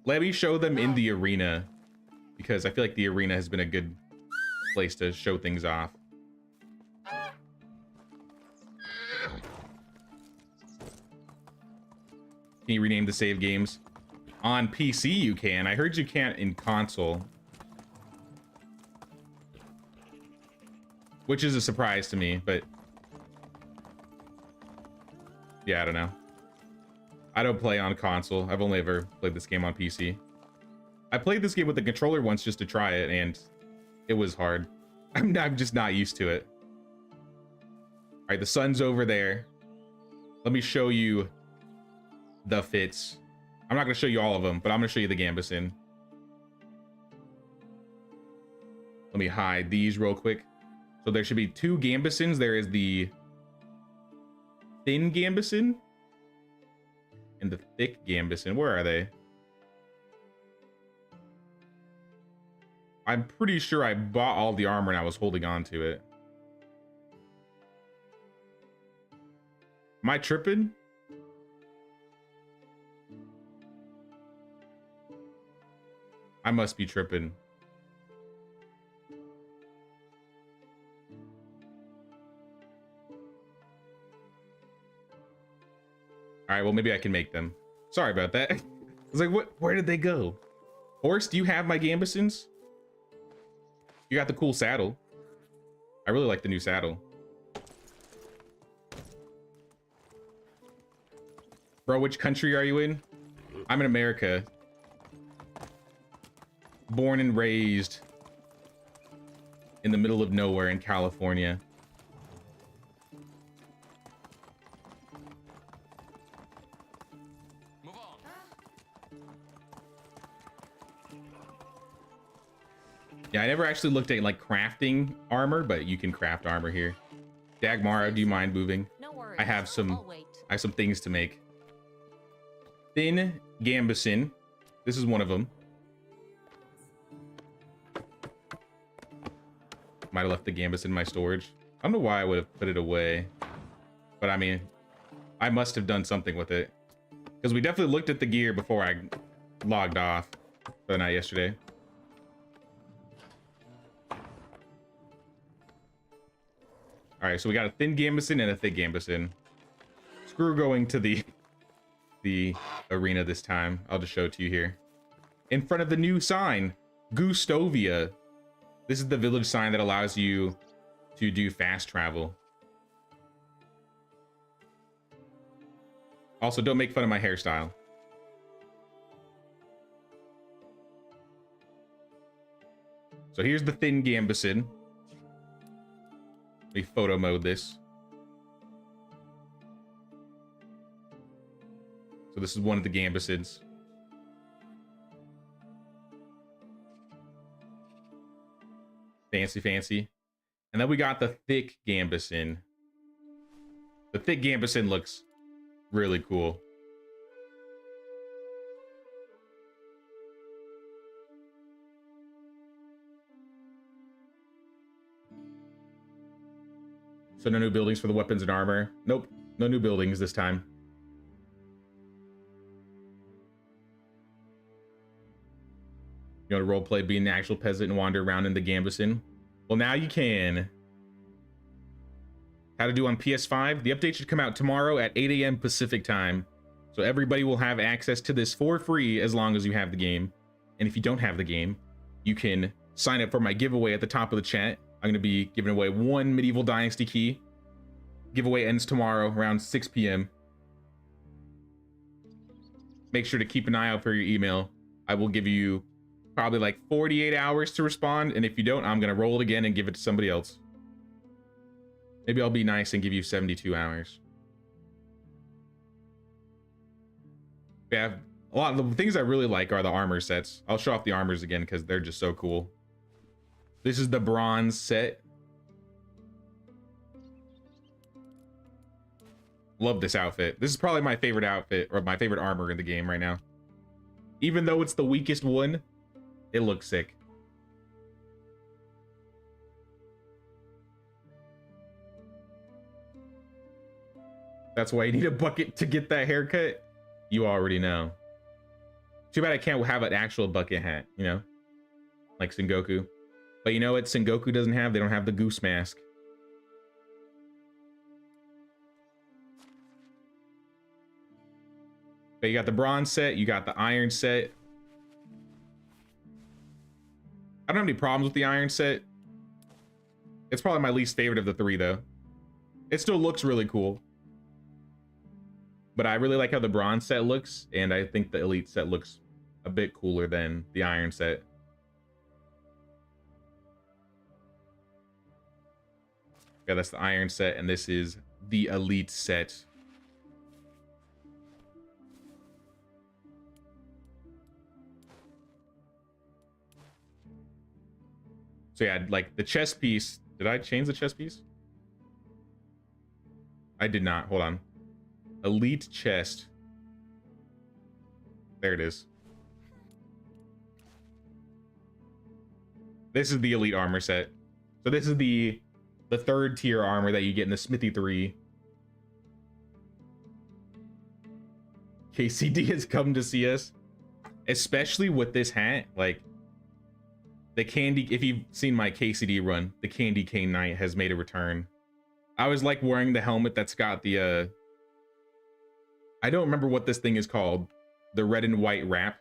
Let me show them in the arena, because I feel like the arena has been a good place to show things off. Can you rename the save games? On PC you can. I heard you can't in console. Which is a surprise to me, but yeah, I don't know. I don't play on console. I've only ever played this game on PC. I played this game with the controller once just to try it, and it was hard. I'm just not used to it. All right, the sun's over there. Let me show you the fits. I'm not going to show you all of them, but I'm going to show you the Gambeson. Let me hide these real quick. So there should be 2 Gambesons. There is the thin Gambeson and the thick Gambeson. Where are they? I'm pretty sure I bought all the armor and I was holding on to it. Am I tripping? I must be tripping. All right, well, maybe I can make them. Sorry about that. I was like, what? Where did they go? Horse, do you have my Gambesons? You got the cool saddle. I really like the new saddle. Bro, which country are you in? I'm in America. Born and raised in the middle of nowhere in California. Move on. Yeah, I never actually looked at like crafting armor, but you can craft armor here. Dagmara, do you mind moving? No worries. I have some I'll wait. things to make. Thin Gambeson. This is one of them. Might have left the Gambus in my storage. I don't know why I would have put it away, but I mean, I must have done something with it, because we definitely looked at the gear before I logged off for the night yesterday. All right, so we got a thin Gambeson and a thick Gambeson. Screw going to the arena this time. I'll just show it to you here. In front of the new sign, Gustovia. This is the village sign that allows you to do fast travel. Also, don't make fun of my hairstyle. So here's the thin Gambeson. Let me photo mode this. So this is one of the Gambesons. Fancy, fancy. And then we got the thick Gambeson. The thick Gambeson looks really cool. So no new buildings for the weapons and armor. Nope, no new buildings this time. You want to roleplay being the actual peasant and wander around in the Gambeson? Well, now you can. How to do on PS5? The update should come out tomorrow at 8 a.m. Pacific time. So everybody will have access to this for free as long as you have the game. And if you don't have the game, you can sign up for my giveaway at the top of the chat. I'm going to be giving away 1 Medieval Dynasty key. Giveaway ends tomorrow around 6 p.m. make sure to keep an eye out for your email. I will give you probably like 48 hours to respond, and if you don't, I'm gonna roll it again and give it to somebody else. Maybe I'll be nice and give you 72 hours. Yeah, a lot of the things I really like are the armor sets. I'll show off the armors again because they're just so cool. This is the bronze set. Love this outfit. This is probably my favorite outfit, or my favorite armor in the game right now. Even though it's the weakest one, it looks sick. That's why you need a bucket to get that haircut. You already know. Too bad I can't have an actual bucket hat, you know? Like Sengoku. But you know what Sengoku doesn't have? They don't have the goose mask. But you got the bronze set, you got the iron set. I don't have any problems with the iron set. It's probably my least favorite of the three, though. It still looks really cool. But I really like how the bronze set looks, and I think the elite set looks a bit cooler than the iron set. Yeah, that's the iron set, and this is the elite set. So yeah, like the chest piece. Did I change the chest piece? I did not. Hold on. Elite chest. There it is. This is the elite armor set. So this is the third tier armor that you get in the Smithy 3. KCD has come to see us. Especially with this hat, like the candy, if you've seen my KCD run, the Candy Cane Knight has made a return. I was like wearing the helmet that's got the I don't remember what this thing is called. The red and white wrap.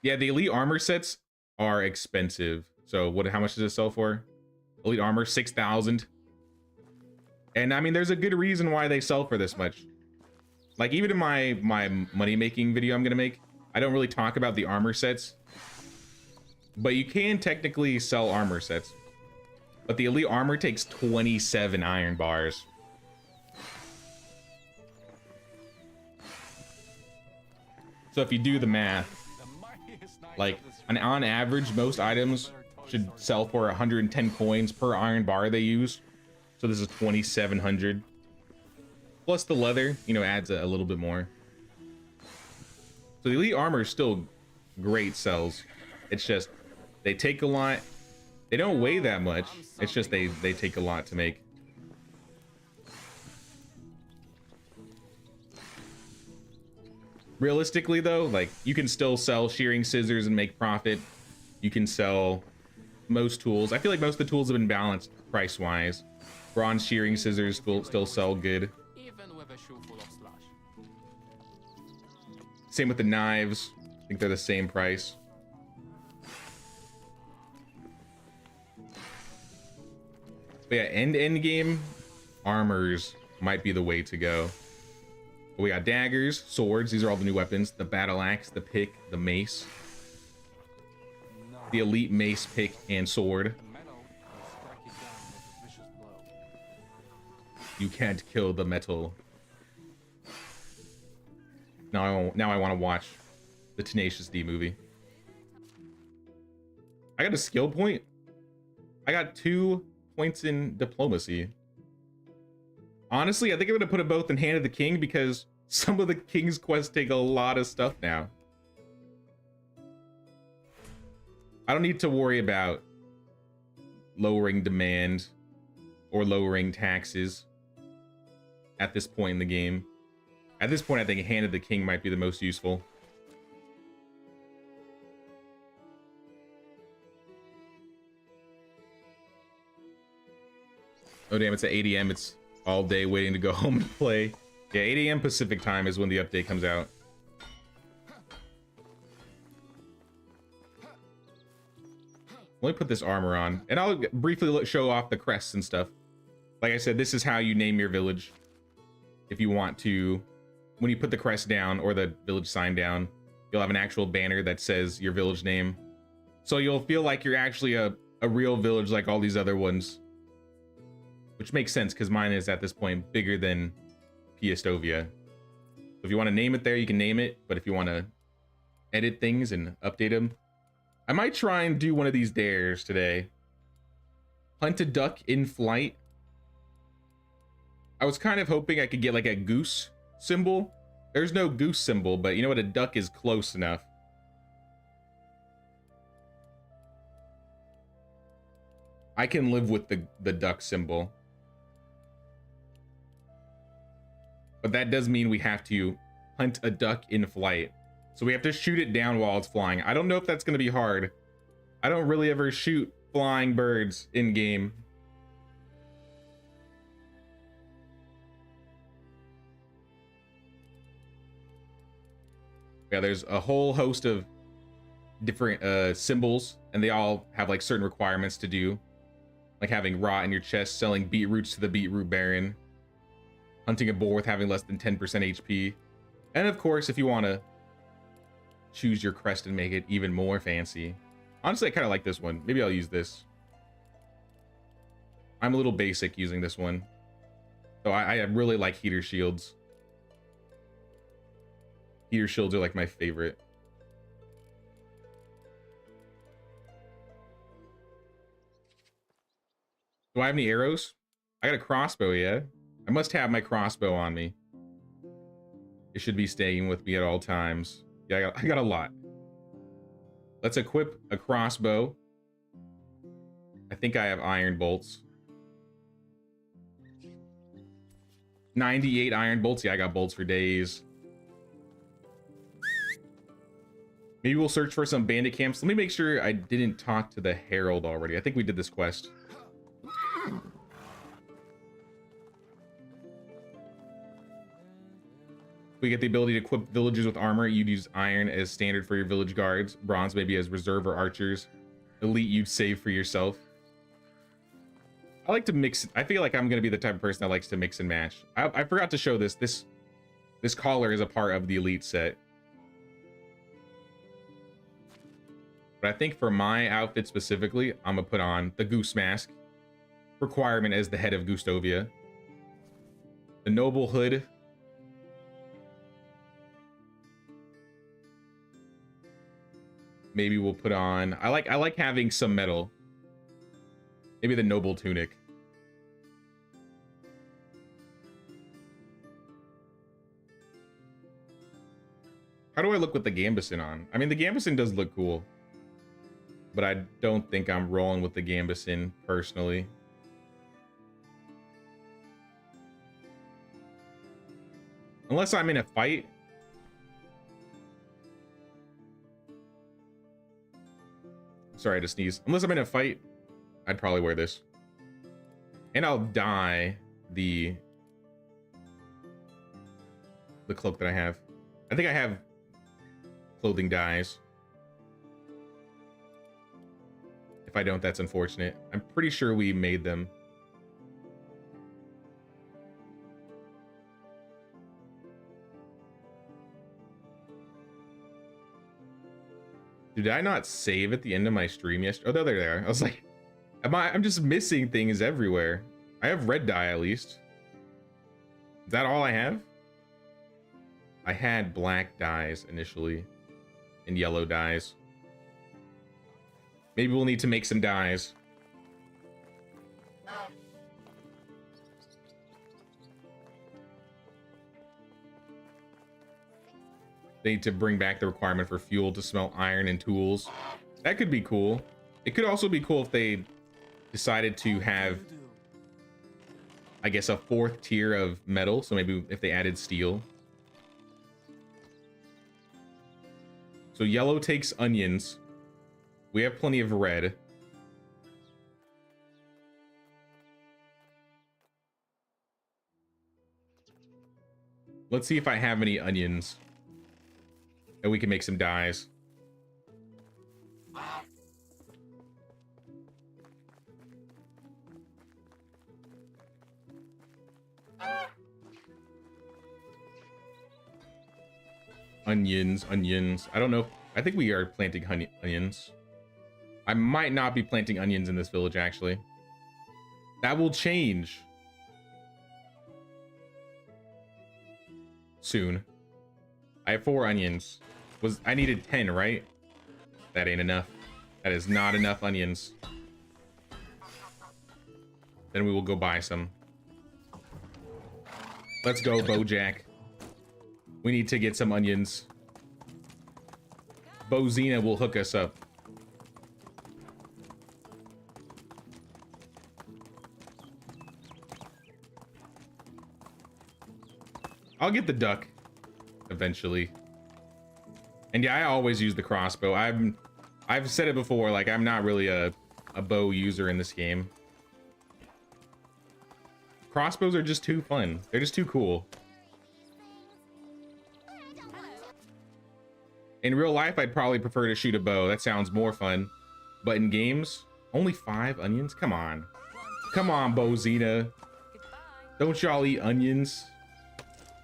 Yeah, the elite armor sets are expensive. So how much does it sell for? Elite armor, 6,000. And I mean, there's a good reason why they sell for this much. Like even in my money making video I'm gonna make, I don't really talk about the armor sets. But you can technically sell armor sets. But the elite armor takes 27 iron bars. So if you do the math, like on average, most items should sell for 110 coins per iron bar they use. So this is 2,700. Plus the leather, you know, adds a little bit more. So the elite armor is still great sells. It's just, they take a lot. They don't weigh that much. It's just they take a lot to make. Realistically though, like you can still sell shearing scissors and make profit. You can sell most tools. I feel like most of the tools have been balanced price wise. Bronze shearing scissors will still sell good. Same with the knives. I think they're the same price. But yeah, end game armors might be the way to go. We got daggers, swords. These are all the new weapons. The battle axe, the pick, the mace. The elite mace, pick, and sword. You can't kill the metal. Now I want to watch the Tenacious D movie. I got a skill point. I got 2 points in diplomacy. Honestly, I think I'm gonna put them both in Hand of the King because some of the King's quests take a lot of stuff now. I don't need to worry about lowering demand or lowering taxes at this point in the game. At this point, I think Hand of the King might be the most useful. Oh damn, it's at 8 AM. It's all day waiting to go home and play. Yeah, 8 AM Pacific time is when the update comes out. Let me put this armor on, and I'll briefly show off the crests and stuff. Like I said, this is how you name your village. If you want to, when you put the crest down or the village sign down, you'll have an actual banner that says your village name. So you'll feel like you're actually a real village like all these other ones. Which makes sense because mine is at this point bigger than Piastovia. If you want to name it there, you can name it. But if you want to edit things and update them, I might try and do one of these dares today. Hunt a duck in flight. I was kind of hoping I could get like a goose symbol. There's no goose symbol, but you know what? A duck is close enough. I can live with the duck symbol. But that does mean we have to hunt a duck in flight. So we have to shoot it down while it's flying. I don't know if that's going to be hard. I don't really ever shoot flying birds in game. Yeah, there's a whole host of different symbols, and they all have like certain requirements to do. Like having rot in your chest, selling beetroots to the beetroot baron, hunting a boar with having less than 10% HP. And of course, if you want to choose your crest and make it even more fancy. Honestly, I kind of like this one. Maybe I'll use this. I'm a little basic using this one. So I really like heater shields. Heater shields are like my favorite. Do I have any arrows? I got a crossbow, yeah. I must have my crossbow on me. It should be staying with me at all times. Yeah, I got a lot. Let's equip a crossbow. I think I have iron bolts. 98 iron bolts. Yeah, I got bolts for days. Maybe we'll search for some bandit camps. Let me make sure I didn't talk to the Herald already. I think we did this quest. We get the ability to equip villagers with armor. You'd use iron as standard for your village guards. Bronze maybe as reserve or archers. Elite you'd save for yourself. I like to mix. I feel like I'm going to be the type of person that likes to mix and match. I forgot to show this. This collar is a part of the elite set. But I think for my outfit specifically, I'm going to put on the goose mask. Requirement as the head of Gustovia. The noble hood. Maybe we'll put on. I like having some metal. Maybe the noble tunic. How do I look with the gambeson on? I mean, the gambeson does look cool, but I don't think I'm rolling with the gambeson personally. Unless I'm in a fight. Sorry, I had to sneeze. Unless I'm in a fight, I'd probably wear this. And I'll dye the cloak that I have. I think I have clothing dyes. If I don't, that's unfortunate. I'm pretty sure we made them. Did I not save at the end of my stream yesterday? Oh, they're there. I was like, I'm just missing things everywhere. I have red dye at least. Is that all I have? I had black dyes initially and yellow dyes. Maybe we'll need to make some dyes. They need to bring back the requirement for fuel to smelt iron and tools. That could be cool. It could also be cool if they decided to have, I guess, a 4th tier of metal. So maybe if they added steel. So yellow takes onions. We have plenty of red. Let's see if I have any onions. And we can make some dyes. Onions. I don't know. I think we are planting onions. I might not be planting onions in this village, actually. That will change soon. I have 4 onions. I needed 10, right? That ain't enough. That is not enough onions. Then we will go buy some. Let's go, Bojack. We need to get some onions. Bozina will hook us up. I'll get the duck eventually. And yeah, I always use the crossbow. I've said it before, like I'm not really a bow user in this game. Crossbows are just too fun. They're just too cool. In real life, I'd probably prefer to shoot a bow. That sounds more fun. But in games, only 5 onions? Come on. Come on, Bozina. Don't y'all eat onions?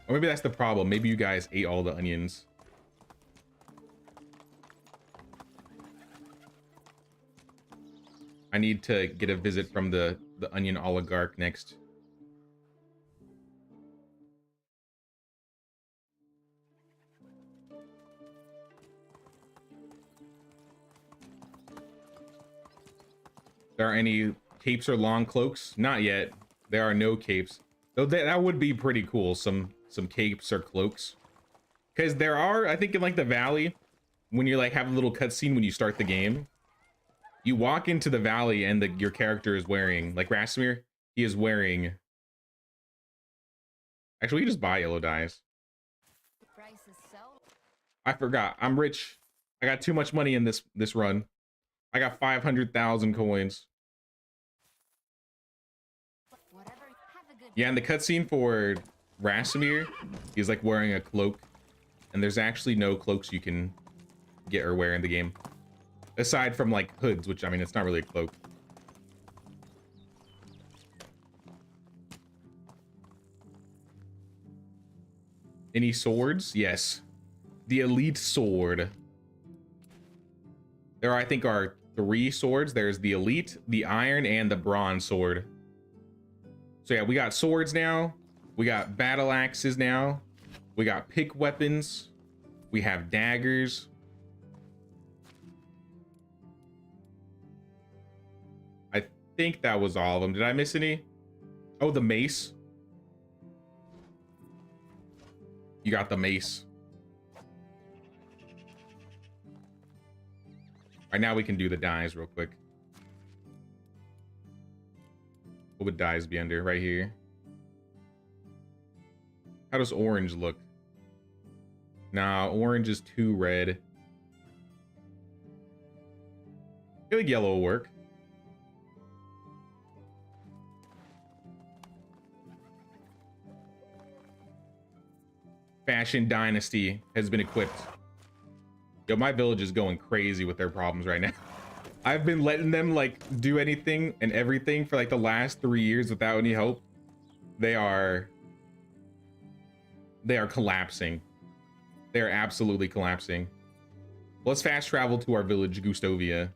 Or maybe that's the problem. Maybe you guys ate all the onions. I need to get a visit from the onion oligarch next. There are any capes or long cloaks? Not yet. There are no capes. Though that would be pretty cool, some capes or cloaks. Because there are, I think in like the valley, when you like have a little cutscene when you start the game, you walk into the valley and your character is wearing, like Rasmir, he is wearing. Actually, we just buy yellow dyes. The price is so I forgot. I'm rich. I got too much money in this run. I got 500,000 coins. whatever. Have a good Yeah, in the cutscene for Rasmir, he's like wearing a cloak, and there's actually no cloaks you can get or wear in the game, aside from like hoods, which I mean it's not really a cloak. Any swords? Yes, the elite sword. There I think are 3 swords. There's the elite, the iron, and the bronze sword. So yeah, we got swords now. We got battle axes now. We got pick weapons. We have daggers. I think that was all of them. Did I miss any? Oh, the mace. You got the mace. Right now we can do the dyes real quick. What would dyes be under? Right here. How does orange look? Nah, orange is too red. I feel like yellow will work. Fashion Dynasty has been equipped. Yo, my village is going crazy with their problems right now. I've been letting them like do anything and everything for like the last 3 years without any help. They are collapsing. They are absolutely collapsing. Let's fast travel to our village, Gustovia.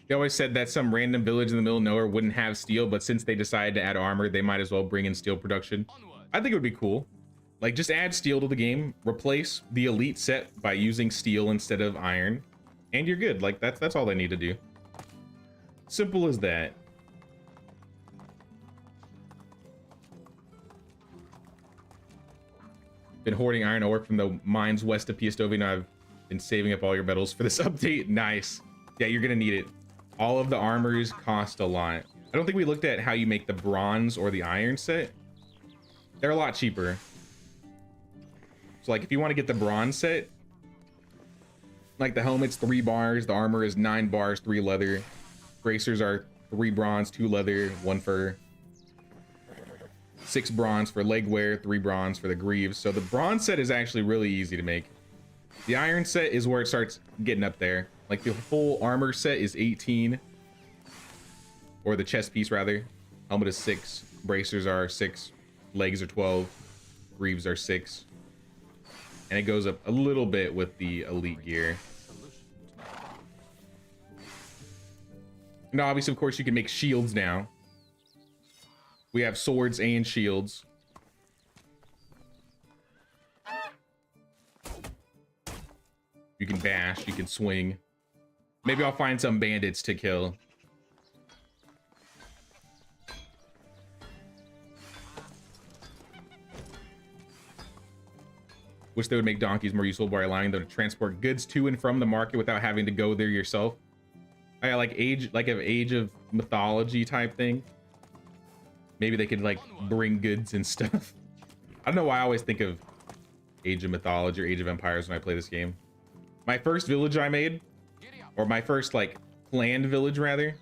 They always said that some random village in the middle of nowhere wouldn't have steel, but since they decided to add armor, they might as well bring in steel production. I think it would be cool. Like, just add steel to the game, replace the elite set by using steel instead of iron, and you're good. Like, that's all they need to do. Simple as that. Been hoarding iron ore from the mines west of Piastovi, and I've been saving up all your metals for this update. Nice. Yeah, you're gonna need it. All of the armors cost a lot. I don't think we looked at how you make the bronze or the iron set. They're a lot cheaper. So like if you want to get the bronze set, like the helmet's 3 bars, the armor is 9 bars, 3 leather. Bracers are 3 bronze, 2 leather, 1 fur. 6 bronze for leg wear, 3 bronze for the greaves. So the bronze set is actually really easy to make. The iron set is where it starts getting up there. Like the full armor set is 18, or the chest piece rather. Helmet is 6, bracers are 6, legs are 12, greaves are 6, and it goes up a little bit with the elite gear. Now, obviously, of course, you can make shields now. We have swords and shields. You can bash, you can swing. Maybe I'll find some bandits to kill. Wish they would make donkeys more useful by allowing them to transport goods to and from the market without having to go there yourself. I like an age of mythology type thing. Maybe they could like bring goods and stuff. I don't know why I always think of Age of Mythology or Age of Empires when I play this game. My first village I made, or my first like planned village rather.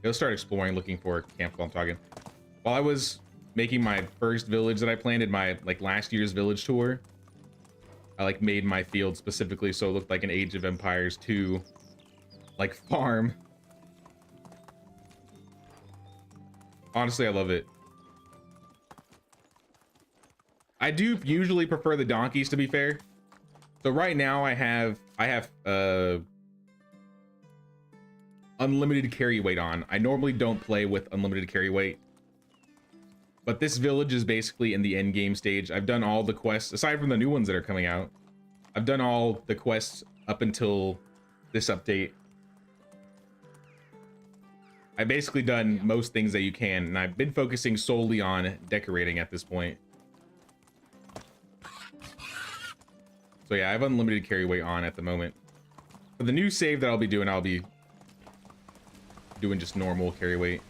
Go start exploring, looking for a camp while I'm talking. While I was making my first village that I planned in my like last year's village tour, I like made my field specifically so it looked like an Age of Empires 2 like farm. Honestly, I love it. I do usually prefer the donkeys, to be fair. So right now I have unlimited carry weight on. I normally don't play with unlimited carry weight, but this village is basically in the end game stage. I've done all the quests aside from the new ones that are coming out. I've done all the quests up until this update. I've basically done most things that you can, and I've been focusing solely on decorating at this point. So yeah, I have unlimited carry weight on at the moment. For the new save that I'll be doing, I'll be doing just normal carry weight.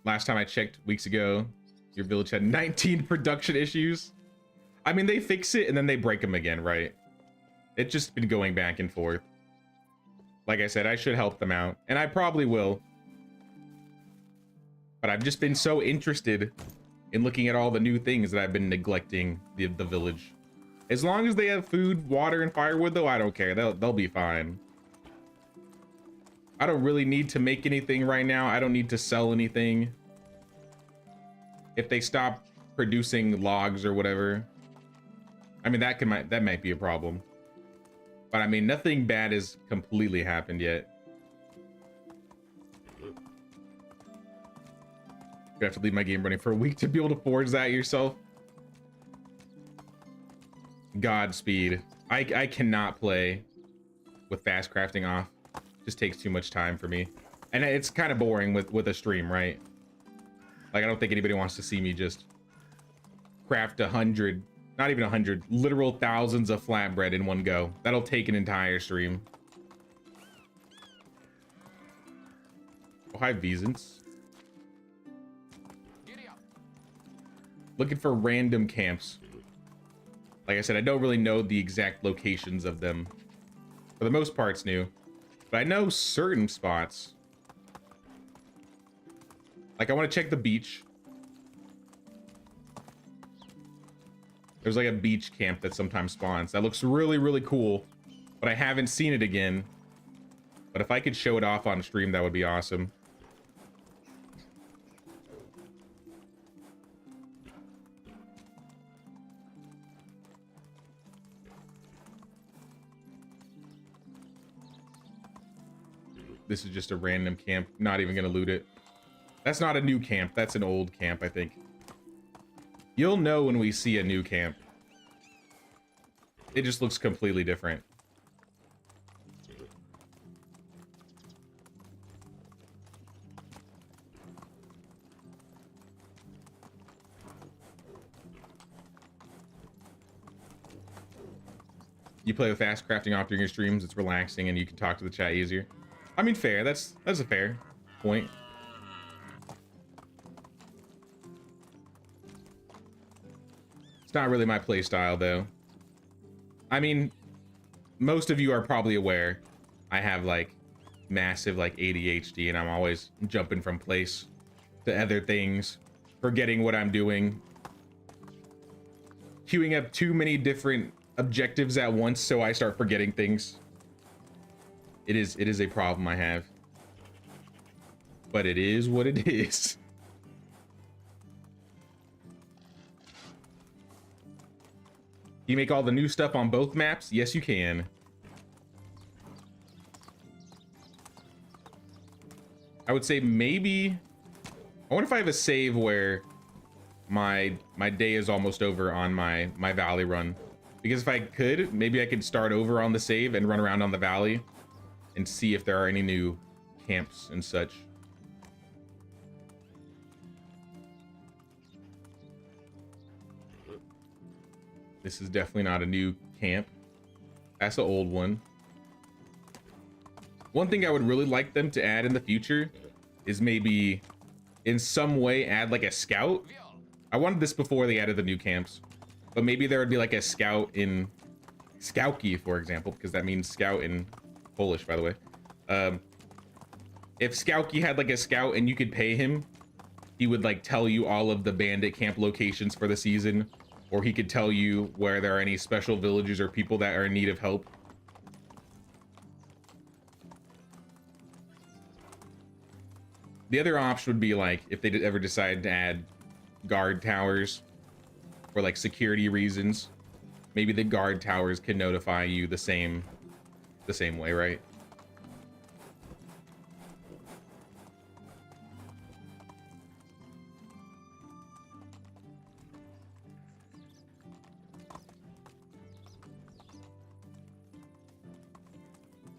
Last time I checked weeks ago, your village had 19 production issues. I mean, they fix it and then they break them again, right? It's just been going back and forth. Like I said, I should help them out, and I probably will. But I've just been so interested in looking at all the new things that I've been neglecting the village. As long as they have food, water, and firewood, though, I don't care. They'll be fine. I don't really need to make anything right now. I don't need to sell anything. If they stop producing logs or whatever, I mean, that might be a problem. But I mean, nothing bad has completely happened yet. You have to leave my game running for a week to be able to forge that yourself. Godspeed. I cannot play with fast crafting off. Just takes too much time for me, and it's kind of boring with a stream, right? Like, I don't think anybody wants to see me just craft 100, not even 100, literal thousands of flatbread in one go. That'll take an entire stream. Oh, hi, Vesance. Looking for random camps. Like I said, I don't really know the exact locations of them. For the most part, it's new. But I know certain spots. Like, I want to check the beach. There's like a beach camp that sometimes spawns. That looks really, really cool. But I haven't seen it again. But if I could show it off on stream, that would be awesome. This is just a random camp. Not even gonna loot it. That's not a new camp. That's an old camp, I think. You'll know when we see a new camp. It just looks completely different. You play with fast crafting off during your streams. It's relaxing and you can talk to the chat easier. I mean, fair. That's a fair point. It's not really my play style though. I mean, most of you are probably aware I have like massive like ADHD and I'm always jumping from place to other things, forgetting what I'm doing, queuing up too many different objectives at once, so I start forgetting things. It is a problem I have, but it is what it is. You make all the new stuff on both maps? Yes, you can. I would say maybe, I wonder if I have a save where my day is almost over on my valley run, because if I could, maybe I could start over on the save and run around on the valley and see if there are any new camps and such. This is definitely not a new camp. That's an old one. One thing I would really like them to add in the future is maybe in some way add like a scout. I wanted this before they added the new camps, but maybe there would be like a scout in Skałki, for example, because that means scout in Polish, by the way. If Skałki had like a scout and you could pay him, he would like tell you all of the bandit camp locations for the season, or he could tell you where there are any special villages or people that are in need of help. The other option would be like if they did ever decide to add guard towers for like security reasons, maybe the guard towers can notify you the same way, right?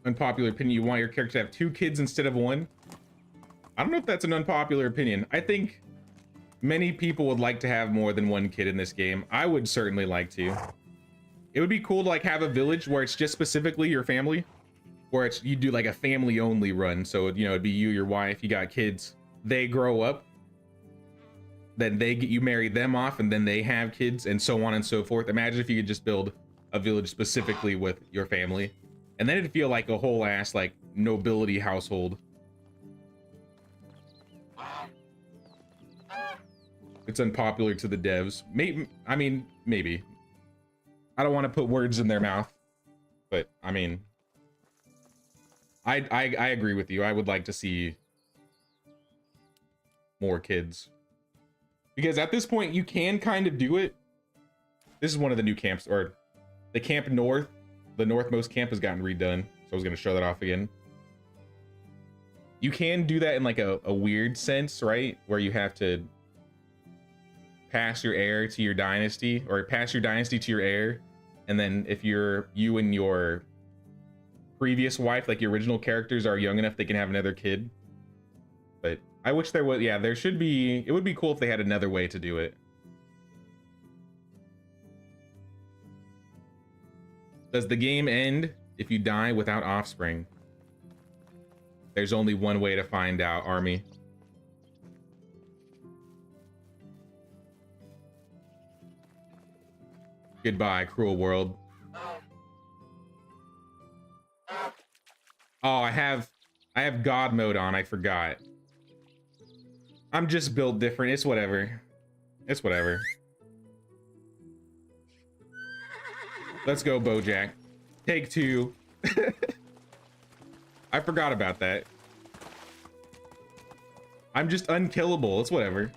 Unpopular opinion, you want your character to have 2 kids instead of 1? I don't know if that's an unpopular opinion. I think many people would like to have more than 1 kid in this game. I would certainly like to. It would be cool to like have a village where it's just specifically your family, where it's you do like a family only run. So, you know, it'd be you, your wife, you got kids, they grow up, then you marry them off, and then they have kids, and so on and so forth. Imagine if you could just build a village specifically with your family, and then it'd feel like a whole ass like nobility household. It's unpopular to the devs. Maybe, I mean, maybe. I don't want to put words in their mouth, but I mean, I agree with you. I would like to see more kids, because at this point you can kind of do it. This is one of the new camps, or the camp north. The northmost camp has gotten redone, so I was going to show that off again. You can do that in like a weird sense, right? Where you have to pass your heir to your dynasty, or pass your dynasty to your heir, and then if you and your previous wife, like your original characters, are young enough, they can have another kid. But I wish there was, yeah, there should be, it would be cool if they had another way to do it. Does the game end if you die without offspring? There's only one way to find out, Army. Goodbye, cruel world. Oh, I have God mode on, I forgot. I'm just built different, it's whatever. It's whatever. Let's go, Bojack. Take 2. I forgot about that. I'm just unkillable, it's whatever.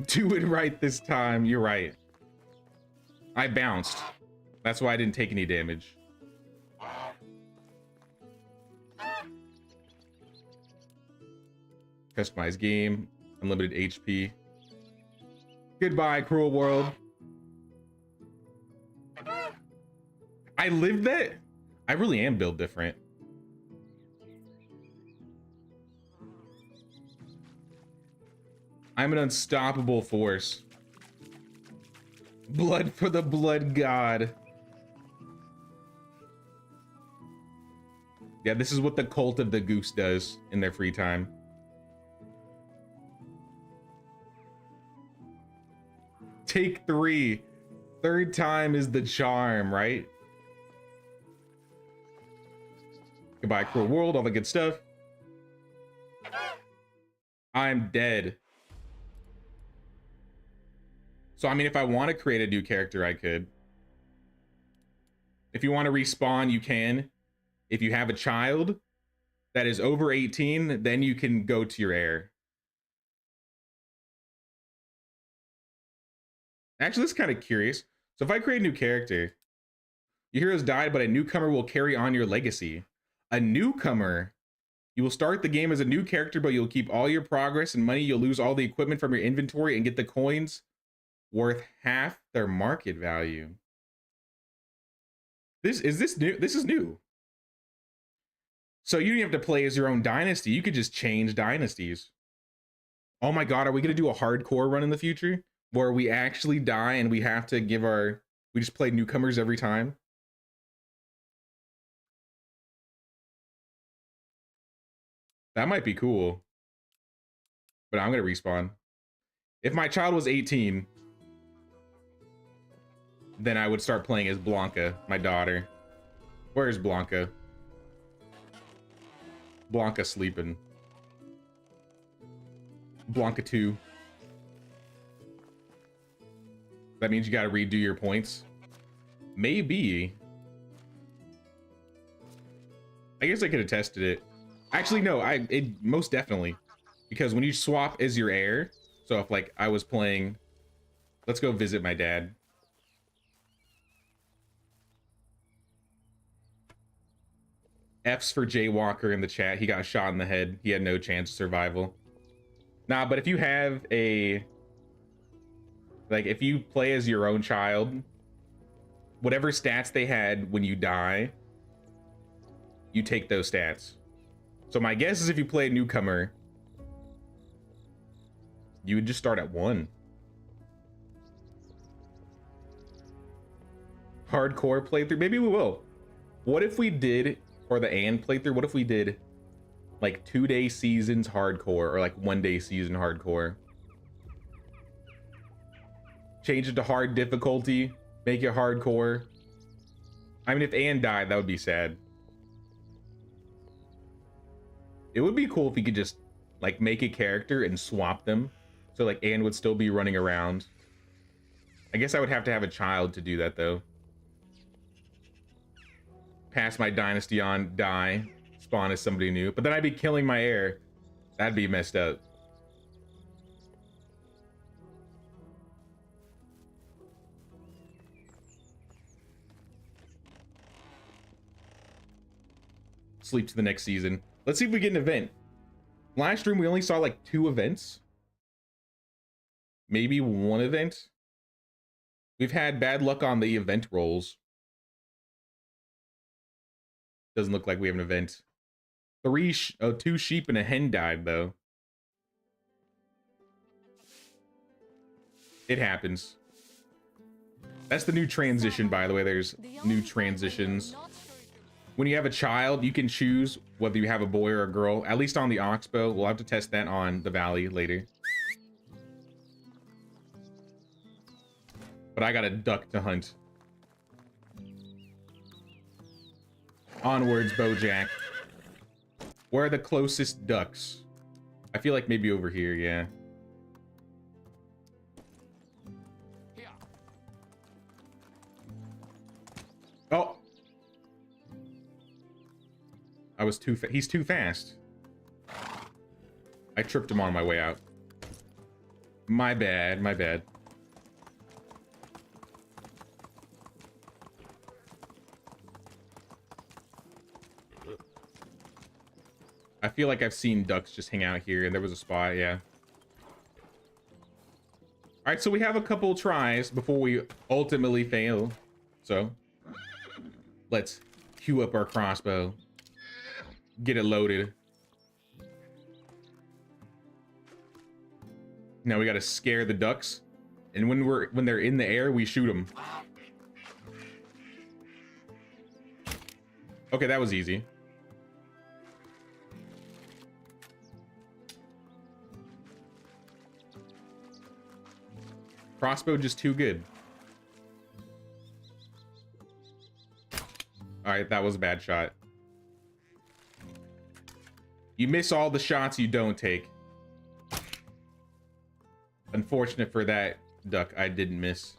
Do it right this time, you're right. I bounced. That's why I didn't take any damage. Customize game, unlimited HP. Goodbye, cruel world. I lived that? I really am built different. I'm an unstoppable force. Blood for the blood god. Yeah, this is what the cult of the goose does in their free time. Take 3. Third time is the charm, right? Goodbye, cruel world, all the good stuff. I'm dead. So, I mean, if I want to create a new character, I could. If you want to respawn, you can. If you have a child that is over 18, then you can go to your heir. Actually, that's kind of curious. So if I create a new character, your heroes died, but a newcomer will carry on your legacy. A newcomer, you will start the game as a new character, but you'll keep all your progress and money. You'll lose all the equipment from your inventory and get the coins worth half their market value. This is new. This is new. So you don't have to play as your own dynasty. You could just change dynasties. Oh my God, are we going to do a hardcore run in the future where we actually die and we have to give we just play newcomers every time? That might be cool. But I'm going to respawn. If my child was 18, then I would start playing as Blanca, my daughter. Where's Blanca? Blanca sleeping. Blanca 2. That means you got to redo your points. Maybe. I guess I could have tested it. Actually, no, it most definitely. Because when you swap as your heir, so if like I was playing, let's go visit my dad. F's for Jaywalker in the chat. He got shot in the head. He had no chance of survival. Nah, but if you have if you play as your own child, whatever stats they had when you die, you take those stats. So my guess is if you play a newcomer, you would just start at 1. Hardcore playthrough. Maybe we will. What if we did, or the Anne playthrough, what if we did like 2-day seasons hardcore or like 1-day season hardcore? Change it to hard difficulty, make it hardcore. I mean, if Anne died, that would be sad. It would be cool if we could just like make a character and swap them. So like Anne would still be running around. I guess I would have to have a child to do that though. Pass my dynasty on, die, spawn as somebody new. But then I'd be killing my heir. That'd be messed up. Sleep to the next season. Let's see if we get an event. Last stream, we only saw like 2 events. Maybe 1 event. We've had bad luck on the event rolls. Doesn't look like we have an event. 2 sheep and a hen died, though. It happens. That's the new transition, by the way. There's new transitions. When you have a child, you can choose whether you have a boy or a girl. At least on the Oxbow. We'll have to test that on the Valley later. But I got a duck to hunt. Onwards, Bojack. Where are the closest ducks? I feel like maybe over here, yeah. Oh! I was too fast. He's too fast. I tripped him on my way out. My bad, my bad. I feel like I've seen ducks just hang out here, and there was a spot, yeah. All right, so we have a couple tries before we ultimately fail. So let's queue up our crossbow, get it loaded. Now we got to scare the ducks, and when they're in the air, we shoot them. Okay, that was easy. Crossbow just too good. All right, that was a bad shot. You miss all the shots you don't take. Unfortunate for that duck, I didn't miss.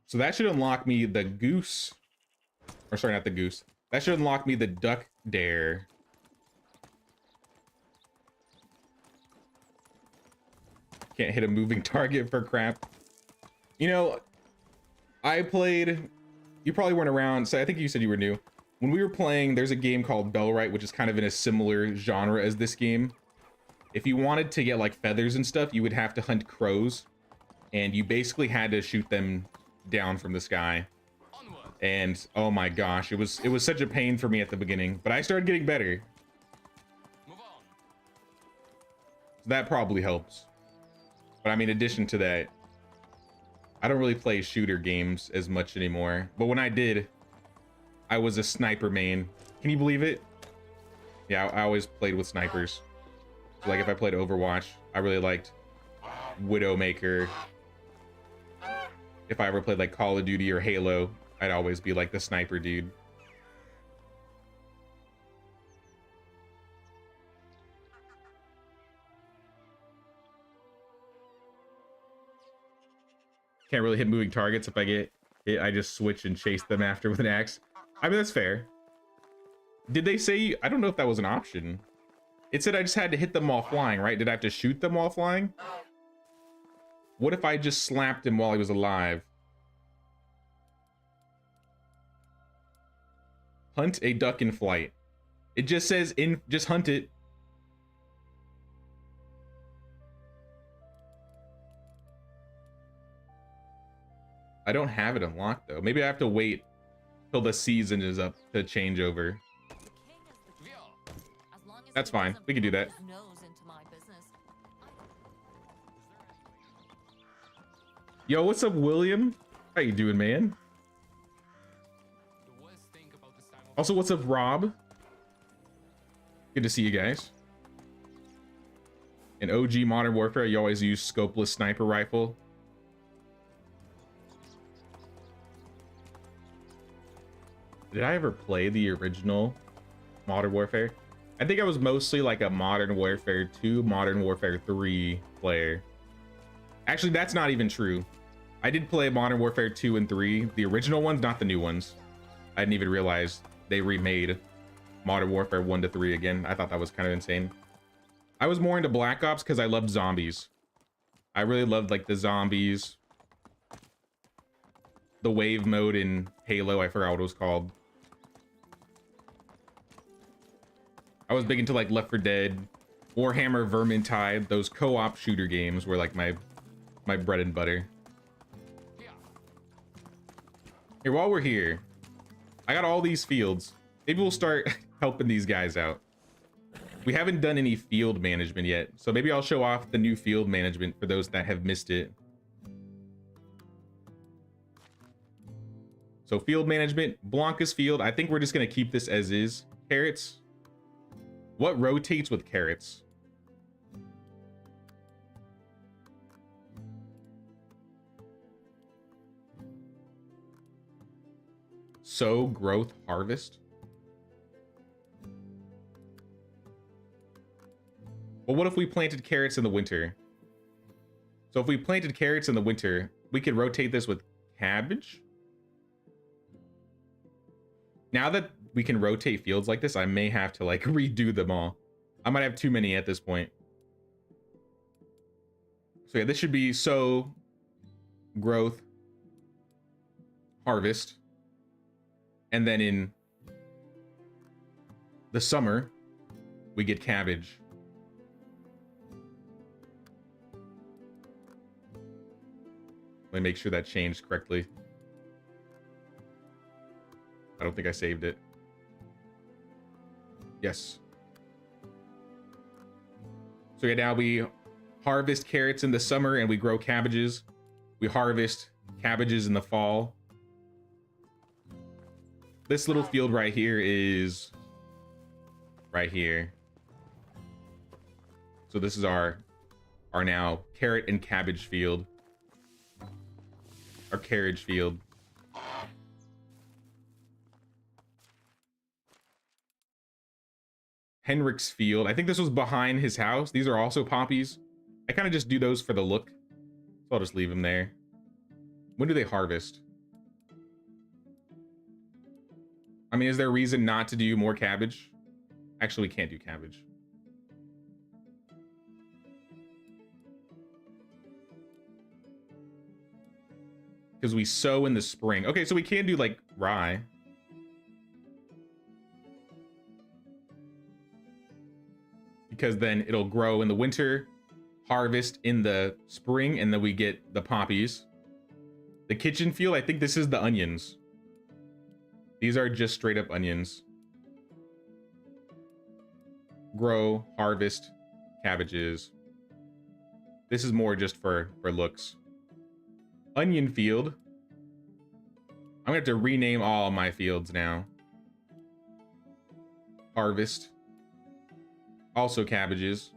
So that should unlock me the goose. Or sorry, not the goose. That should unlock me the duck dare. Can't hit a moving target for crap. You know, I played, you probably weren't around, so I think you said you were new. When we were playing, there's a game called Bellwright, which is kind of in a similar genre as this game. If you wanted to get like feathers and stuff, you would have to hunt crows, and you basically had to shoot them down from the sky. And oh my gosh, it was such a pain for me at the beginning, but I started getting better. So that probably helps. But I mean, in addition to that, I don't really play shooter games as much anymore. But when I did, I was a sniper main. Can you believe it? Yeah, I always played with snipers. So like if I played Overwatch, I really liked Widowmaker. If I ever played like Call of Duty or Halo, I'd always be like the sniper dude. Can't really hit moving targets. If I get hit, I just switch and chase them after with an axe. I mean, that's fair. Did they say, I don't know if that was an option. It said I just had to hit them while flying, right? Did I have to shoot them while flying? What if I just slapped him while he was alive? Hunt a duck in flight. It just says just hunt it. I don't have it unlocked though. Maybe I have to wait till the season is up to change over. That's fine. We can do that. Yo, what's up, William? How you doing, man? Also, what's up, Rob? Good to see you guys. In OG Modern Warfare, you always use scopeless sniper rifle. Did I ever play the original Modern Warfare? I think I was mostly like a Modern Warfare 2, Modern Warfare 3 player. Actually, that's not even true. I did play Modern Warfare 2 and 3, the original ones, not the new ones. I didn't even realize they remade Modern Warfare 1 to 3 again. I thought that was kind of insane. I was more into Black Ops because I loved zombies. I really loved like the zombies. The wave mode in Halo, I forgot what it was called. I was big into like Left 4 Dead, Warhammer Vermintide. Those co-op shooter games were like my bread and butter. Here, while we're here, I got all these fields. Maybe we'll start helping these guys out. We haven't done any field management yet, so maybe I'll show off the new field management for those that have missed it. So field management, Blanca's field. I think we're just gonna keep this as is. Carrots. What rotates with carrots? Sow, growth, harvest. Well, what if we planted carrots in the winter? So if we planted carrots in the winter, we could rotate this with cabbage. Now that we can rotate fields like this, I may have to like redo them all. I might have too many at this point. So yeah, this should be sow, growth, harvest. And then in the summer, we get cabbage. Let me make sure that changed correctly. I don't think I saved it. Yes. So yeah, now we harvest carrots in the summer and we grow cabbages. We harvest cabbages in the fall. This little field right here is right here. So this is our now carrot and cabbage field. Our carriage field. Henrik's field. I think this was behind his house. These are also poppies. I kind of just do those for the look. So I'll just leave them there. When do they harvest? I mean, is there a reason not to do more cabbage? Actually, we can't do cabbage. Because we sow in the spring. Okay, so we can do like rye. Because then it'll grow in the winter, harvest in the spring, and then we get the poppies. The kitchen field, I think this is the onions. These are just straight up onions. Grow, harvest, cabbages. This is more just for looks. Onion field. I'm gonna have to rename all of my fields now. Harvest. Also cabbages.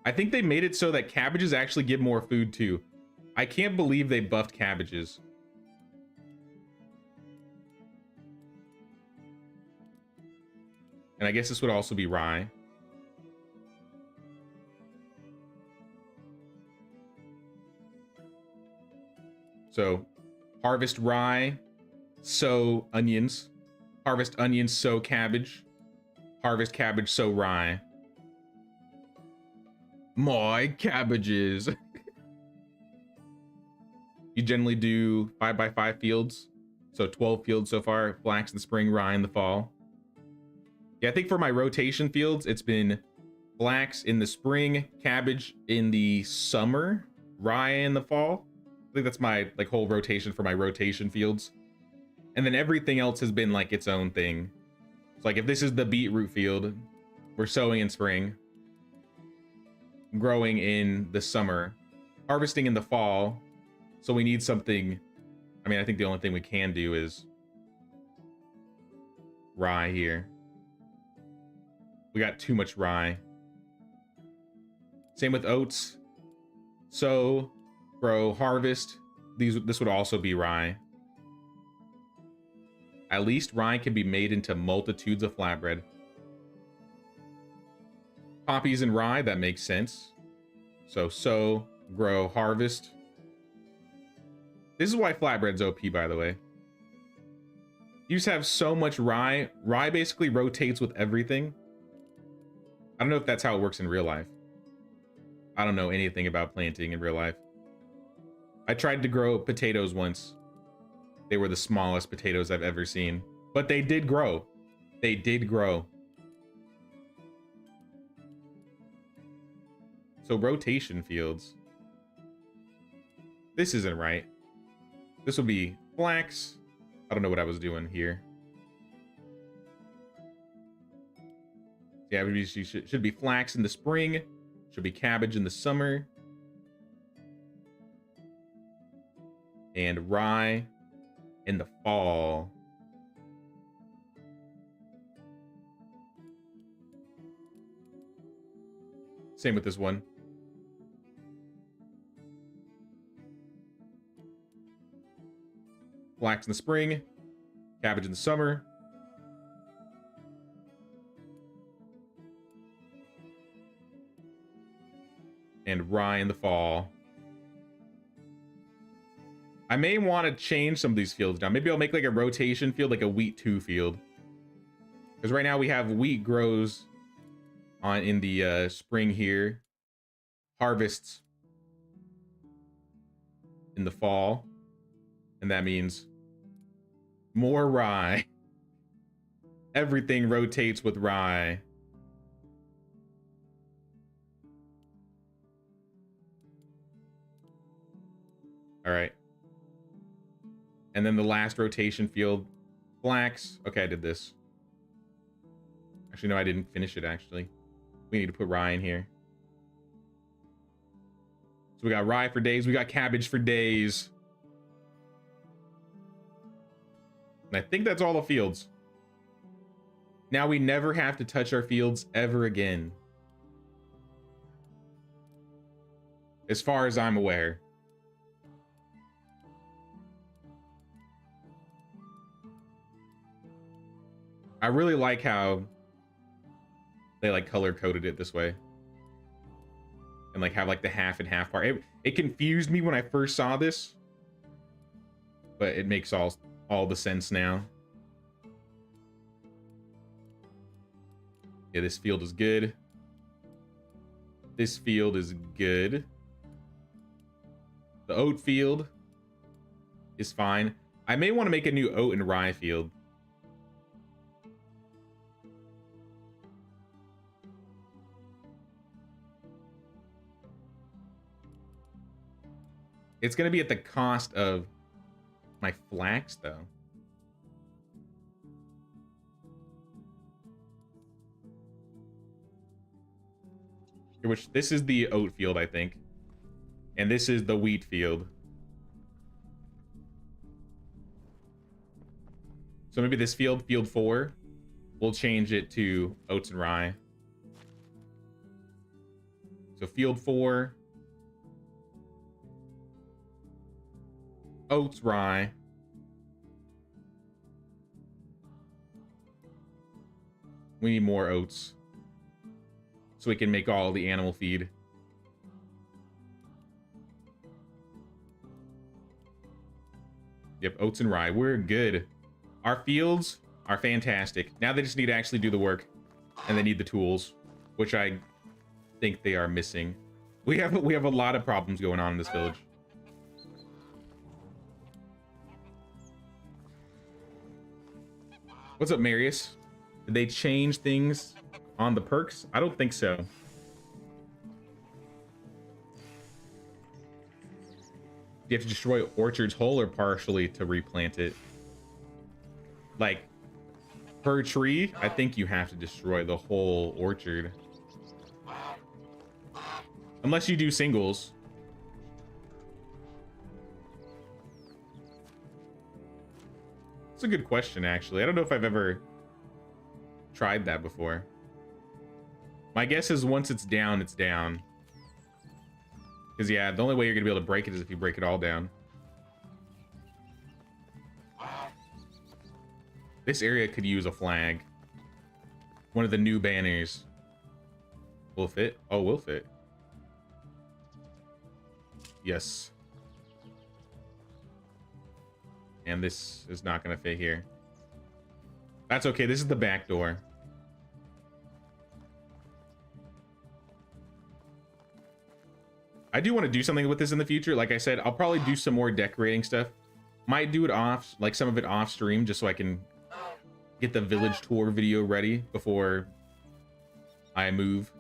I think they made it so that cabbages actually give more food too. I can't believe they buffed cabbages. And I guess this would also be rye. So harvest rye, sow onions. Harvest onions, sow cabbage. Harvest cabbage, sow rye. My cabbages. You generally do 5x5 fields. So 12 fields so far. Flax in the spring, rye in the fall. Yeah, I think for my rotation fields, it's been flax in the spring, cabbage in the summer, rye in the fall. I think that's my like whole rotation for my rotation fields. And then everything else has been like its own thing. It's like if this is the beetroot field, we're sowing in spring, growing in the summer, harvesting in the fall. So we need something. I mean, I think the only thing we can do is rye here. We got too much rye. Same with oats. Sow, grow, harvest. This would also be rye. At least rye can be made into multitudes of flatbread. Poppies and rye, that makes sense. So sow, grow, harvest. This is why flatbread's OP, by the way. You just have so much rye. Rye basically rotates with everything. I don't know if that's how it works in real life. I don't know anything about planting in real life. I tried to grow potatoes once. They were the smallest potatoes I've ever seen. But they did grow. They did grow. So rotation fields. This isn't right. This will be flax. I don't know what I was doing here. Yeah, should be flax in the spring. Should be cabbage in the summer. And rye in the fall. Same with this one. Flax in the spring, cabbage in the summer. And rye in the fall. I may want to change some of these fields now. Maybe I'll make like a rotation field, like a wheat 2 field. Because right now we have wheat grows on in the spring here. Harvests in the fall. And that means more rye. Everything rotates with rye. All right. And then the last rotation field, flax. Okay, I did this. Actually, no, I didn't finish it, actually. We need to put rye in here. So we got rye for days. We got cabbage for days. And I think that's all the fields. Now we never have to touch our fields ever again. As far as I'm aware. I really like how they like color coded it this way. And like have like the half and half part. It confused me when I first saw this. But it makes all the sense now. Yeah, this field is good. This field is good. The oat field is fine. I may want to make a new oat and rye field. It's going to be at the cost of my flax, though. Which, this is the oat field, I think. And this is the wheat field. So maybe this field, field 4, we'll change it to oats and rye. So field 4, oats, rye. We need more oats so we can make all the animal feed. Yep, oats and rye. We're good. Our fields are fantastic. Now they just need to actually do the work, and they need the tools, which I think they are missing. We have a lot of problems going on in this village. What's up, Marius? Did they change things on the perks? I don't think so. You have to destroy orchards whole or partially to replant it. Like, per tree, I think you have to destroy the whole orchard. Unless you do singles. It's a good question, actually. I don't know if I've ever tried that before. My guess is once it's down, it's down. Because, yeah, the only way you're going to be able to break it is if you break it all down. This area could use a flag. One of the new banners. Will fit? Oh, will fit. Yes. And this is not going to fit here. That's okay. This is the back door. I do want to do something with this in the future. Like I said, I'll probably do some more decorating stuff. Might do it off, like some of it off stream, just so I can get the village tour video ready before I move.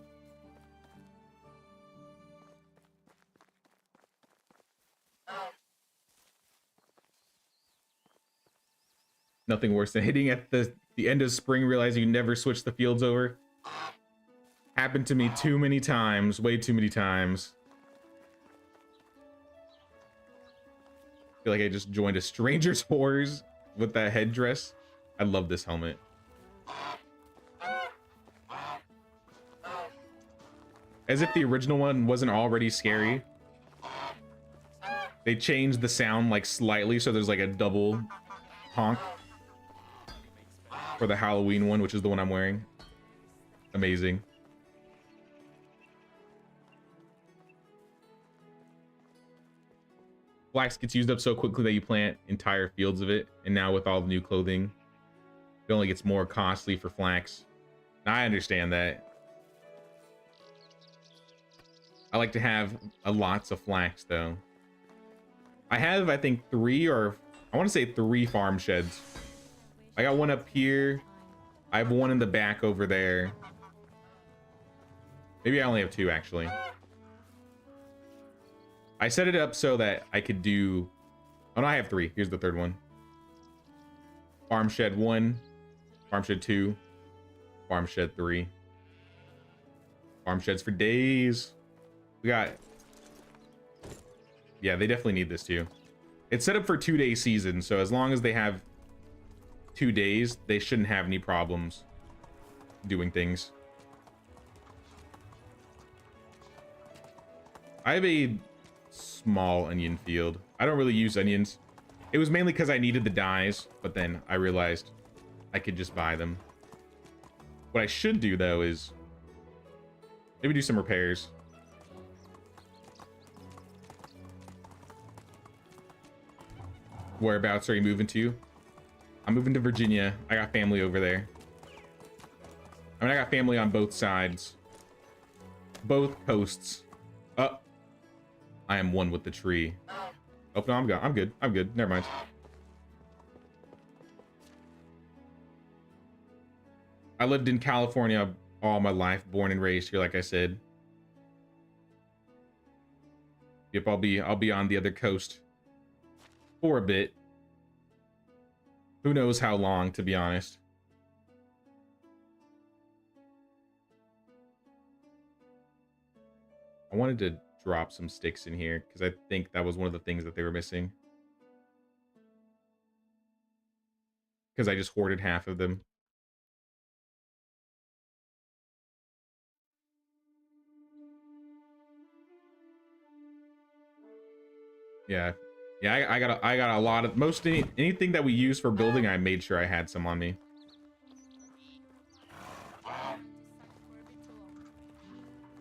Nothing worse than hitting at the end of spring, realizing you never switched the fields over. Happened to me too many times, way too many times. Feel like I just joined a stranger's horrors with that headdress. I love this helmet. As if the original one wasn't already scary. They changed the sound like slightly, so there's like a double honk for the Halloween one, which is the one I'm wearing. Amazing. Flax gets used up so quickly that you plant entire fields of it, and now with all the new clothing, it only gets more costly for flax. Now, I understand that. I like to have lots of flax, though. I have, I think, I want to say 3 farm sheds. I got one up here. I have one in the back over there. Maybe I only have 2, actually. I set it up so that I could do... Oh, no, I have 3. Here's the 3rd one. Farm shed 1. Farm shed 2. Farm shed 3. Farm sheds for days. We got... Yeah, they definitely need this too. It's set up for 2-day season, so as long as they have 2 days, they shouldn't have any problems doing things. I have a small onion field. I don't really use onions. It was mainly because I needed the dyes, but then I realized I could just buy them. What I should do, though, is maybe do some repairs. Whereabouts are you moving to? I'm moving to Virginia. I got family over there. I mean, I got family on both sides. Both coasts. I am one with the tree. Oh, no, I'm good. I'm good. I'm good. Never mind. I lived in California all my life, born and raised here, like I said. Yep, I'll be on the other coast for a bit. Who knows how long, to be honest. I wanted to drop some sticks in here because I think that was one of the things that they were missing. Because I just hoarded half of them. Yeah. Yeah, I got a lot of anything that we use for building, I made sure I had some on me.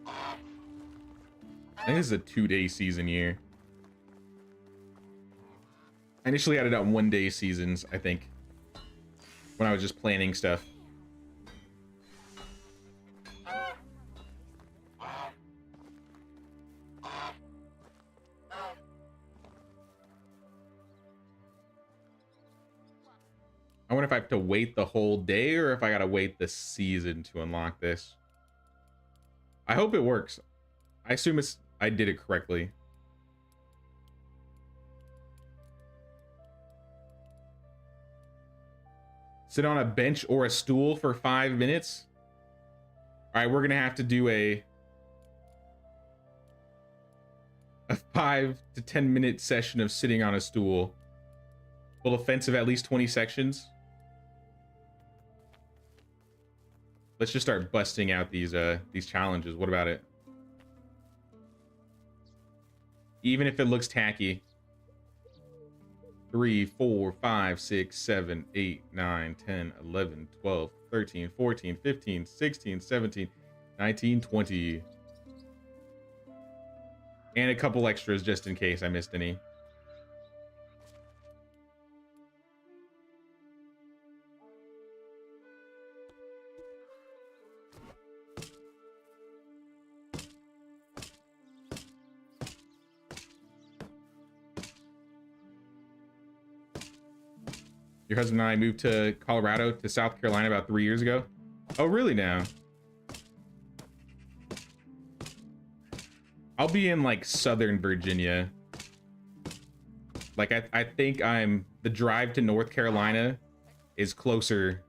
I think this is a 2-day season year. I initially had it on 1-day seasons, I think, when I was just planning stuff. I wonder if I have to wait the whole day or if I gotta wait the season to unlock this. I hope it works. I assume I did it correctly. Sit on a bench or a stool for 5 minutes. All right, we're gonna have to do a 5 to 10 minute session of sitting on a stool. Full offensive at least 20 sections. Let's just start busting out these challenges. What about it? Even if it looks tacky. 3, 4, 5, 6, 7, 8, 9, 10, 11, 12, 13, 14, 15, 16, 17, 19, 20. And a couple extras just in case I missed any. Your husband and I moved to Colorado, to South Carolina about 3 years ago. Oh, really now? I'll be in like Southern Virginia. Like I think the drive to North Carolina is closer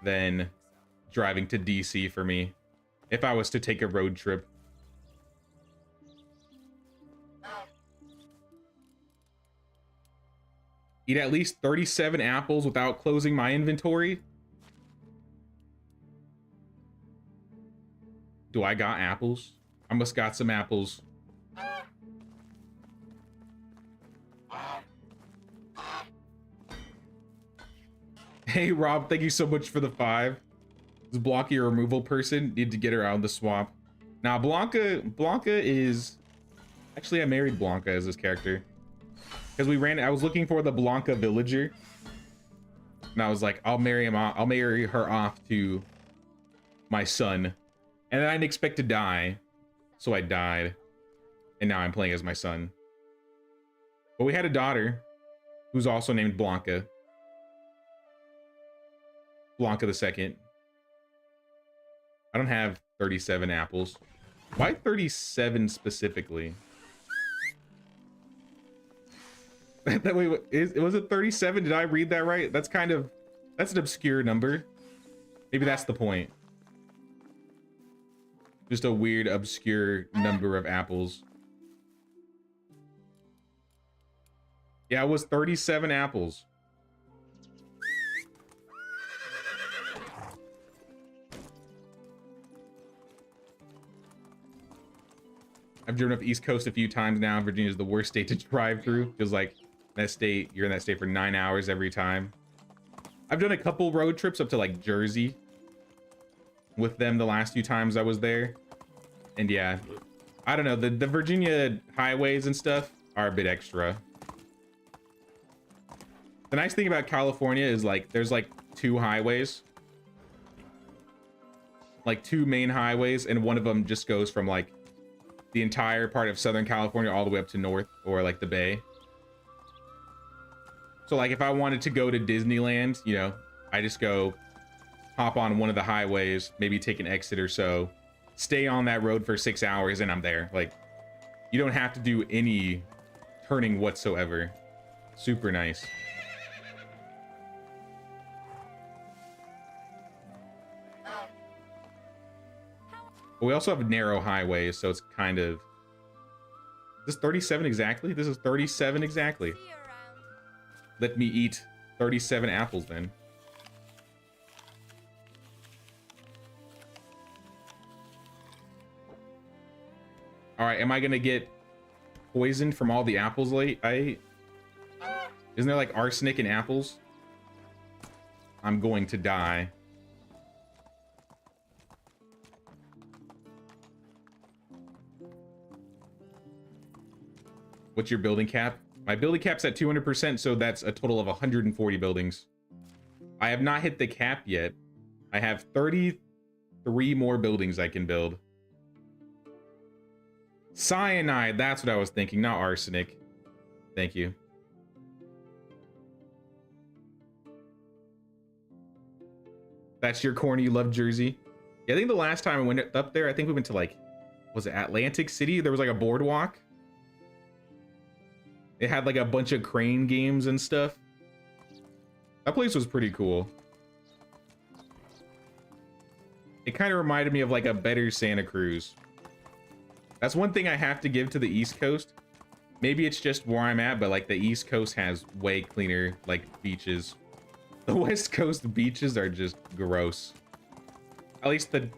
than driving to DC for me. If I was to take a road trip. Eat at least 37 apples without closing my inventory. Do I got apples? I must got some apples. Hey Rob, thank you so much for the 5. This Blocky a removal person? Need to get her out of the swamp. Now Blanca is actually, I married Blanca as this character. Because I was looking for the Blanca villager. And I was like, I'll marry her off to my son. And then I didn't expect to die. So I died. And now I'm playing as my son. But we had a daughter who's also named Blanca. Blanca the second. I don't have 37 apples. Why 37 specifically? That way, was it 37? Did I read that right? That's an obscure number. Maybe that's the point. Just a weird, obscure number of apples. Yeah, it was 37 apples. I've driven up the East Coast a few times now. Virginia's the worst state to drive through. Feels like that state, you're in that state for 9 hours every time. I've done a couple road trips up to like Jersey with them the last few times I was there. And yeah, I don't know. The Virginia highways and stuff are a bit extra. The nice thing about California is like there's like 2 highways. Like 2 main highways, and one of them just goes from like the entire part of Southern California all the way up to north or like the Bay. So like if I wanted to go to Disneyland, you know, I just go hop on one of the highways, maybe take an exit or so, stay on that road for 6 hours, and I'm there. Like you don't have to do any turning whatsoever. Super nice. But we also have narrow highways, so it's kind of... Is this 37 exactly? This is 37 exactly. Let me eat 37 apples then. All right, am I gonna get poisoned from all the apples late? Isn't there like arsenic in apples? I'm going to die. What's your building cap? My building cap's at 200%, so that's a total of 140 buildings. I have not hit the cap yet. I have 33 more buildings I can build. Cyanide, that's what I was thinking, not arsenic. Thank you. That's your corny, you love Jersey. Yeah, I think the last time I went up there, I think we went to like, was it Atlantic City? There was like a boardwalk. It had like a bunch of crane games and stuff. That place was pretty cool. It kind of reminded me of like a better Santa Cruz. That's one thing I have to give to the East Coast. Maybe it's just where I'm at, but like the East Coast has way cleaner like beaches. The West Coast beaches are just gross. At least the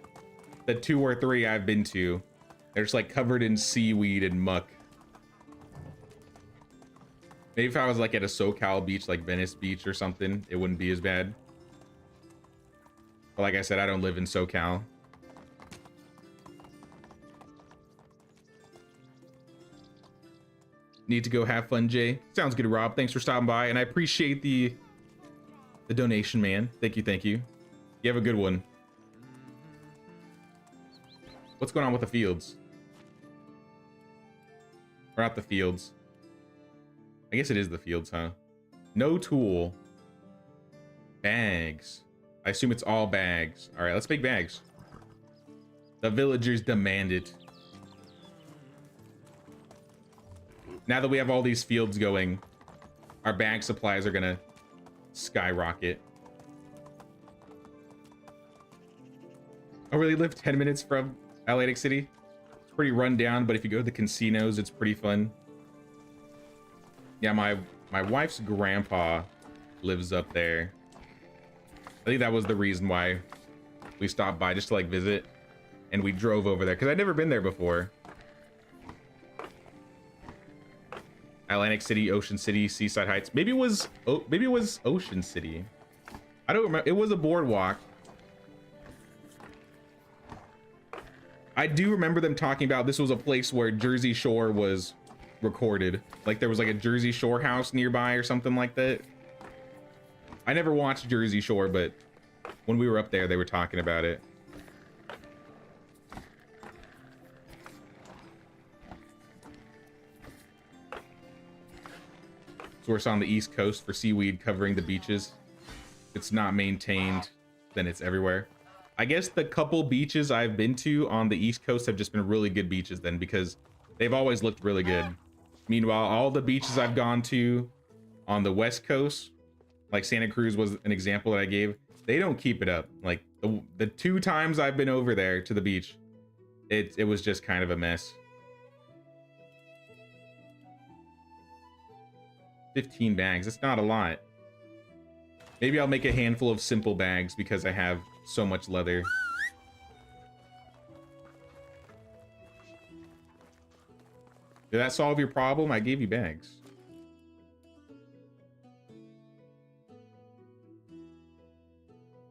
2 or 3 I've been to, they're just like covered in seaweed and muck. Maybe if I was like at a SoCal beach, like Venice Beach or something, it wouldn't be as bad. But like I said, I don't live in SoCal. Need to go have fun, Jay. Sounds good, Rob. Thanks for stopping by, and I appreciate the donation, man. Thank you, thank you. You have a good one. What's going on with the fields? Or not the fields. I guess it is the fields, huh? No tool. Bags. I assume it's all bags. All right, let's make bags. The villagers demand it. Now that we have all these fields going, our bag supplies are gonna skyrocket. I really live 10 minutes from Atlantic City. It's pretty run down, but if you go to the casinos, it's pretty fun. Yeah, my wife's grandpa lives up there. I think that was the reason why we stopped by, just to like visit, and we drove over there because I'd never been there before. Atlantic City, Ocean City, Seaside Heights. Maybe it was Ocean City. I don't remember. It was a boardwalk. I do remember them talking about this was a place where Jersey Shore was recorded. Like there was like a Jersey Shore house nearby or something like that. I never watched Jersey Shore, but when we were up there, they were talking about it. So we're on the East Coast for seaweed covering the beaches. If it's not maintained, then it's everywhere. I guess the couple beaches I've been to on the East Coast have just been really good beaches then, because they've always looked really good. Meanwhile, all the beaches I've gone to on the West Coast, like Santa Cruz was an example that I gave, they don't keep it up. Like the 2 times I've been over there to the beach, it was just kind of a mess. 15 bags, it's not a lot. Maybe I'll make a handful of simple bags because I have so much leather. Did that solve your problem? I gave you bags.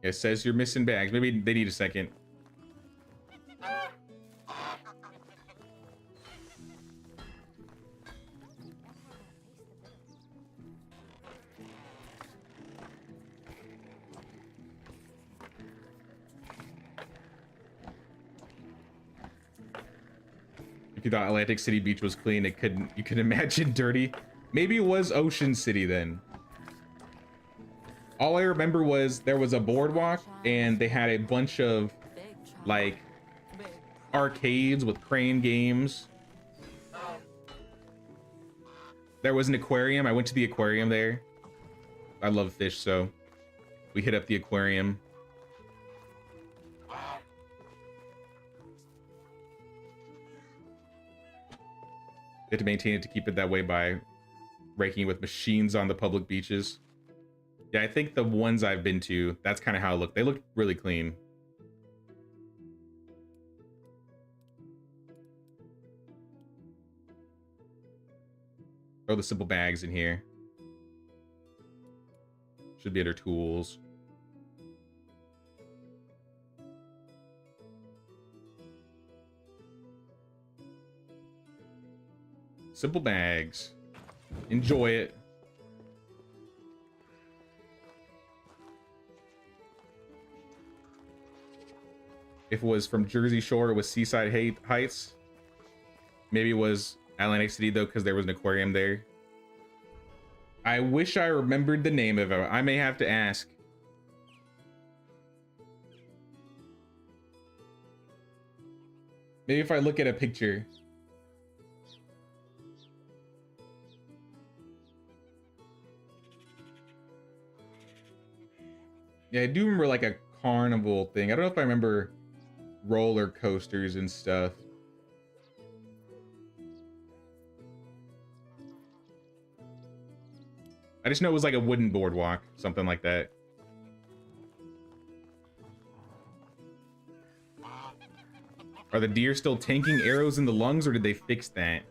It says you're missing bags. Maybe they need a second. If you thought Atlantic City Beach was clean, you could imagine dirty. Maybe it was Ocean City then. All I remember was there was a boardwalk and they had a bunch of like arcades with crane games. There was an aquarium. I went to the aquarium there. I love fish, so we hit up the aquarium. You have to maintain it to keep it that way by raking it with machines on the public beaches. Yeah, I think the ones I've been to, that's kind of how it looked. They looked really clean. Throw the simple bags in here. Should be under tools. Simple bags. Enjoy it. If it was from Jersey Shore, it was Seaside Heights. Maybe it was Atlantic City though, because there was an aquarium there. I wish I remembered the name of it. I may have to ask. Maybe if I look at a picture. Yeah, I do remember like a carnival thing. I don't know if I remember roller coasters and stuff. I just know it was like a wooden boardwalk, something like that. Are the deer still tanking arrows in the lungs, or did they fix that?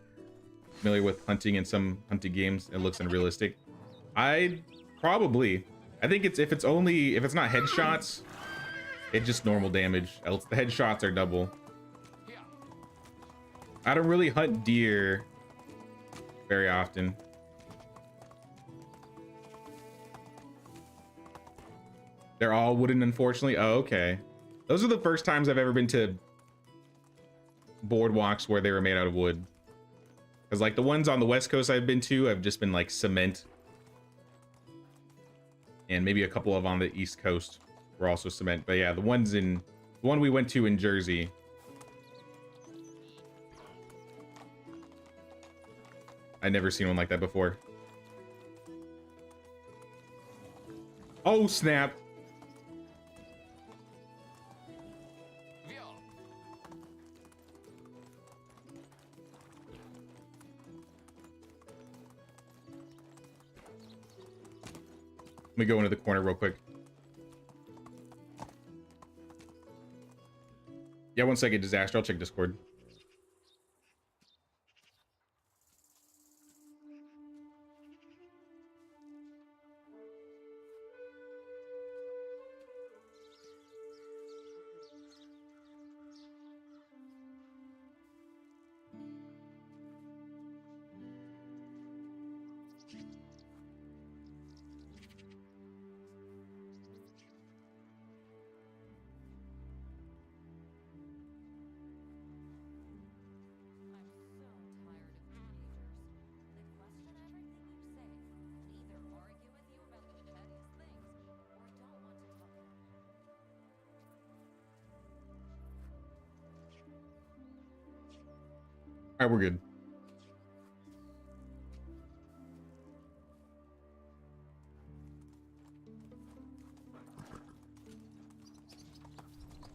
Familiar with hunting in some hunting games, it looks unrealistic. I think if it's not headshots, it's just normal damage. Else the headshots are double. I don't really hunt deer very often. They're all wooden, unfortunately. Oh, okay. Those are the first times I've ever been to boardwalks where they were made out of wood. Because like the ones on the West Coast I've been to have just been like cement. And maybe a couple of on the East Coast were also cement. But yeah, the one we went to in Jersey. I'd never seen one like that before. Oh, snap. Let me go into the corner real quick. Yeah, 1 second, Disaster. I'll check Discord. All right, we're good.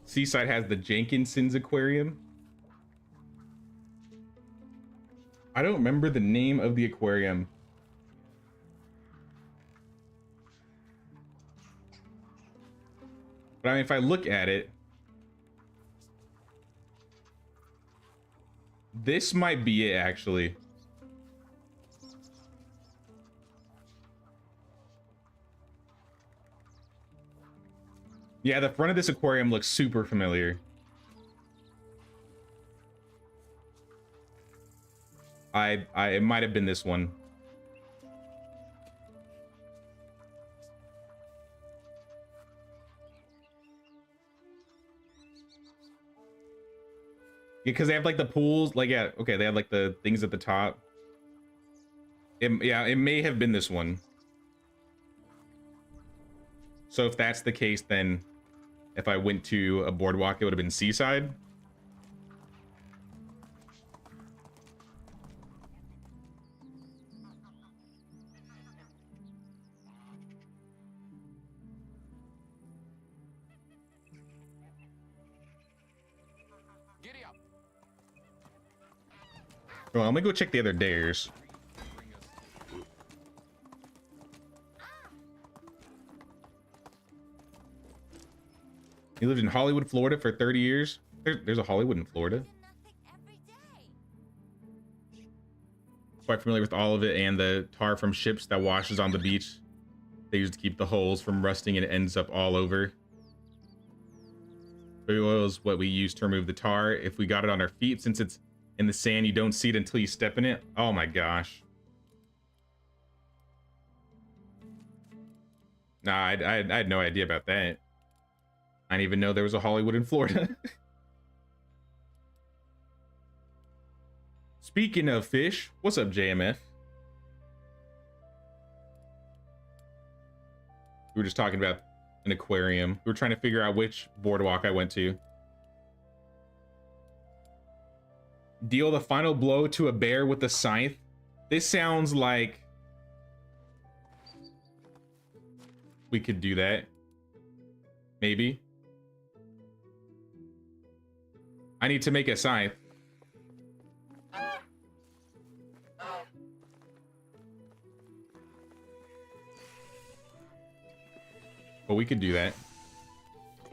Seaside has the Jenkinson's Aquarium. I don't remember the name of the aquarium. But I mean, if I look at it, this might be it, actually. Yeah, the front of this aquarium looks super familiar. It might have been this one. Because they have like the pools, like, yeah, okay, they have like the things at the top. Yeah, it may have been this one. So if that's the case, then if I went to a boardwalk, it would have been Seaside. Giddy up. Well, let me go check the other dares. He lived in Hollywood, Florida for 30 years. There's a Hollywood in Florida. Nothing every day. Quite familiar with all of it, and the tar from ships that washes on the beach. They use to keep the holes from rusting and it ends up all over. Baby oil is what we use to remove the tar. If we got it on our feet, since it's in the sand, you don't see it until you step in it. Oh my gosh. Nah, I had no idea about that. I didn't even know there was a Hollywood in Florida. Speaking of fish, what's up, JMF? We were just talking about an aquarium. We were trying to figure out which boardwalk I went to. Deal the final blow to a bear with a scythe. This sounds like we could do that. Maybe. I need to make a scythe. But we could do that.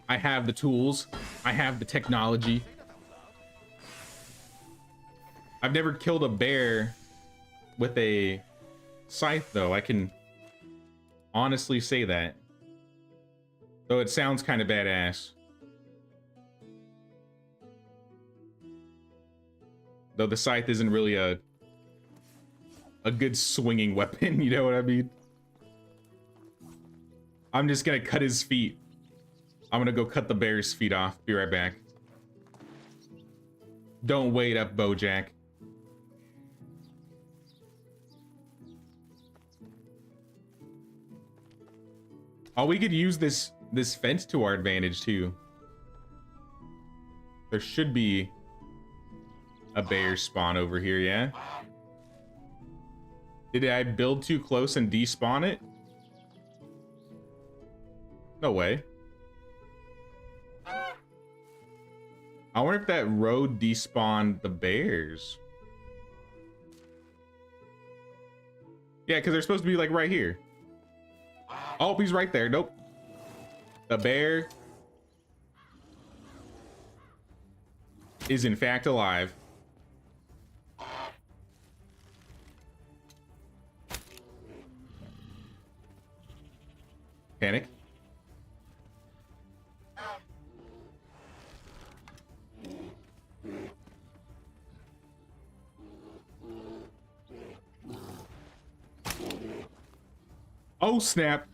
I have the tools. I have the technology. I've never killed a bear with a scythe, though. I can honestly say that. Though it sounds kind of badass. Though the scythe isn't really a good swinging weapon, you know what I mean? I'm just gonna cut his feet. I'm gonna go cut the bear's feet off. Be right back. Don't wait up, Bojack. Oh, we could use this fence to our advantage too. There should be a bear spawn over here, yeah? Did I build too close and despawn it? No way. I wonder if that road despawned the bears. Yeah, because they're supposed to be like right here. Oh, he's right there. Nope. The bear is in fact alive. Panic. Oh, snap.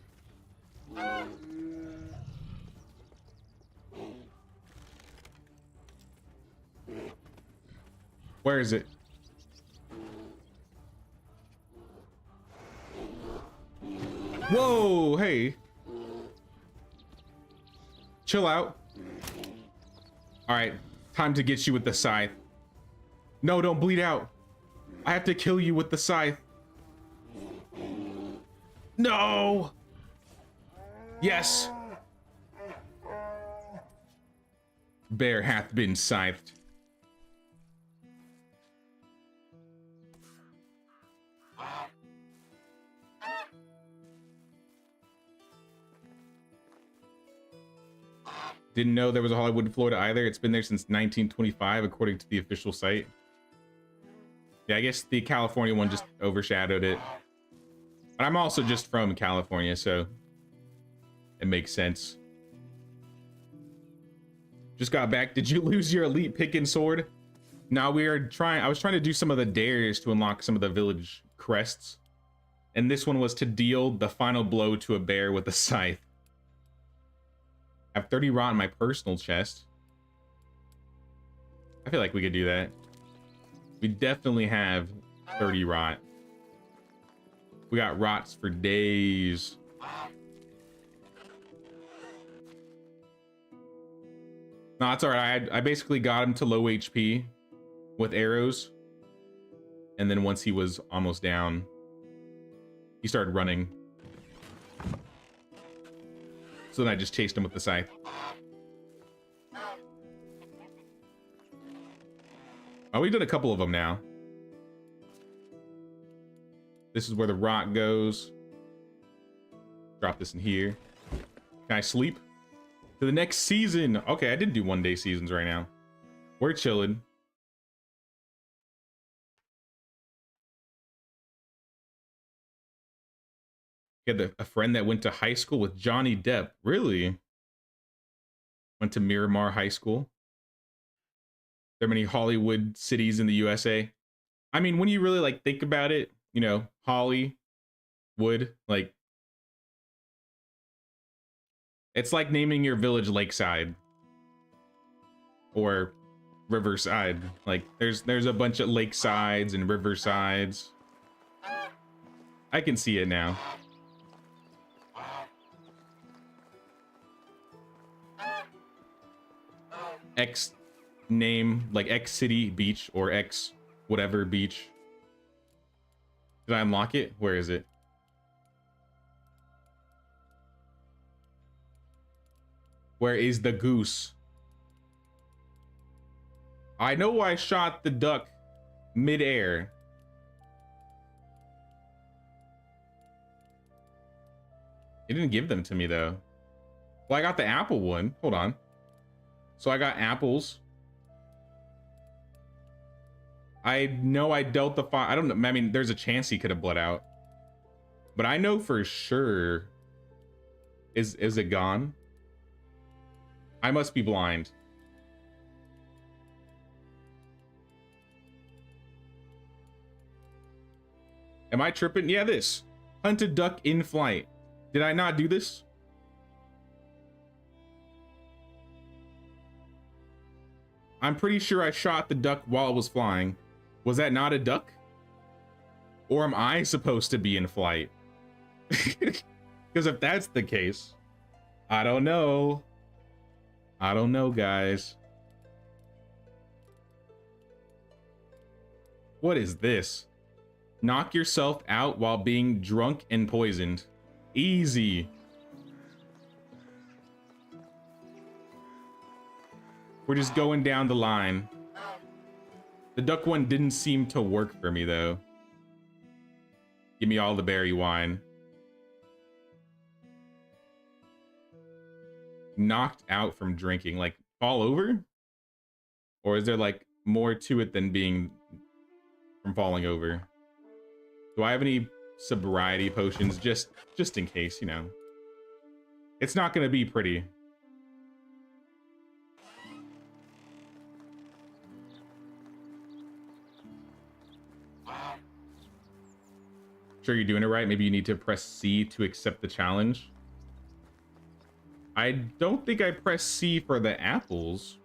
Where is it? Whoa, hey. Chill out. All right, time to get you with the scythe. No, don't bleed out. I have to kill you with the scythe. No! Yes! Bear hath been scythed. Didn't know there was a Hollywood in Florida either. It's been there since 1925, according to the official site. Yeah, I guess the California one just overshadowed it. But I'm also just from California, so it makes sense. Just got back. Did you lose your elite pick and sword? Now we are trying. I was trying to do some of the dares to unlock some of the village crests. And this one was to deal the final blow to a bear with a scythe. I have 30 rot in my personal chest. I feel like we could do that. We definitely have 30 rot. We got rots for days. No, it's all right. I basically got him to low HP with arrows. And then once he was almost down, he started running. So then I just chased him with the scythe. Oh, we've done a couple of them now. This is where the rock goes. Drop this in here. Can I sleep? To the next season. Okay, I didn't do 1 day seasons right now. We're chilling. You had a friend that went to high school with Johnny Depp. Really? Went to Miramar High School. There are many Hollywood cities in the USA. I mean, when you really like think about it, you know, Hollywood, like, it's like naming your village Lakeside or Riverside. Like, there's a bunch of Lakesides and Riversides. I can see it now. X name, like X City Beach or X whatever beach. Did I unlock it? Where is it? Where is the goose? I know I shot the duck mid-air. It didn't give them to me though. Well, I got the apple one. Hold on. So I got apples. I know I dealt the I don't know. I mean, there's a chance he could have bled out. But I know for sure. Is it gone? I must be blind. Am I tripping? Yeah, this. Hunted duck in flight. Did I not do this? I'm pretty sure I shot the duck while it was flying. Was that not a duck? Or am I supposed to be in flight? Because if that's the case, I don't know. I don't know, guys. What is this? Knock yourself out while being drunk and poisoned. Easy. We're just going down the line. The duck one didn't seem to work for me, though. Give me all the berry wine. Knocked out from drinking. Like, fall over? Or is there, like, more to it than being from falling over? Do I have any sobriety potions? Just in case, you know. It's not going to be pretty. Sure you're doing it right. Maybe you need to press C to accept the challenge. I don't think I pressed C for the apples.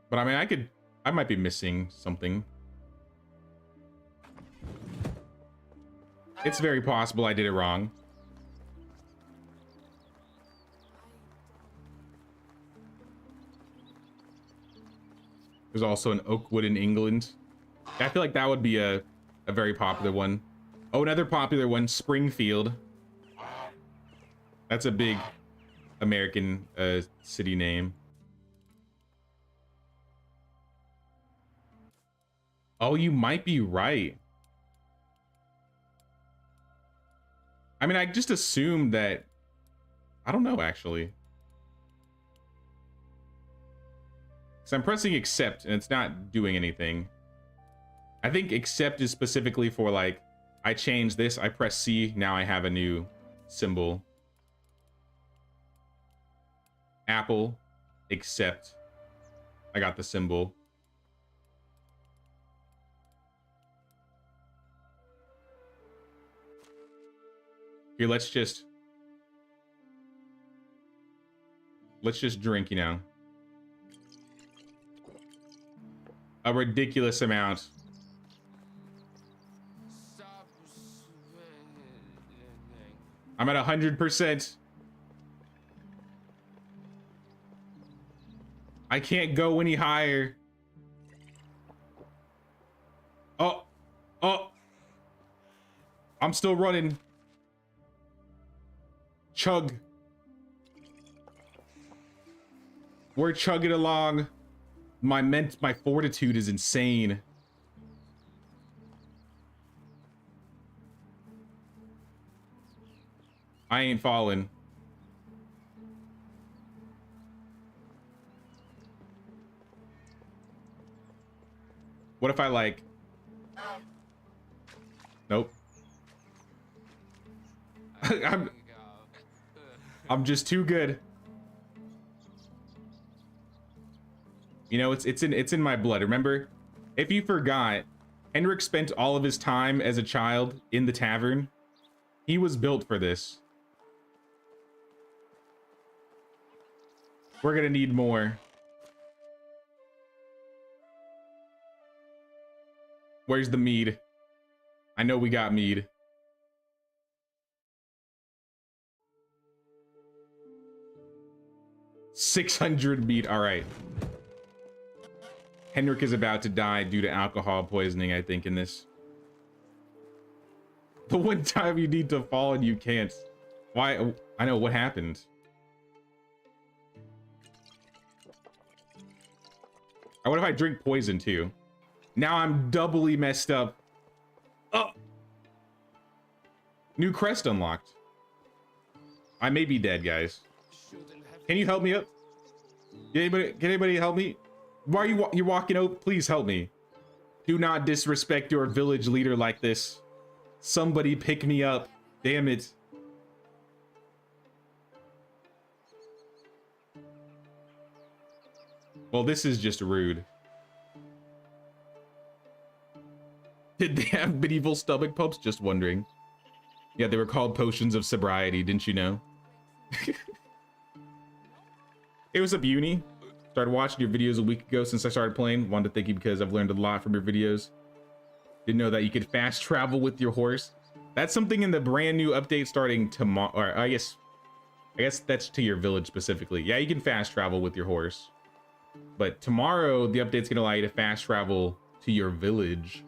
But I mean, I might be missing something. It's very possible I did it wrong. There's also an Oakwood in England. I feel like that would be a very popular one. Oh, another popular one, Springfield. That's a big American city name. Oh, you might be right. I mean, I just assumed that... I don't know, actually. So I'm pressing accept, and it's not doing anything. I think accept is specifically for, like, I changed this. I press C. Now I have a new symbol. Apple, accept. I got the symbol. Here, let's just drink, you know. A ridiculous amount. I'm at 100%. I can't go any higher. Oh, I'm still running. Chug. We're chugging along. My fortitude is insane. I ain't falling. What if I like... Nope. I'm just too good. You know, it's in my blood. Remember, if you forgot, Henrik spent all of his time as a child in the tavern. He was built for this. We're gonna need more. Where's the mead? I know we got mead. $600 mead. All right. Henrik is about to die due to alcohol poisoning, I think, in this. The one time you need to fall and you can't. Why? I know what happened. Or what if I drink poison too? Now I'm doubly messed up. Oh! New crest unlocked. I may be dead, guys. Can you help me up? Can anybody help me? Why are you walking out? Please help me. Do not disrespect your village leader like this. Somebody pick me up. Damn it. Well, this is just rude. Did they have medieval stomach pumps? Just wondering. Yeah, they were called potions of sobriety, didn't you know? Hey, what's up, Uni? Started watching your videos a week ago since I started playing. Wanted to thank you because I've learned a lot from your videos. Didn't know that you could fast travel with your horse. That's something in the brand new update starting tomorrow. Or I guess that's to your village specifically. Yeah, you can fast travel with your horse. But tomorrow, the update's gonna allow you to fast travel to your village.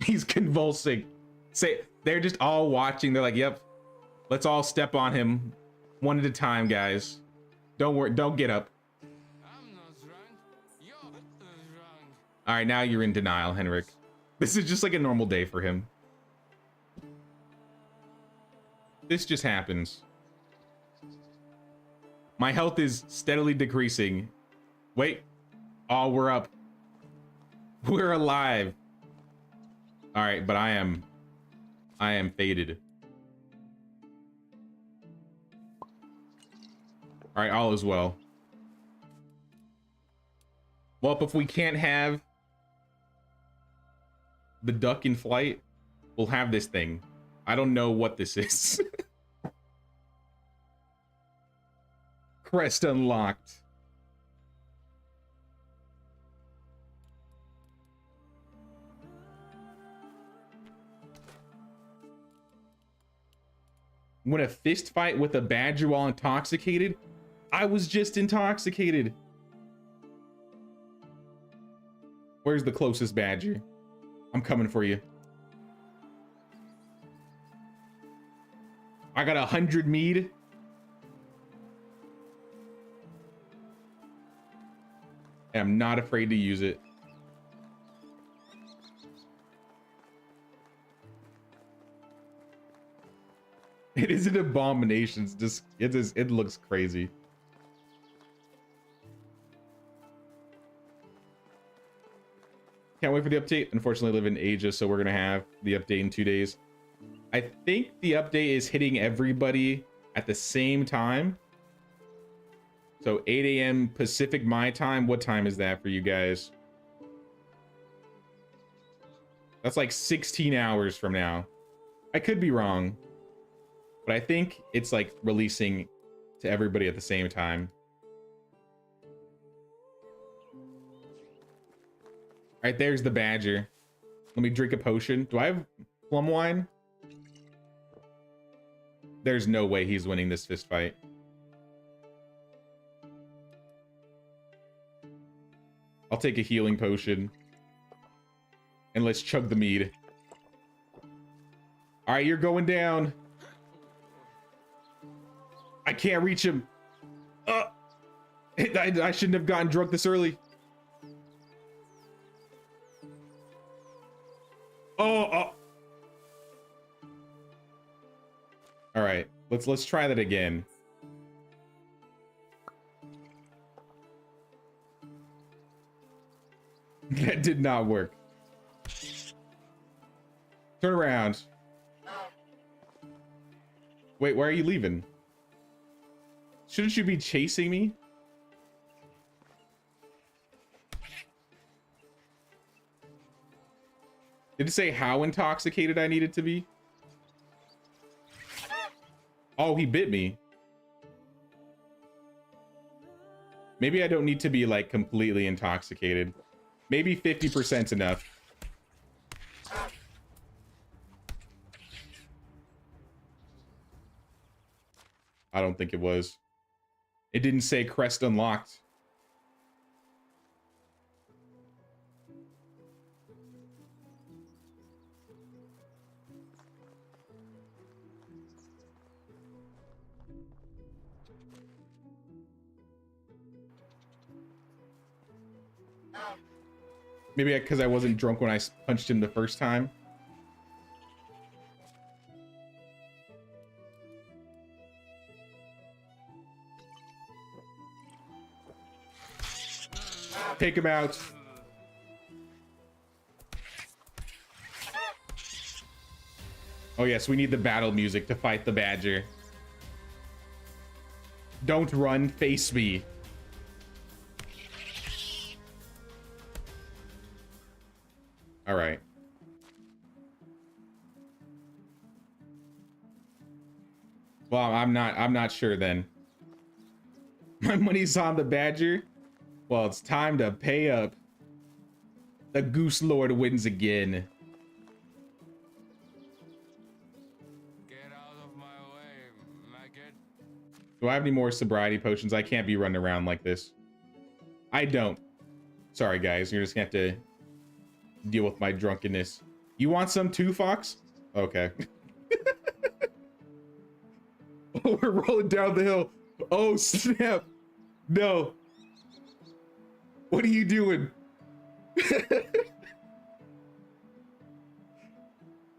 He's convulsing. Say, they're just all watching. They're like, yep, let's all step on him one at a time, guys. Don't worry, don't get up. I'm not drunk. You're drunk. All right, now you're in denial, Henrik. This is just like a normal day for him. This just happens. My health is steadily decreasing. Wait. Oh, we're up. We're alive. All right, but I am faded. All right, all is well. Well, if we can't have the duck in flight, we'll have this thing. I don't know what this is. Crest unlocked. Win a fist fight with a badger while intoxicated? I was just intoxicated. Where's the closest badger? I'm coming for you. I got 100 mead. And I'm not afraid to use it. It is an abomination. It's just, it looks crazy. Can't wait for the update. Unfortunately, I live in Asia, so we're gonna have the update in 2 days. I think the update is hitting everybody at the same time. So 8 a.m. Pacific my time. What time is that for you guys? That's like 16 hours from now. I could be wrong, but I think it's like releasing to everybody at the same time. All right, there's the badger. Let me drink a potion. Do I have plum wine? There's no way he's winning this fist fight. I'll take a healing potion. And let's chug the mead. All right, you're going down. I can't reach him. I shouldn't have gotten drunk this early. Oh. All right, let's try that again. That did not work. Turn around. Wait, why are you leaving? Shouldn't you be chasing me? Did it say how intoxicated I needed to be? Oh, he bit me. Maybe I don't need to be like completely intoxicated. Maybe 50%'s enough. I don't think it was. It didn't say crest unlocked. Maybe because I wasn't drunk when I punched him the first time. Take him out. Oh yes, we need the battle music to fight the badger. Don't run, face me. All right. Well, I'm not sure then. My money's on the badger. Well, it's time to pay up. The Goose Lord wins again. Get out of my way, maggot. Do I have any more sobriety potions? I can't be running around like this. I don't. Sorry, guys. You're just gonna have to deal with my drunkenness. You want some too, Fox? Okay. Oh, we're rolling down the hill. Oh, snap. No. What are you doing?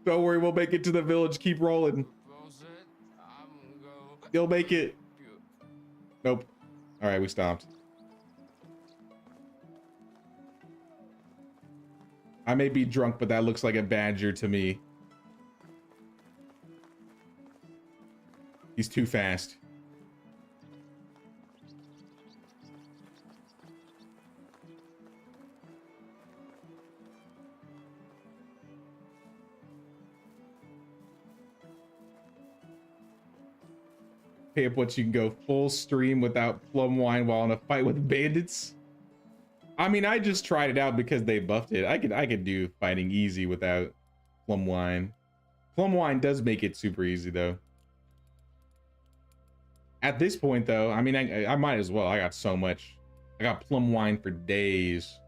Don't worry, we'll make it to the village. Keep rolling. You'll make it. Nope. All right, we stopped. I may be drunk, but that looks like a badger to me. He's too fast. Pay up what you can go full stream without plum wine while in a fight with bandits. I mean, I just tried it out because they buffed it. I could do fighting easy without plum wine. Plum wine does make it super easy though. At this point though, I mean, I might as well. I got so much. I got plum wine for days.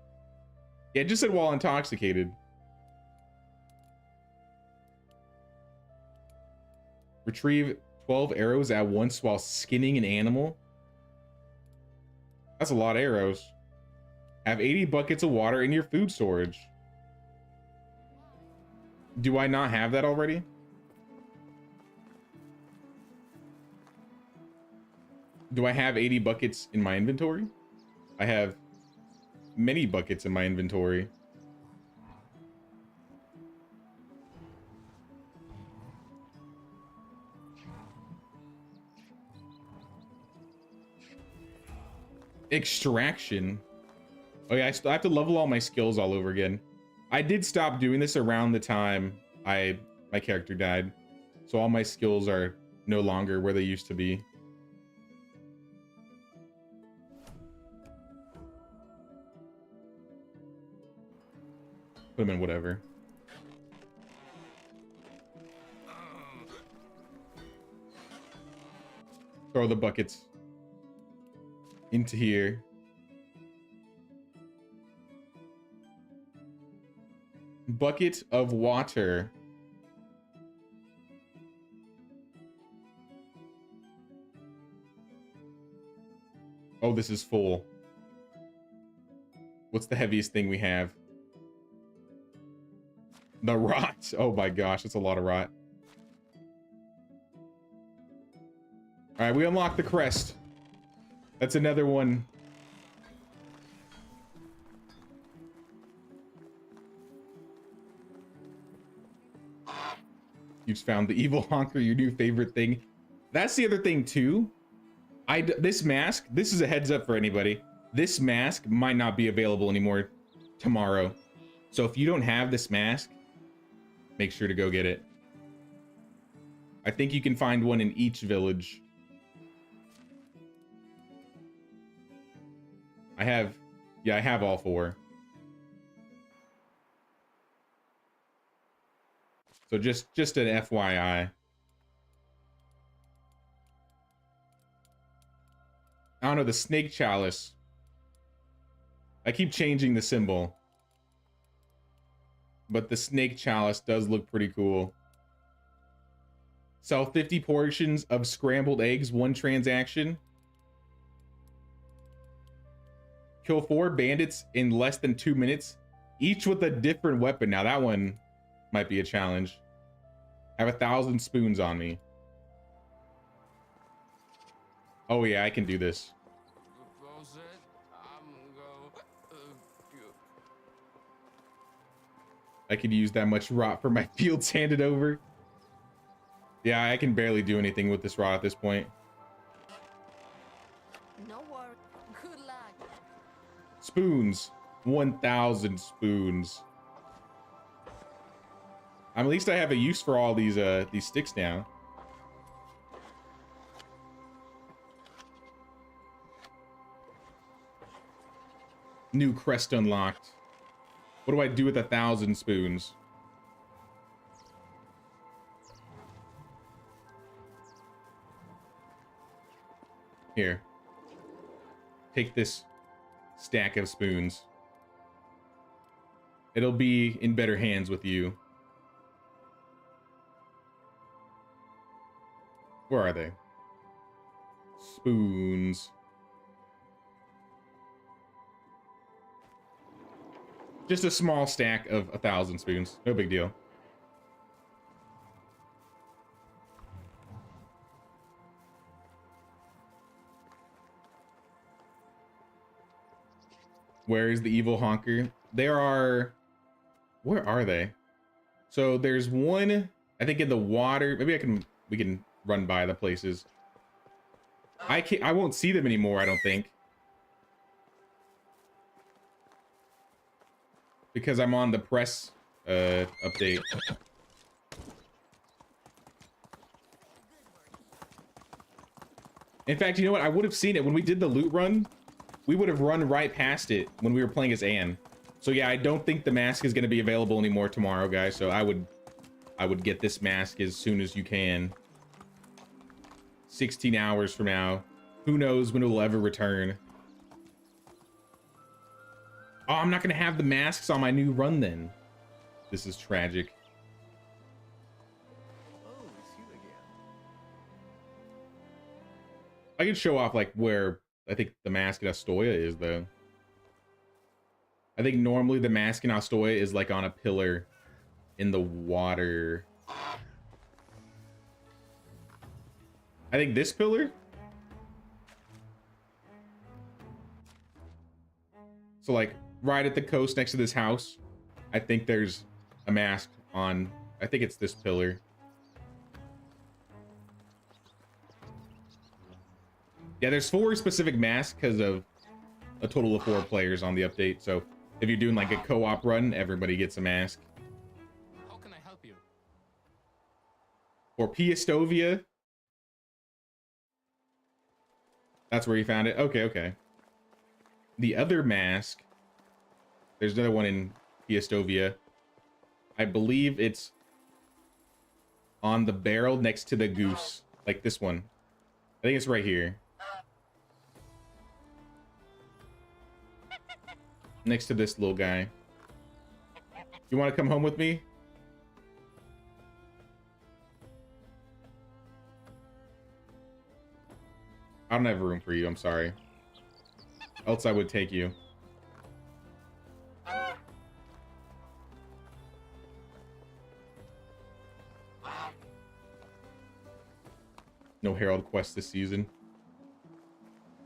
Yeah, it just said while intoxicated. Retrieve 12 arrows at once while skinning an animal. That's a lot of arrows. Have 80 buckets of water in your food storage. Do I not have that already? Do I have 80 buckets in my inventory? I have many buckets in my inventory. Extraction. Oh yeah, I have to level all my skills all over again. I did stop doing this around the time my character died, so all my skills are no longer where they used to be. Put them in whatever. Throw the buckets into here. Bucket of water. Oh, this is full. What's the heaviest thing we have? The rot. Oh my gosh, that's a lot of rot. All right, we unlocked the crest. That's another one. You just found the evil honker, your new favorite thing. That's the other thing too. This mask, this is a heads up for anybody. This mask might not be available anymore tomorrow. So if you don't have this mask, make sure to go get it. I think you can find one in each village. I have all 4. So just an FYI. I don't know, the snake chalice. I keep changing the symbol. But the snake chalice does look pretty cool. Sell 50 portions of scrambled eggs, 1 transaction. Kill 4 bandits in less than 2 minutes, each with a different weapon. Now that one might be a challenge. I have 1,000 spoons on me. Oh yeah, I can do this. I could use that much rot for my fields handed over. Yeah, I can barely do anything with this rot at this point. No worry. Good luck. Spoons. 1,000 spoons. At least I have a use for all these sticks now. New crest unlocked. What do I do with 1,000 spoons? Here. Take this stack of spoons. It'll be in better hands with you. Where are they? Spoons. Just a small stack of 1,000 spoons. No big deal. Where is the evil honker? There are... Where are they? So there's one, I think, in the water. Maybe we can run by the places. I won't see them anymore, I don't think. Because I'm on the press update. In fact, you know what? I would have seen it when we did the loot run. We would have run right past it when we were playing as Anne. So yeah, I don't think the mask is going to be available anymore tomorrow, guys. So I would get this mask as soon as you can. 16 hours from now. Who knows when it will ever return. Oh, I'm not going to have the masks on my new run then. This is tragic. Oh, it's you again. I can show off like where I think the mask in Aoya is though. I think normally the mask in Aoya is like on a pillar in the water. I think this pillar. So like right at the coast next to this house, I think there's a mask on, I think it's this pillar. Yeah, there's 4 specific masks because of a total of 4 players on the update. So if you're doing like a co-op run, everybody gets a mask. How can I help you? For Piastovia, that's where you found it. Okay, okay. The other mask, there's another one in Piastovia. I believe it's on the barrel next to the goose, like this one. I think it's right here. Next to this little guy. You want to come home with me? I don't have room for you, I'm sorry. Else I would take you. No Herald quest this season.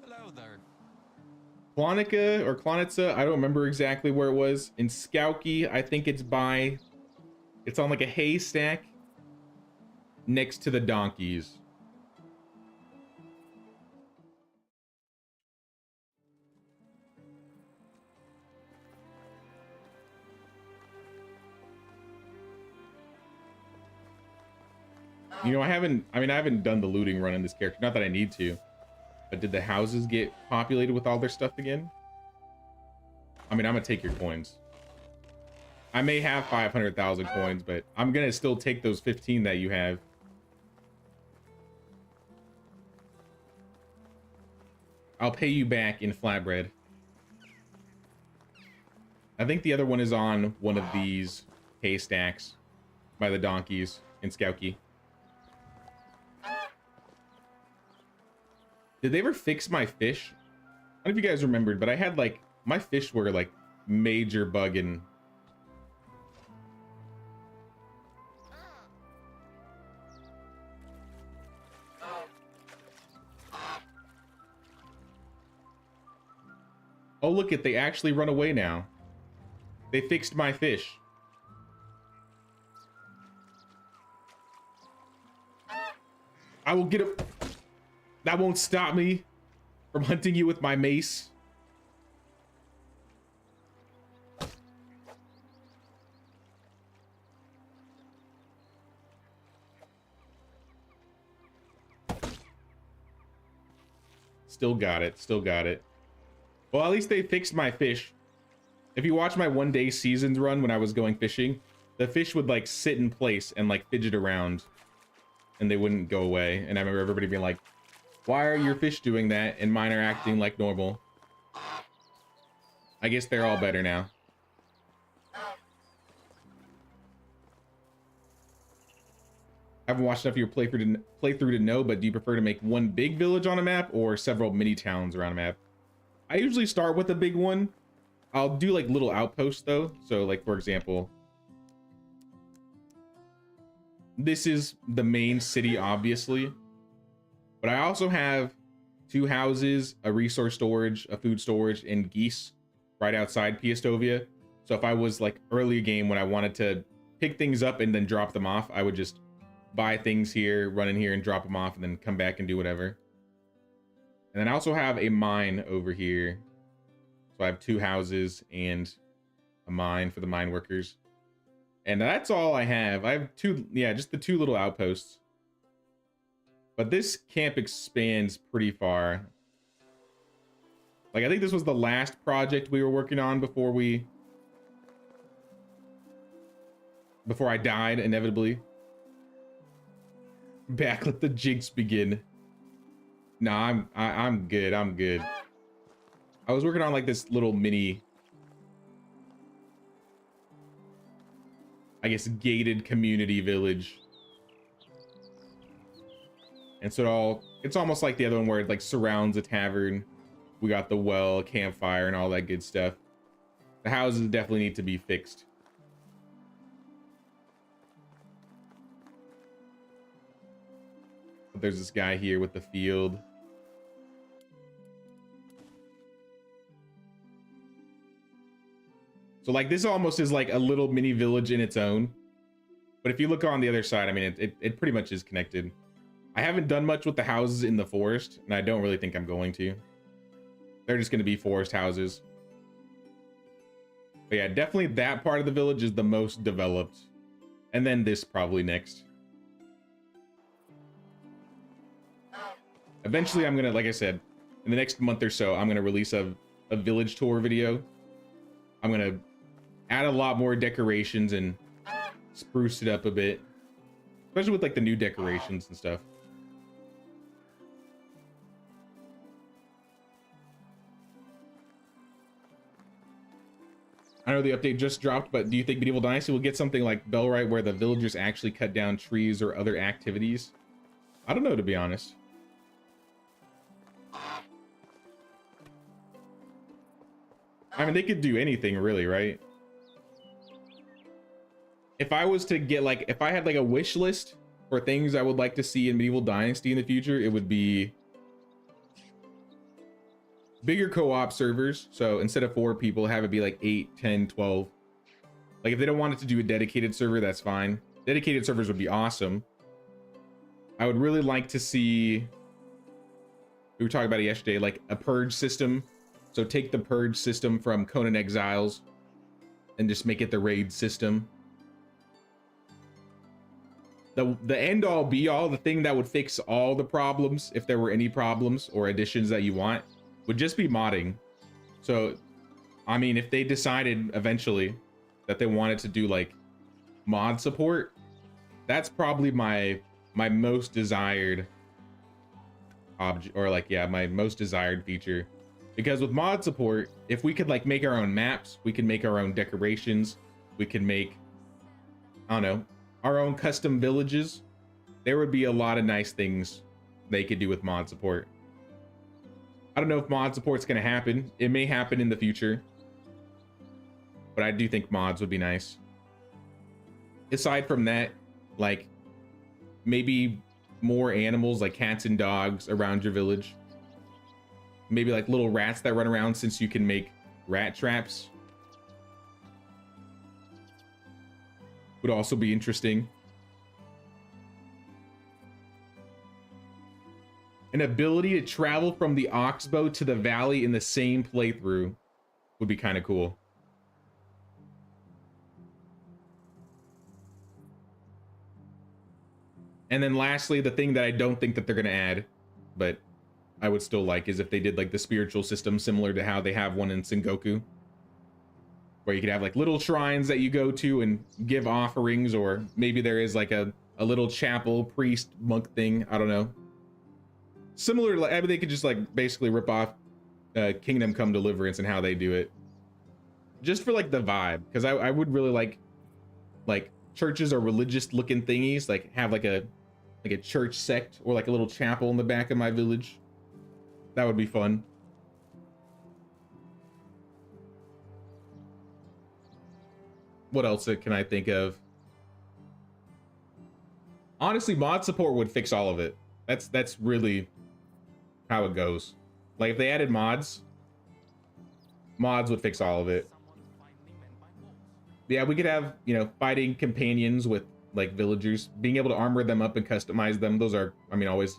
Hello there. Klonica or Klonitsa, I don't remember exactly where it was. In Skauki, I think it's by... It's on like a haystack next to the donkeys. You know, I haven't done the looting run in this character. Not that I need to. But did the houses get populated with all their stuff again? I mean, I'm gonna take your coins. I may have 500,000 coins, but I'm gonna still take those 15 that you have. I'll pay you back in flatbread. I think the other one is on one of these haystacks by the donkeys in Skauki. Did they ever fix my fish? I don't know if you guys remembered, but I had like, my fish were like major bugging. Oh, look it, they actually run away now. They fixed my fish. I will get it. That won't stop me from hunting you with my mace. Still got it, still got it. Well, at least they fixed my fish. If you watch my 1-day seasons run when I was going fishing, the fish would like sit in place and like fidget around and they wouldn't go away. And I remember everybody being like, why are your fish doing that and mine are acting like normal? I guess they're all better now. I haven't watched enough of your playthrough to know, but do you prefer to make one big village on a map or several mini towns around a map? I usually start with a big one. I'll do like little outposts though. So like, for example, this is the main city, obviously. But I also have 2 houses, a resource storage, a food storage, and geese right outside Piastovia. So if I was like early game when I wanted to pick things up and then drop them off, I would just buy things here, run in here and drop them off and then come back and do whatever. And then I also have a mine over here. So I have 2 houses and a mine for the mine workers. And that's all I have. I have 2, yeah, just the 2 little outposts. But this camp expands pretty far. Like, I think this was the last project we were working on before I died, inevitably. Back, let the jigs begin. Nah, I'm good, I'm good. I was working on like this little mini, I guess, gated community village. And so it's almost like the other one where it like surrounds a tavern. We got the well, campfire, and all that good stuff. The houses definitely need to be fixed. But there's this guy here with the field. So like this almost is like a little mini village in its own. But if you look on the other side, I mean, it pretty much is connected. I haven't done much with the houses in the forest, and I don't really think I'm going to. They're just going to be forest houses. But yeah, definitely that part of the village is the most developed. And then this probably next. Eventually, I'm going to, like I said, in the next month or so, I'm going to release a village tour video. I'm going to add a lot more decorations and spruce it up a bit. Especially with like the new decorations and stuff. I know the update just dropped, but do you think Medieval Dynasty will get something like Bellwright where the villagers actually cut down trees or other activities? I don't know, to be honest. I mean, they could do anything really, right? If I was to get like, if I had like a wish list for things I would like to see in Medieval Dynasty in the future, it would be bigger co-op servers. So instead of 4 people, have it be like 8, 10, 12. Like if they don't want it to do a dedicated server, that's fine. Dedicated servers would be awesome. I would really like to see, we were talking about it yesterday, like a purge system. So take the purge system from Conan Exiles and just make it the raid system. The end all be all, the thing that would fix all the problems, if there were any problems or additions that you want, would just be modding. So, I mean, if they decided eventually that they wanted to do like mod support, that's probably my most desired object, or like, yeah, my most desired feature. Because with mod support, if we could like make our own maps, we can make our own decorations, we can make, I don't know, our own custom villages, there would be a lot of nice things they could do with mod support. I don't know if mod support's going to happen. It may happen in the future, but I do think mods would be nice. Aside from that, like maybe more animals like cats and dogs around your village. Maybe like little rats that run around, since you can make rat traps. Would also be interesting. An ability to travel from the Oxbow to the valley in the same playthrough would be kind of cool. And then lastly, the thing that I don't think that they're going to add, but I would still like, is if they did like the spiritual system similar to how they have one in Sengoku, where you could have like little shrines that you go to and give offerings, or maybe there is like a little chapel priest monk thing. I don't know. Similar to, like, I mean, they could just like basically rip off Kingdom Come Deliverance and how they do it, just for like the vibe. Because I would really like churches or religious looking thingies, like have like a church sect or like a little chapel in the back of my village. That would be fun. What else can I think of? Honestly, mod support would fix all of it. That's really how it goes. Like if they added mods would fix all of it. Yeah, we could have, you know, fighting companions with like villagers, being able to armor them up and customize them. Those are, I mean, always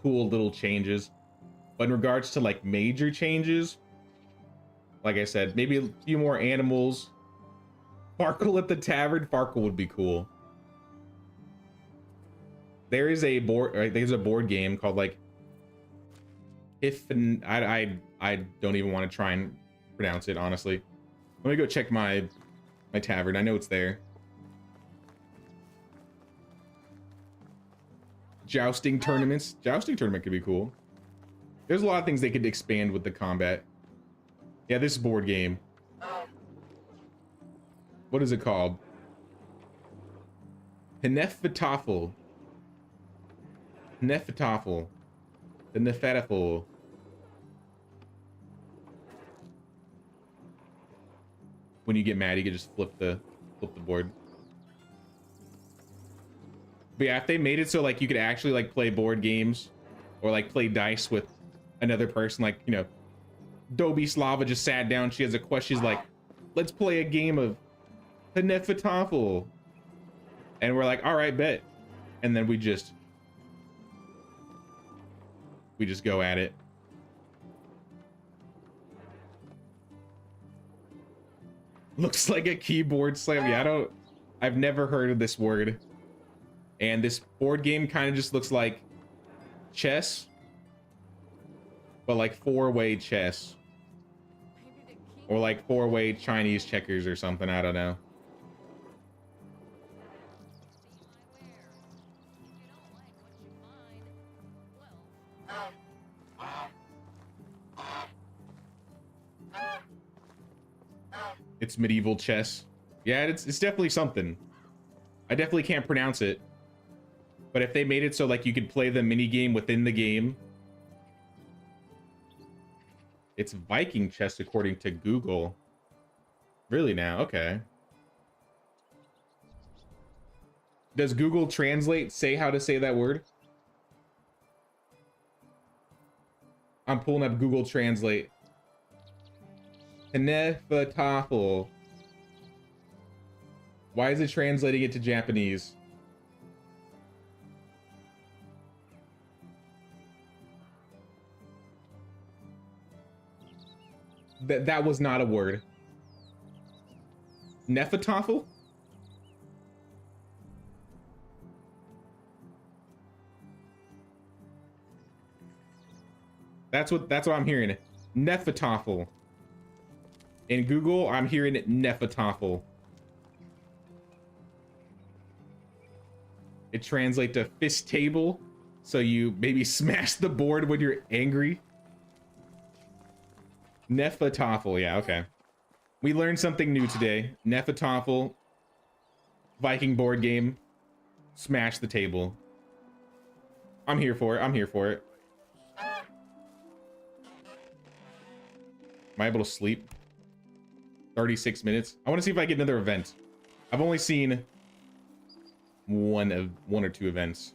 cool little changes. But in regards to like major changes, like I said, maybe a few more animals. Farkle at the tavern. Farkle would be cool. There's a board game called like I don't even want to try and pronounce it, honestly. Let me go check my tavern. I know it's there. Jousting tournaments. Jousting tournament could be cool. There's a lot of things they could expand with the combat. Yeah, this board game. What is it called? Nefertafel. Nefertafel. The Nefertafel. When you get mad, you can just flip the board. But yeah, if they made it so like you could actually like play board games or like play dice with another person, like, you know, Dobie Slava just sat down, she has a question, she's like, let's play a game of Nefertafel. And we're like, all right, bet. And then we just go at it. Looks like a keyboard slam. Yeah, I've never heard of this word. And this board game kind of just looks like chess, but like four-way chess. Or like four-way Chinese checkers or something. I don't know. It's medieval chess. Yeah, it's definitely something. I definitely can't pronounce it. But if they made it so like you could play the mini game within the game. It's Viking chess according to Google. Really now? Okay. Does Google Translate say how to say that word? I'm pulling up Google Translate. Nefatafel. Why is it translating it to Japanese? That was not a word. Nefatafel? That's what I'm hearing. Nefatafel. In Google, I'm hearing Nefatafel. It translates to fist table, so you maybe smash the board when you're angry. Nefatafel, yeah, okay. We learned something new today. Nefatafel, Viking board game, smash the table. I'm here for it. I'm here for it. Am I able to sleep? 36 minutes. I want to see if I get another event. I've only seen one or two events.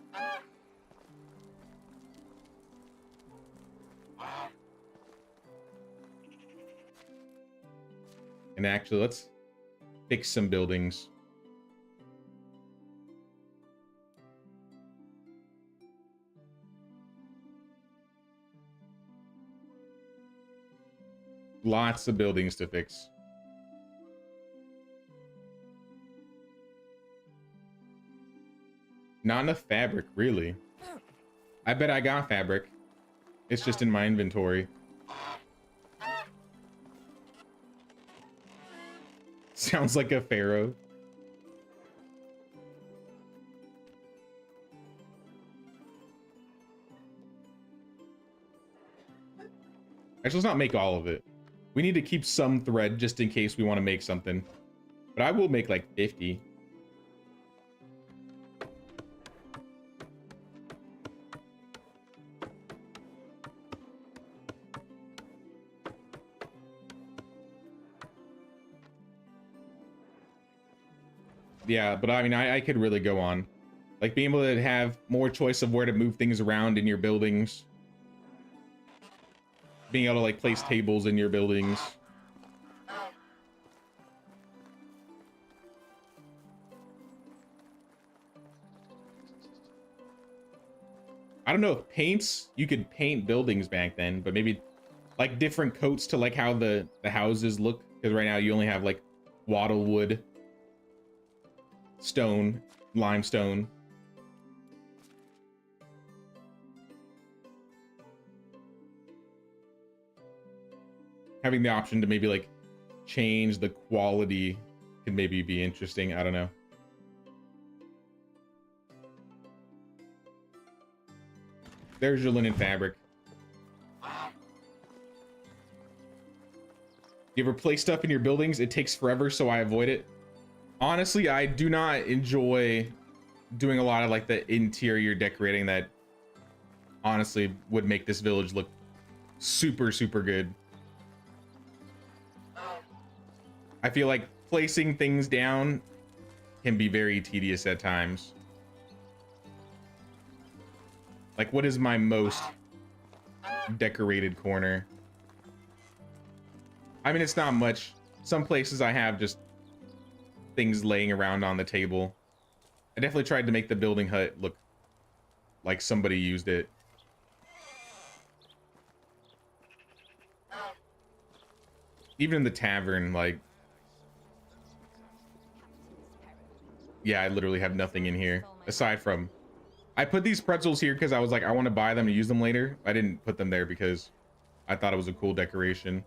And actually, let's fix some buildings. Lots of buildings to fix. Not enough fabric, really. I bet I got fabric. It's just in my inventory. Sounds like a pharaoh. Actually, let's not make all of it. We need to keep some thread just in case we want to make something. But I will make like 50. Yeah, but I mean, I could really go on. Like being able to have more choice of where to move things around in your buildings. Being able to like place tables in your buildings. I don't know if paints, you could paint buildings back then, but maybe like different coats to like how the houses look. Because right now you only have like wattle wood, stone, limestone. Having the option to maybe like change the quality could maybe be interesting. I don't know. There's your linen fabric. You ever place stuff in your buildings? It takes forever, so I avoid it. Honestly, I do not enjoy doing a lot of like the interior decorating that honestly would make this village look super, super good. I feel like placing things down can be very tedious at times. Like, what is my most decorated corner? I mean, it's not much. Some places I have just things laying around on the table. I definitely tried to make the building hut look like somebody used it. Even in the tavern, like, Yeah, I literally have nothing in here aside from I put these pretzels here because I was like, I want to buy them and use them later. I didn't put them there because I thought it was a cool decoration.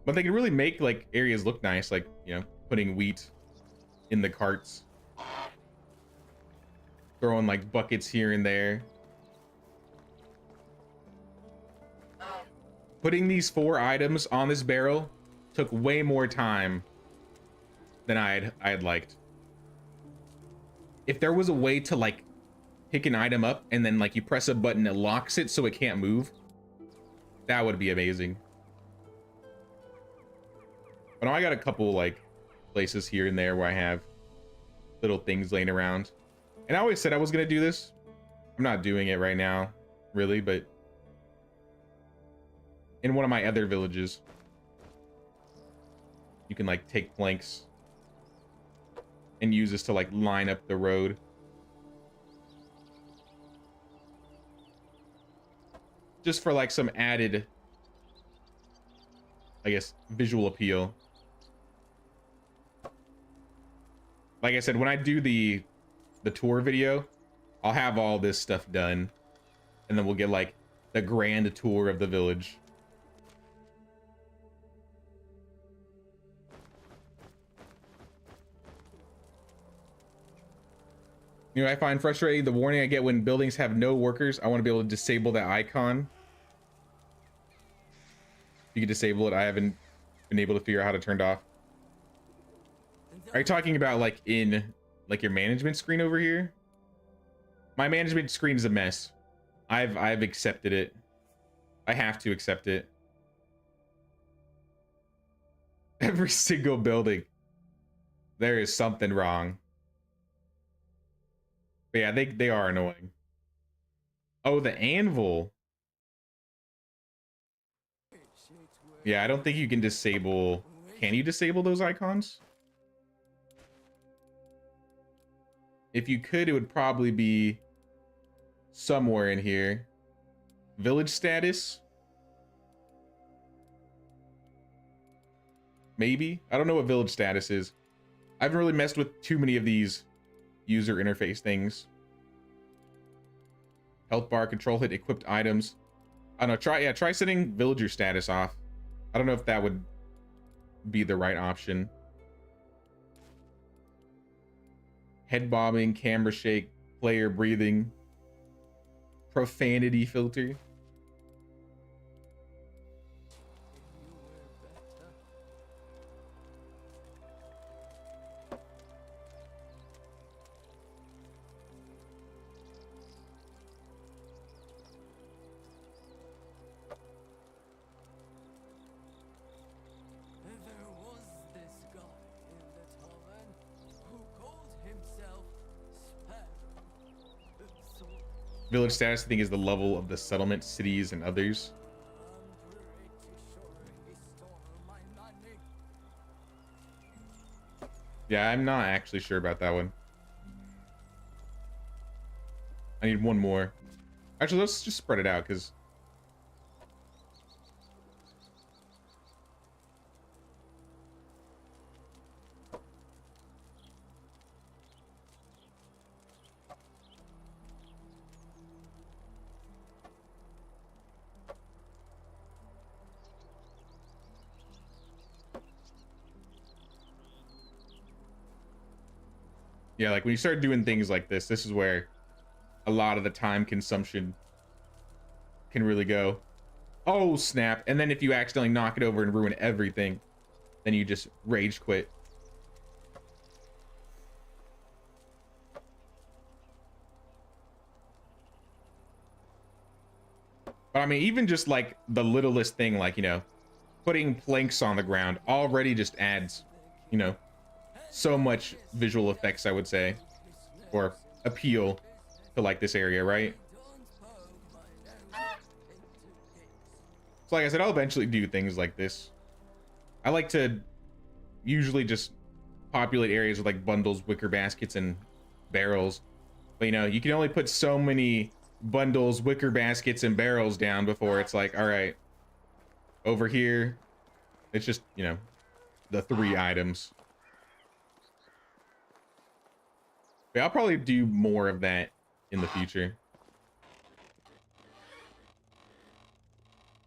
But they can really make like areas look nice, like, you know, putting wheat in the carts, throwing like buckets here and there. Putting these 4 items on this barrel took way more time than I had liked. If there was a way to like pick an item up and then like you press a button that locks it so it can't move, that would be amazing. But now I got a couple like places here and there where I have little things laying around. And I always said I was gonna do this. I'm not doing it right now, really, but in one of my other villages, you can like take planks and use this to like line up the road. Just for like some added, I guess, visual appeal. Like I said, when I do the tour video, I'll have all this stuff done, and then we'll get like the grand tour of the village. You know, I find frustrating the warning I get when buildings have no workers. I want to be able to disable that icon. You can disable it. I haven't been able to figure out how to turn it off. Are you talking about like in like your management screen over here? My management screen is a mess. I've accepted it. I have to accept it. Every single building, there is something wrong. But yeah, they are annoying. Oh, the anvil. Yeah, I don't think you can disable. Can you disable those icons? If you could, it would probably be somewhere in here. Village status? Maybe? I don't know what village status is. I haven't really messed with too many of these user interface things. Health bar, control hit, equipped items. I don't know, try setting villager status off. I don't know if that would be the right option. Head bobbing, camera shake, player breathing, profanity filter. Village status, I think, is the level of the settlement, cities, and others. Yeah, I'm not actually sure about that one. I need one more. Actually, let's just spread it out, because... yeah, like when you start doing things like this is where a lot of the time consumption can really go. Oh, snap. And then if you accidentally knock it over and ruin everything, then you just rage quit. But I mean, even just like the littlest thing, like, you know, putting planks on the ground already just adds, you know, so much visual effects, I would say, or appeal to like this area, right? So like I said, I'll eventually do things like this. I like to usually just populate areas with like bundles, wicker baskets, and barrels. But you know, you can only put so many bundles, wicker baskets, and barrels down before it's like, all right, over here, it's just, you know, the 3 items. But I'll probably do more of that in the future.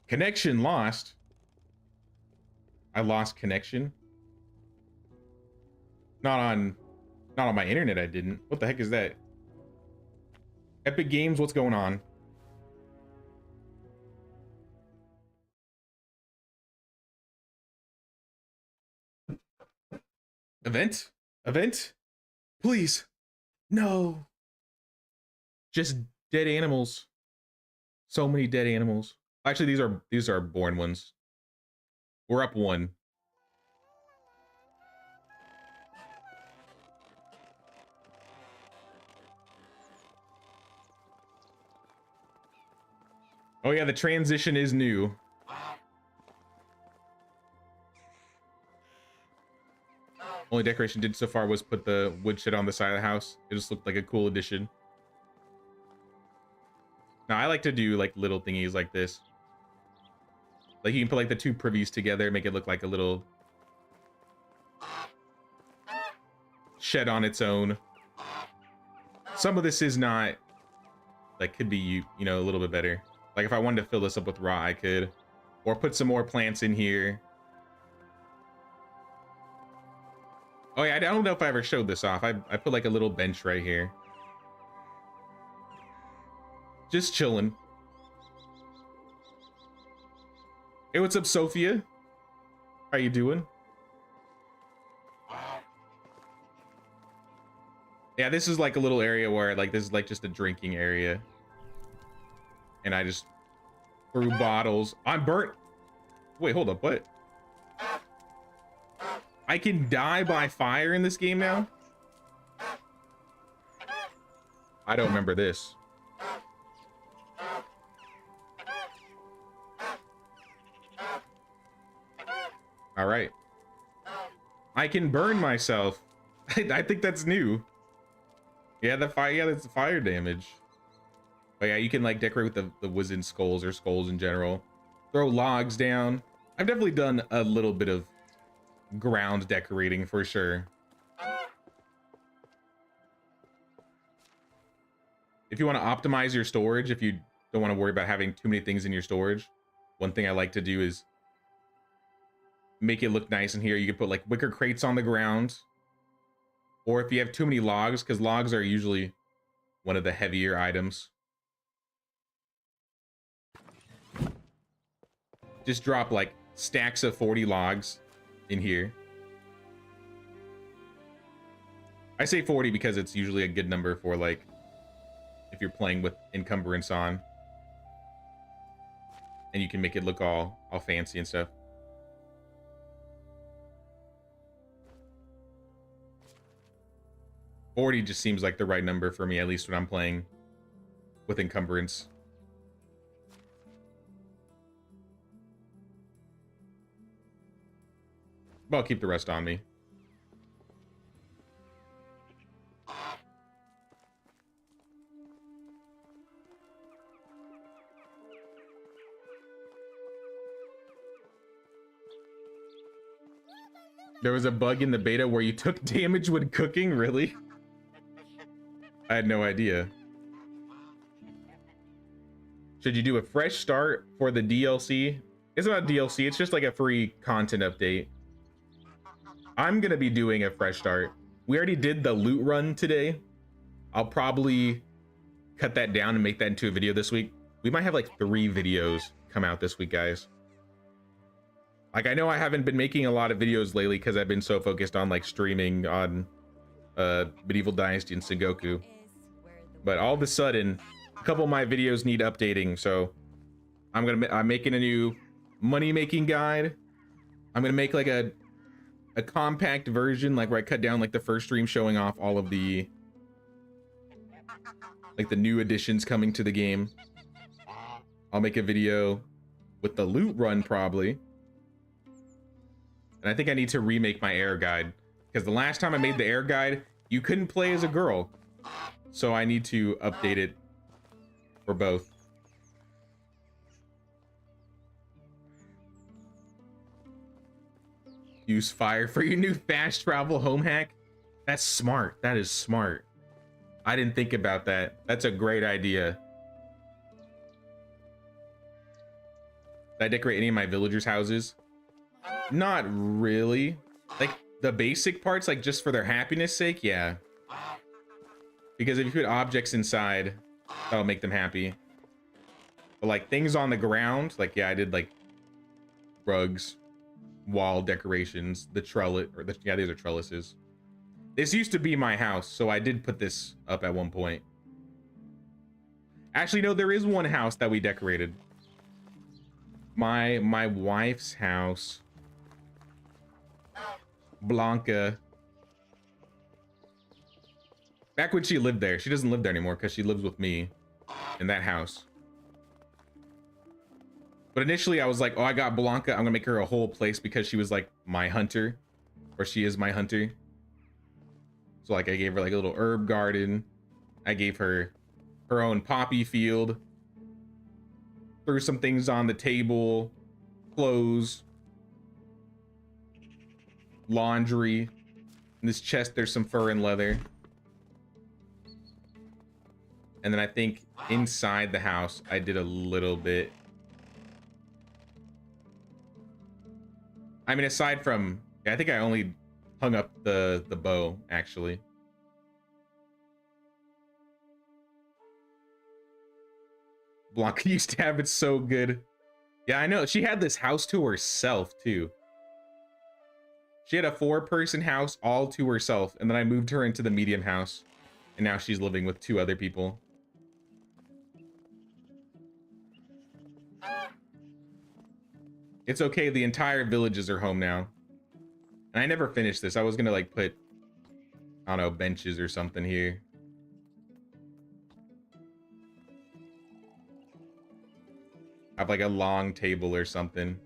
Connection lost. I lost connection. Not on my internet, I didn't. What the heck is that? Epic Games, what's going on? Event? Event? Please. No. Just dead animals. So many dead animals. Actually, these are born ones. We're up 1. Oh yeah, the transition is new. Only decoration did so far was put the woodshed on the side of the house. It just looked like a cool addition. Now I like to do like little thingies like this. Like you can put like the 2 privies together, make it look like a little shed on its own. Some of this is not, like, could be, you know, a little bit better. Like if I wanted to fill this up with raw, I could. Or put some more plants in here. Oh yeah, I don't know if I ever showed this off. I put like a little bench right here. Just chilling. Hey, what's up, Sophia? How you doing? Yeah, this is like a little area where like this is like just a drinking area. And I just threw bottles. I'm burnt. Wait, hold up, what? I can die by fire in this game now? I don't remember this. All right. I can burn myself. I think that's new. Yeah, the fire. Yeah, that's the fire damage. But yeah, you can like decorate with the wizened skulls or skulls in general. Throw logs down. I've definitely done a little bit of ground decorating for sure. If you want to optimize your storage, if you don't want to worry about having too many things in your storage, one thing I like to do is make it look nice in here. You can put like wicker crates on the ground. Or if you have too many logs, because logs are usually one of the heavier items. Just drop like stacks of 40 logs in here. I say 40 because it's usually a good number for like if you're playing with encumbrance on. And you can make it look all fancy and stuff. $40 just seems like the right number for me, at least when I'm playing with encumbrance. But I'll keep the rest on me. There was a bug in the beta where you took damage when cooking, really? I had no idea. Should you do a fresh start for the DLC? It's not a DLC, it's just like a free content update. I'm gonna be doing a fresh start. We already did the loot run today. I'll probably cut that down and make that into a video this week. We might have like 3 videos come out this week, guys. Like, I know I haven't been making a lot of videos lately because I've been so focused on like streaming on Medieval Dynasty and Sengoku. But all of a sudden, a couple of my videos need updating, so I'm making a new money making guide. I'm gonna make like a compact version, like where I cut down like the first stream showing off all of the like the new additions coming to the game. I'll make a video with the loot run probably. And I think I need to remake my air guide because the last time I made the air guide, you couldn't play as a girl. So I need to update it for both. Use fire for your new fast travel home hack. That's smart. That is smart. I didn't think about that. That's a great idea. Did I decorate any of my villagers' houses? Not really. Like the basic parts, like just for their happiness sake, yeah. Because if you put objects inside, that'll make them happy. But like things on the ground, like yeah, I did like rugs, wall decorations, the trellis, or the, yeah, these are trellises. This used to be my house, so I did put this up at one point. Actually, no, there is one house that we decorated. My wife's house. Blanca. Back when she lived there. She doesn't live there anymore because she lives with me in that house. But initially I was like, oh, I got Blanca. I'm gonna make her a whole place because she was like my hunter, or she is my hunter. So like I gave her like a little herb garden. I gave her her own poppy field. Threw some things on the table, clothes, laundry. In this chest, there's some fur and leather. And then I think inside the house, I did a little bit. I mean, aside from, yeah, I think I only hung up the bow, actually. Blanca used to have it so good. Yeah, I know. She had this house to herself, too. She had a 4-person house all to herself, and then I moved her into the medium house, and now she's living with 2 other people. It's okay, the entire villages are home now. And I never finished this. I was gonna like put, I don't know, benches or something here. Have like a long table or something.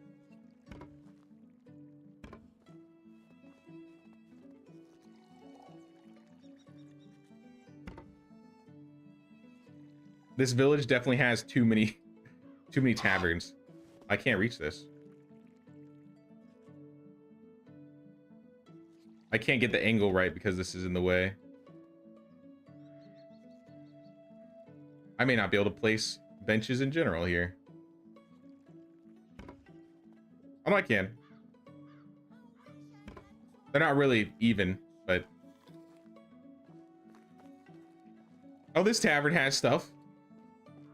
This village definitely has too many taverns. I can't reach this. I can't get the angle right because this is in the way. I may not be able to place benches in general here. Oh, no, I can. They're not really even, but... Oh, this tavern has stuff.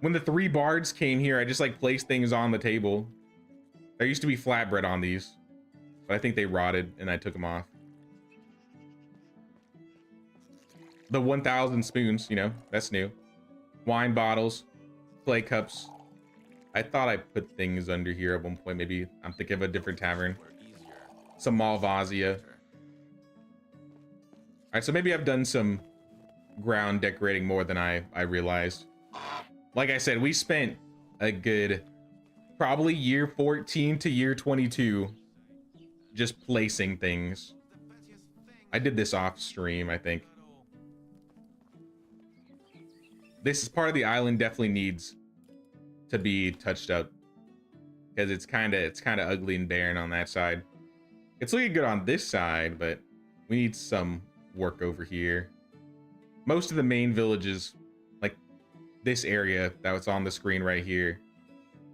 When the 3 bards came here, I just like placed things on the table. There used to be flatbread on these, but I think they rotted and I took them off. The 1,000 spoons, you know, that's new. Wine bottles, clay cups. I thought I put things under here at one point. Maybe I'm thinking of a different tavern. Some Malvasia. All right, so maybe I've done some ground decorating more than I realized. Like I said, we spent a good probably year 14 to year 22 just placing things. I did this off stream, I think. This part of the island definitely needs to be touched up because it's kind of ugly and barren on that side. It's looking good on this side, but we need some work over here. Most of the main villages, like this area that was on the screen right here,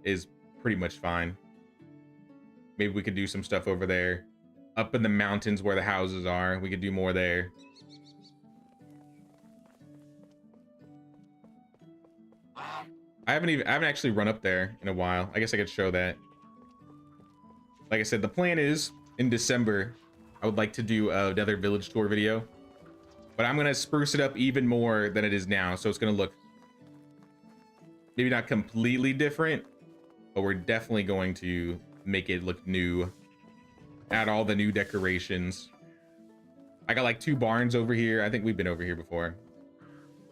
is pretty much fine. Maybe we could do some stuff over there. Up in the mountains where the houses are, we could do more there. I haven't actually run up there in a while. I guess I could show that. Like I said, the plan is in December, I would like to do another village tour video, but I'm gonna spruce it up even more than it is now. So it's gonna look maybe not completely different, but we're definitely going to make it look new. Add all the new decorations. I got like 2 barns over here. I think we've been over here before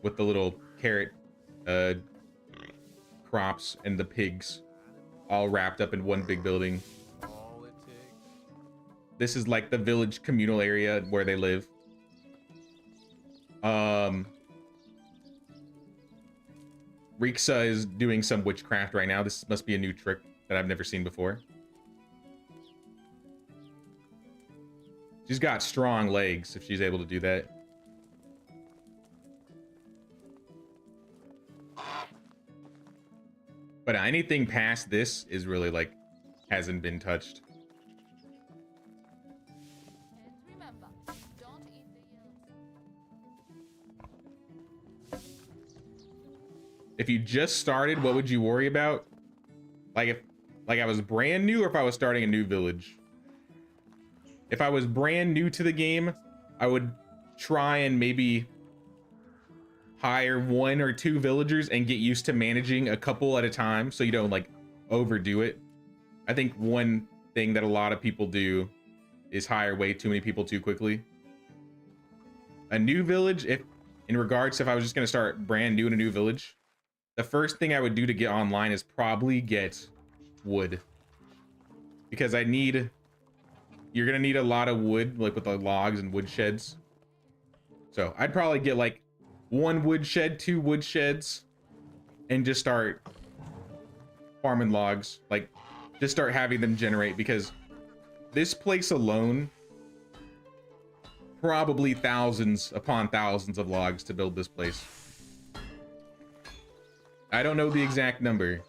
with the little carrot crops and the pigs all wrapped up in one big building. This is like the village communal area where they live. Rixa is doing some witchcraft right now. This must be a new trick that I've never seen before. She's got strong legs if she's able to do that. But anything past this is really like hasn't been touched. And remember, don't eat the yellow. If you just started, what would you worry about? Like if I was brand new, or if I was starting a new village? If I was brand new to the game, I would try and maybe hire 1 or 2 villagers and get used to managing a couple at a time so you don't like overdo it. I think one thing that a lot of people do is hire way too many people too quickly. A new village, if in regards to if I was just gonna start brand new in a new village, the first thing I would do to get online is probably get wood. Because you're gonna need a lot of wood, like with the logs and wood sheds. So I'd probably get like 1 wood shed, 2 wood sheds, and just start farming logs. Like, just start having them generate, because this place alone, probably thousands upon thousands of logs to build this place. I don't know the exact number,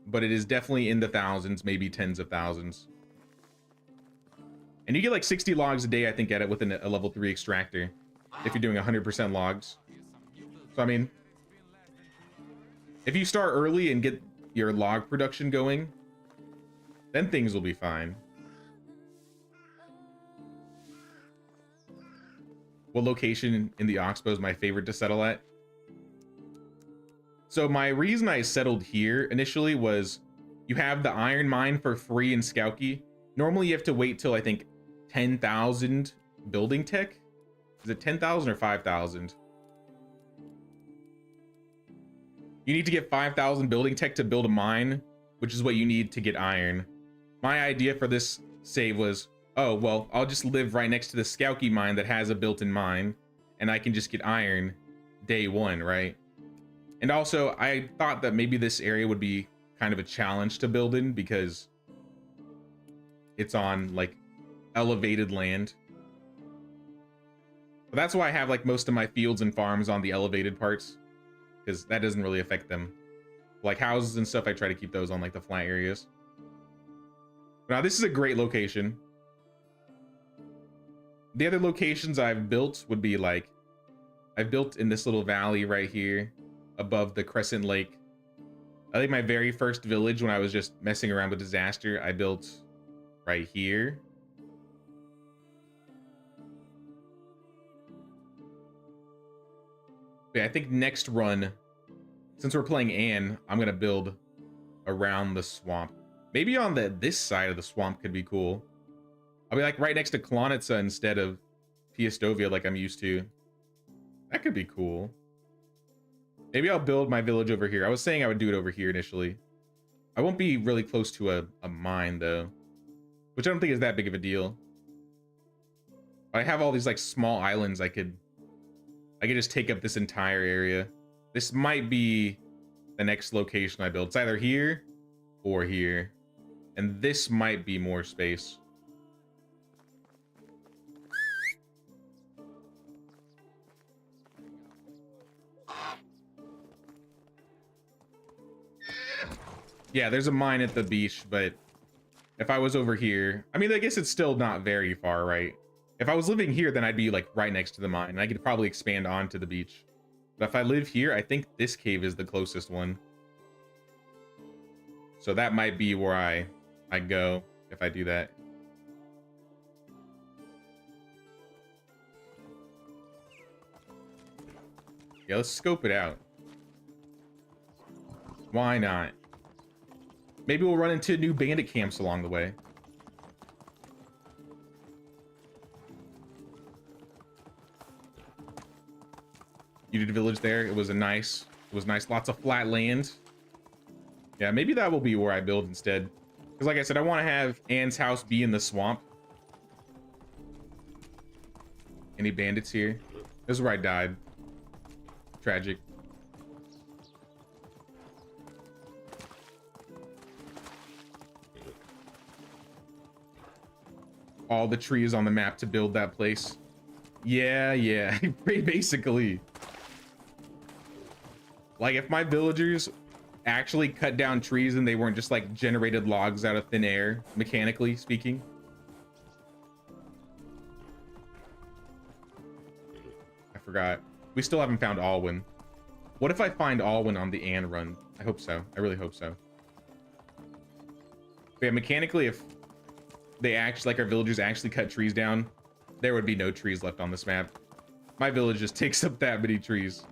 but it is definitely in the thousands, maybe tens of thousands. And you get like 60 logs a day, I think, at it with a level 3 extractor, if you're doing 100% logs. So, I mean, if you start early and get your log production going, then things will be fine. What location in the Oxbow is my favorite to settle at? So my reason I settled here initially was you have the iron mine for free in Skauki. Normally you have to wait till I think 10,000 building tech. Is it 10,000 or 5,000? You need to get 5,000 building tech to build a mine, which is what you need to get iron. My idea for this save was, oh, well, I'll just live right next to the Skauki mine that has a built-in mine, and I can just get iron day 1, right? And also, I thought that maybe this area would be kind of a challenge to build in because it's on, like, elevated land. But that's why I have, like, most of my fields and farms on the elevated parts, because that doesn't really affect them. Like, houses and stuff, I try to keep those on, like, the flat areas. Now, this is a great location. The other locations I've built would be, like, I've built in this little valley right here above the Crescent Lake. I think my very first village when I was just messing around with disaster, I built right here. Yeah, I think next run, since we're playing Anne, I'm gonna build around the swamp. Maybe on this side of the swamp could be cool. I'll be like right next to Klonitsa instead of Piastovia like I'm used to. That could be cool. Maybe I'll build my village over here. I was saying I would do it over here initially. I won't be really close to a mine though, which I don't think is that big of a deal. I have all these like small islands I could just take up this entire area. This might be the next location I build. It's either here or here. And this might be more space. Yeah, there's a mine at the beach, but if I was over here, I mean, I guess it's still not very far, right? If I was living here, then I'd be like right next to the mine, and I could probably expand onto the beach. But if I live here, I think this cave is the closest one. So that might be where I go if I do that. Yeah, let's scope it out. Why not? Maybe we'll run into new bandit camps along the way. You did a village there. It was nice. Lots of flat land. Yeah, maybe that will be where I build instead. Because like I said, I want to have Anne's house be in the swamp. Any bandits here? This is where I died. Tragic. All the trees on the map to build that place. Yeah. Basically. Like if my villagers actually cut down trees and they weren't just like generated logs out of thin air, mechanically speaking. I forgot. We still haven't found Alwyn. What if I find Alwyn on the Anne run? I hope so. I really hope so. Yeah, mechanically, if they actually, like our villagers actually cut trees down, there would be no trees left on this map. My village just takes up that many trees.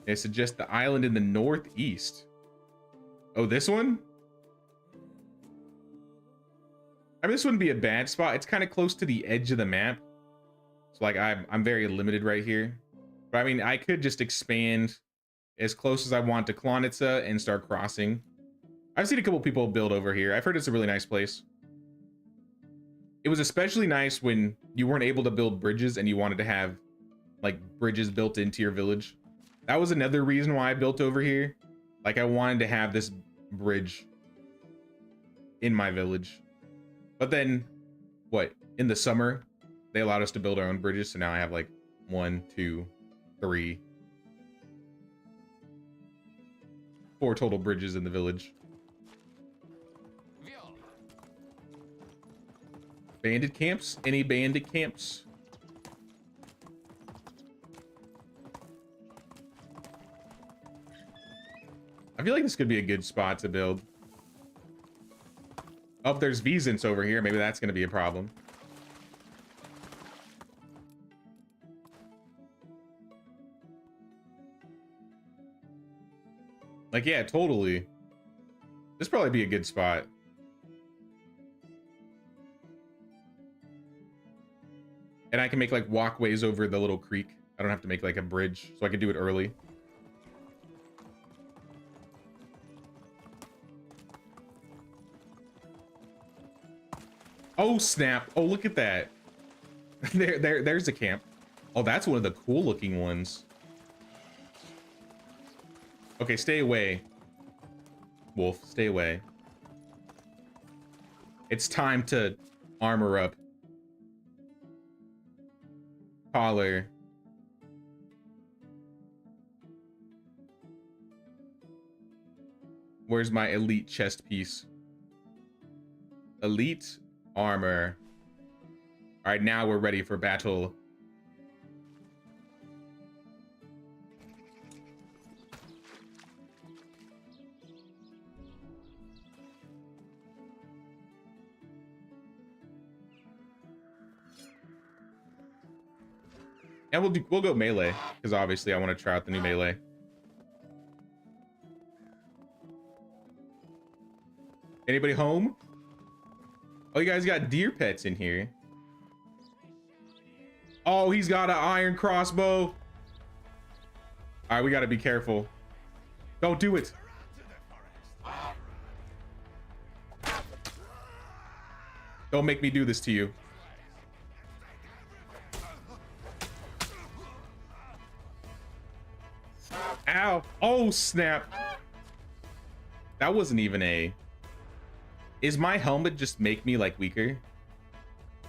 They suggest the island in the northeast. Oh, this one? I mean, this wouldn't be a bad spot. It's kind of close to the edge of the map. So like I'm very limited right here. But I mean, I could just expand as close as I want to Klonitsa and start crossing. I've seen a couple people build over here. I've heard it's a really nice place. It was especially nice when you weren't able to build bridges and you wanted to have like bridges built into your village. That was another reason why I built over here. Like I wanted to have this bridge in my village. But then what? In the summer, they allowed us to build our own bridges. So now I have like 1, 2, 3, 4 total bridges in the village. Bandit camps? Any bandit camps? I feel like this could be a good spot to build. Oh, there's Vesents over here. Maybe that's going to be a problem. Like, yeah, totally. This probably be a good spot. And I can make like walkways over the little creek. I don't have to make like a bridge, so I can do it early. Oh snap. Oh, look at that. There's a camp. Oh, that's one of the cool looking ones. Okay, stay away. Wolf, stay away. It's time to armor up. Collar. Where's my elite chest piece? Elite armor. All right, now we're ready for battle. And we'll go melee because obviously I want to try out the new melee. Anybody home? Oh, you guys got deer pets in here. Oh, he's got an iron crossbow. All right, we got to be careful. Don't do it. Don't make me do this to you. Ow. Oh, snap. That wasn't even a... Is my helmet just make me like weaker?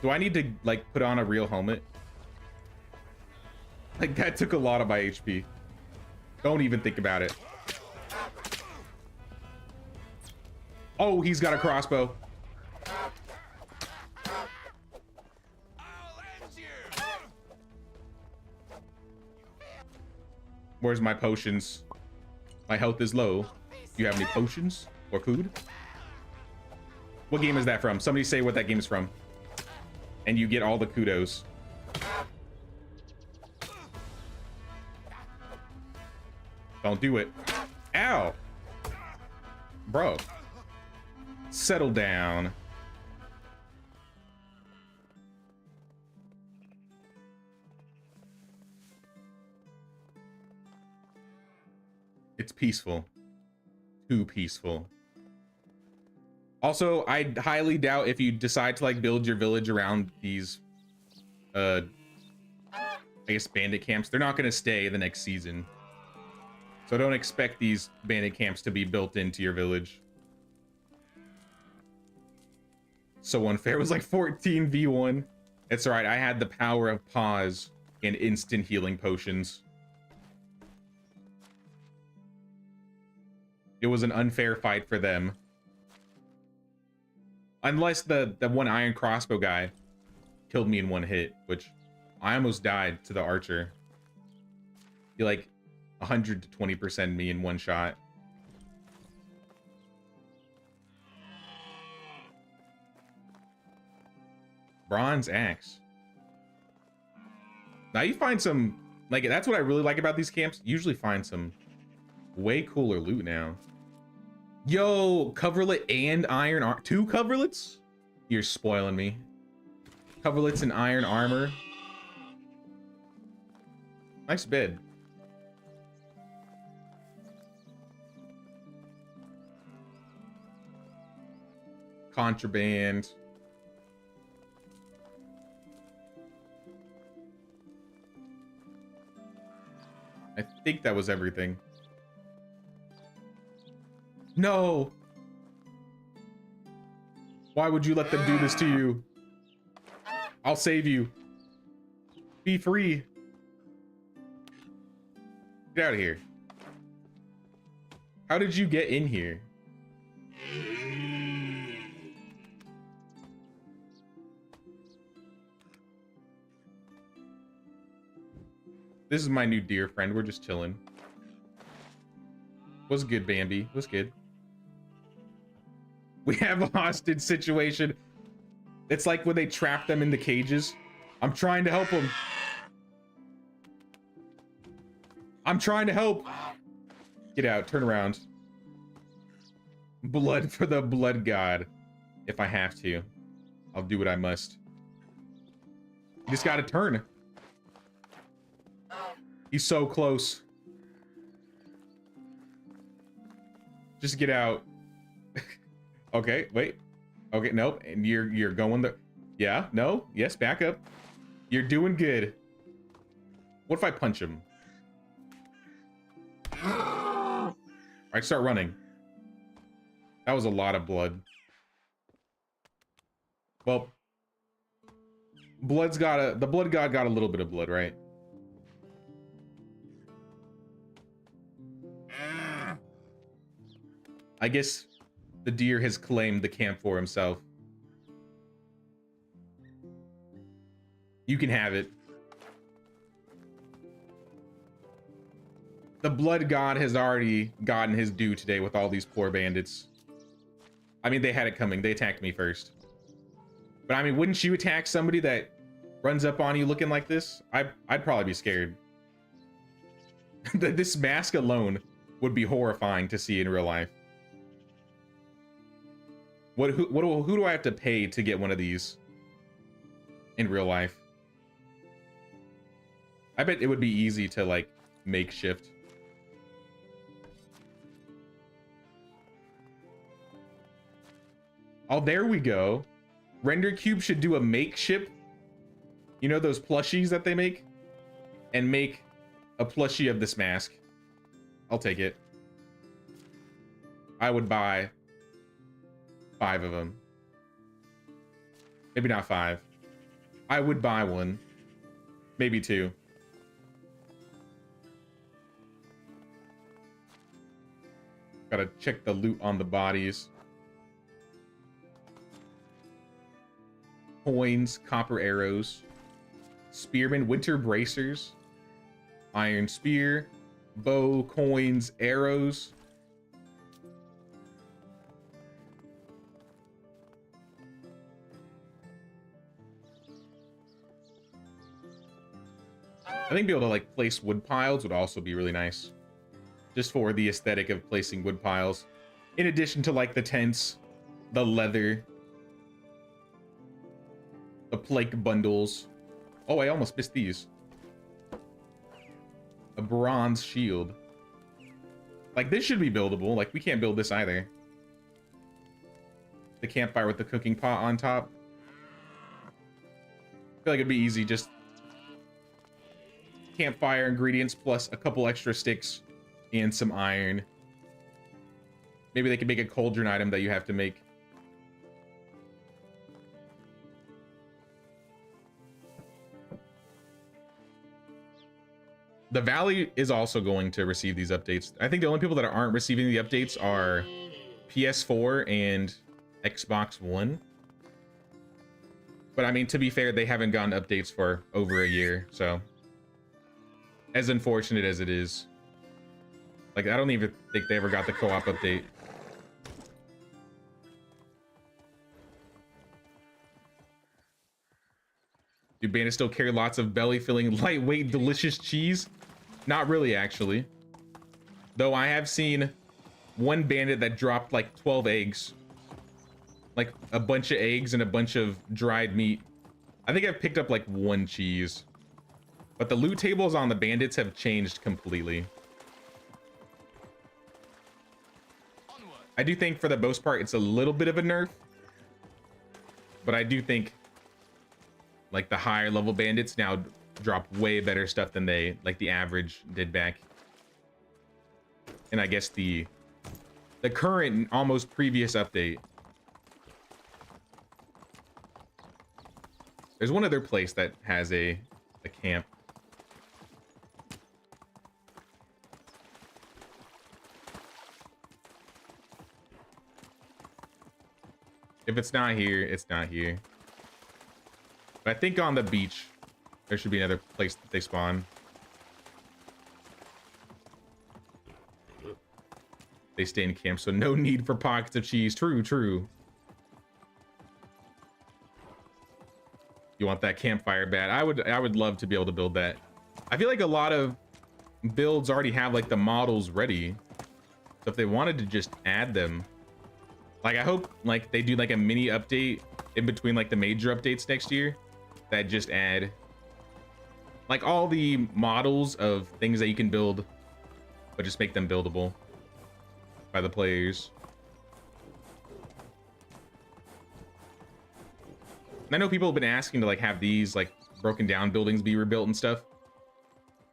Do I need to like put on a real helmet? Like that took a lot of my HP. Don't even think about it. Oh, he's got a crossbow. Where's my potions? My health is low. Do you have any potions or food? What game is that from? Somebody say what that game is from. And you get all the kudos. Don't do it. Ow. Bro. Settle down. It's peaceful. Too peaceful. Also, I highly doubt if you decide to like build your village around these I guess bandit camps, they're not going to stay the next season. So don't expect these bandit camps to be built into your village. So unfair. It was like 14v1 It's all right. I had the power of pause and instant healing potions. It was an unfair fight for them. Unless the one iron crossbow guy killed me in one hit, which I almost died to the archer. He like 100 to 20% me in one shot. Bronze axe. Now you find some, like, that's what I really like about these camps. You usually find some way cooler loot now. Yo, coverlet and iron armor. 2 coverlets? You're spoiling me. Coverlets and iron armor. Nice bed. Contraband. I think that was everything. No! Why would you let them do this to you? I'll save you. Be free. Get out of here. How did you get in here? This is my new dear friend. We're just chilling. What's good, Bambi? What's good? We have a hostage situation. It's like when they trap them in the cages. I'm trying to help them. I'm trying to help. Get out. Turn around. Blood for the blood god. If I have to. I'll do what I must. You just gotta turn. He's so close. Just get out. Okay, wait. Okay, nope. And you're going there. Yeah, no, yes, back up. You're doing good. What if I punch him? All right, start running. That was a lot of blood. Well, the blood god got a little bit of blood, right? I guess the deer has claimed the camp for himself. You can have it. The blood god has already gotten his due today with all these poor bandits. I mean, they had it coming. They attacked me first. But I mean, wouldn't you attack somebody that runs up on you looking like this? I'd probably be scared. This mask alone would be horrifying to see in real life. Who do I have to pay to get one of these in real life? I bet it would be easy to like makeshift. Oh, there we go. Render Cube should do a makeshift. You know those plushies that they make? And make a plushie of this mask. I'll take it. I would buy 5 of them. Maybe not 5. I would buy one. Maybe 2. Gotta check the loot on the bodies. Coins, copper arrows, spearmen, winter bracers, iron spear, bow, coins, arrows. I think being able to like place wood piles would also be really nice. Just for the aesthetic of placing wood piles. In addition to like the tents, the leather, the plank bundles. Oh, I almost missed these. A bronze shield. Like this should be buildable. Like we can't build this either. The campfire with the cooking pot on top. I feel like it'd be easy, just campfire ingredients plus a couple extra sticks and some iron. Maybe they could make a cauldron item that you have to make. The Valley is also going to receive these updates. I think the only people that aren't receiving the updates are PS4 and Xbox One. But I mean, to be fair, they haven't gotten updates for over a year, so as unfortunate as it is, like, I don't even think they ever got the co-op update. Do bandits still carry lots of belly-filling, lightweight, delicious cheese? Not really, actually. Though I have seen one bandit that dropped like 12 eggs. Like a bunch of eggs and a bunch of dried meat. I think I've picked up like one cheese. But the loot tables on the bandits have changed completely. I do think for the most part it's a little bit of a nerf. But I do think like the higher level bandits now drop way better stuff than they, like the average did back. And I guess the current almost previous update. There's one other place that has a camp. If it's not here, it's not here. But I think on the beach, there should be another place that they spawn. They stay in camp, so no need for pockets of cheese. True, true. You want that campfire bad? I would love to be able to build that. I feel like a lot of builds already have like the models ready. So if they wanted to just add them, like I hope like they do like a mini update in between like the major updates next year that just add like all the models of things that you can build, but just make them buildable by the players. And I know people have been asking to like have these like broken down buildings be rebuilt and stuff.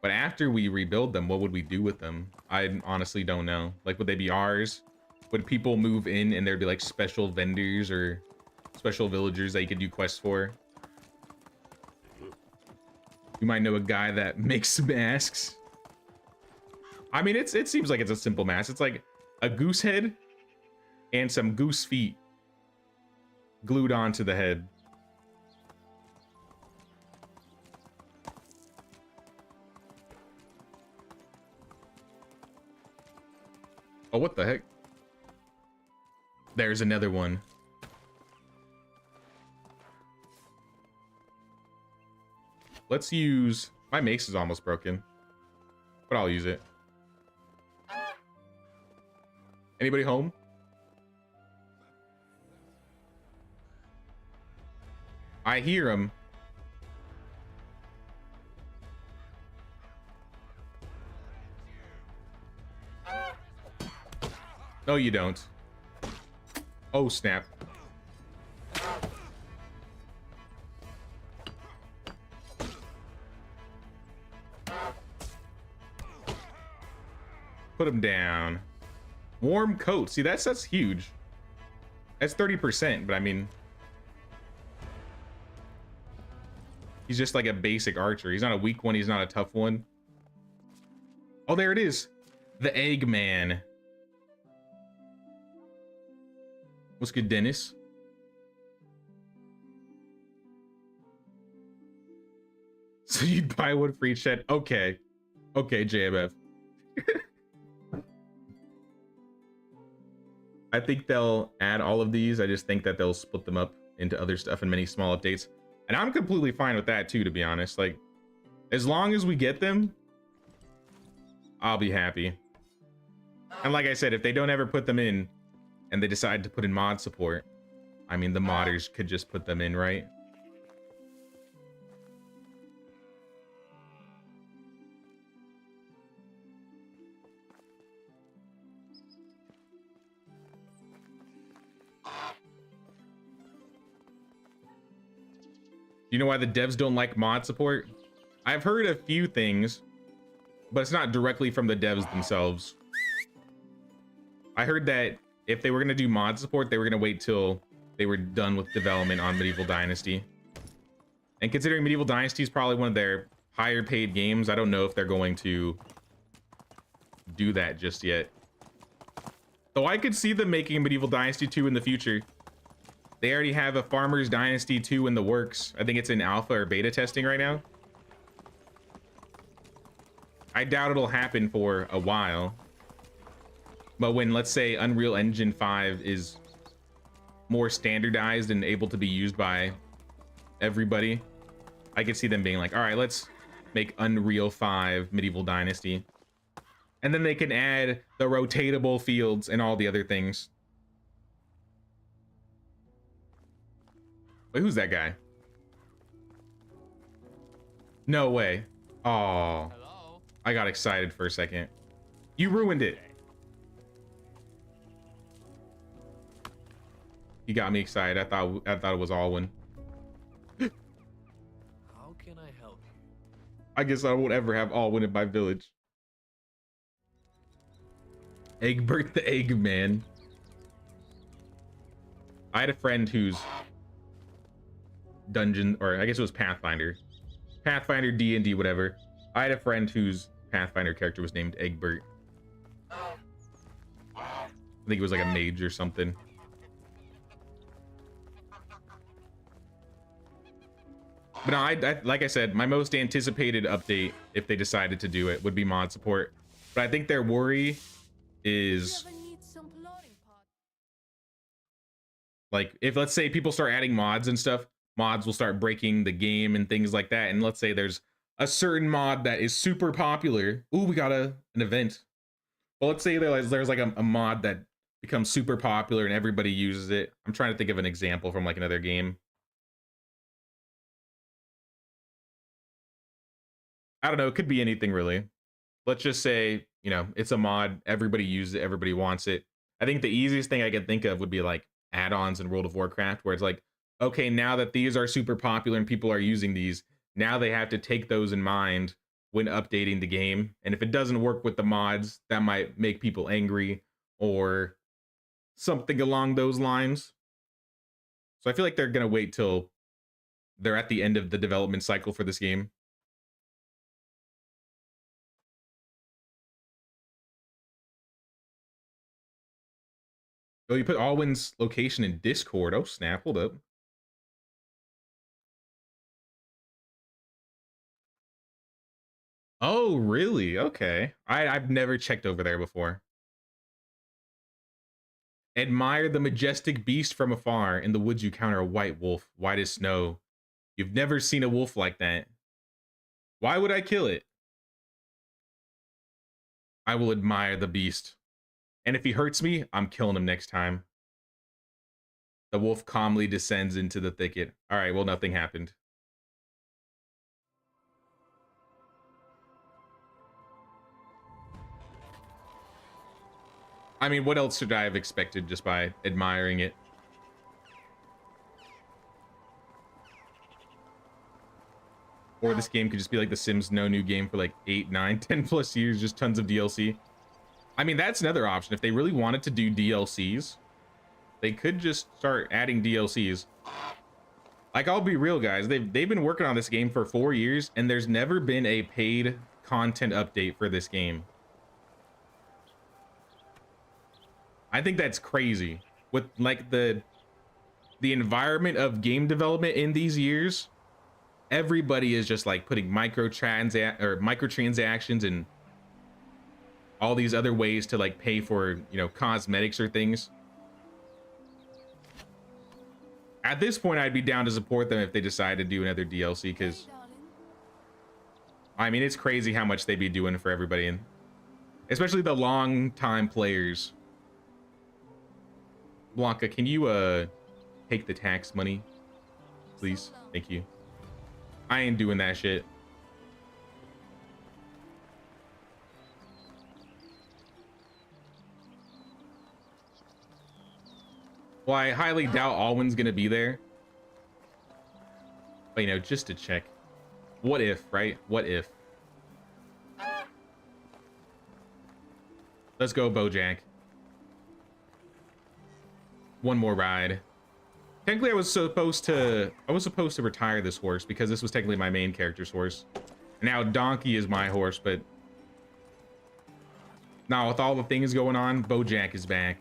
But after we rebuild them, what would we do with them? I honestly don't know. Like, would they be ours? Would people move in and there'd be like special vendors or special villagers that you could do quests for? You might know a guy that makes masks. I mean, it seems like it's a simple mask. It's like a goose head and some goose feet glued onto the head. Oh, what the heck? There's another one. Let's use... My mace is almost broken, but I'll use it. Anybody home? I hear him. No, you don't. Oh, snap. Put him down. Warm coat. See, that's huge. That's 30%, but I mean... He's just like a basic archer. He's not a weak one. He's not a tough one. Oh, there it is. The Eggman. What's good, Dennis? So you'd buy one for each set? Okay. Okay, JMF. I think they'll add all of these. I just think that they'll split them up into other stuff and many small updates. And I'm completely fine with that too, to be honest. Like, as long as we get them, I'll be happy. And like I said, if they don't ever put them in and they decide to put in mod support, I mean, the modders could just put them in, right? You know why the devs don't like mod support? I've heard a few things, but it's not directly from the devs themselves. I heard that if they were going to do mod support, they were going to wait till they were done with development on Medieval Dynasty. And considering Medieval Dynasty is probably one of their higher paid games, I don't know if they're going to do that just yet. Though I could see them making Medieval Dynasty 2 in the future. They already have a Farmers Dynasty 2 in the works. I think it's in alpha or beta testing right now. I doubt it'll happen for a while. But when, let's say, Unreal Engine 5 is more standardized and able to be used by everybody, I could see them being like, all right, let's make Unreal 5 Medieval Dynasty. And then they can add the rotatable fields and all the other things. Wait, who's that guy? No way. Oh, Hello? I got excited for a second. You ruined it. You got me excited. I thought it was Alwyn. How can I help you? I guess I won't ever have Alwyn in my village. Egbert the Eggman. I had a friend whose dungeon, or I guess it was Pathfinder, D&D, whatever. I had a friend whose Pathfinder character was named Egbert. I think it was like a mage or something. But no, I like I said, my most anticipated update, if they decided to do it, would be mod support. But I think their worry is, You ever need some loading pod? like, if let's say people start adding mods and stuff, mods will start breaking the game and things like that. And let's say there's a certain mod that is super popular. Ooh, we got an event. Well, let's say there's like a mod that becomes super popular and everybody uses it. I'm trying to think of an example from like another game. I don't know, it could be anything really. Let's just say, you know, it's a mod, everybody uses it, everybody wants it. I think the easiest thing I could think of would be like add-ons in World of Warcraft, where it's like, okay, now that these are super popular and people are using these, now they have to take those in mind when updating the game. And if it doesn't work with the mods, that might make people angry or something along those lines. So I feel like they're gonna wait till they're at the end of the development cycle for this game. Oh, you put Alwyn's location in Discord. Oh, snap. Hold up. Oh, really? Okay. I've never checked over there before. Admire the majestic beast from afar. In the woods you counter a white wolf, white as snow. You've never seen a wolf like that. Why would I kill it? I will admire the beast. And if he hurts me, I'm killing him next time. The wolf calmly descends into the thicket. All right, well, nothing happened. I mean, what else should I have expected just by admiring it? Or this game could just be like The Sims, no new game for like 8, 9, 10 plus years, just tons of DLC. I mean, that's another option. If they really wanted to do DLCs, they could just start adding DLCs. Like, I'll be real, guys. They've been working on this game for 4 years, and there's never been a paid content update for this game. I think that's crazy. With like the environment of game development in these years, everybody is just like putting microtransactions and all these other ways to like pay for, you know, cosmetics or things. At this point, I'd be down to support them if they decide to do another DLC, because Hey, darling. I mean, it's crazy how much they'd be doing for everybody, and especially the long time players. Blanca, can you take the tax money, please? Thank you. I ain't doing that shit. Well, I highly doubt Alwyn's gonna be there. But, you know, just to check. What if, right? What if? Let's go, Bojack. One more ride. Technically, I was supposed to retire this horse because this was technically my main character's horse. Now Donkey is my horse, but now with all the things going on, Bojack is back.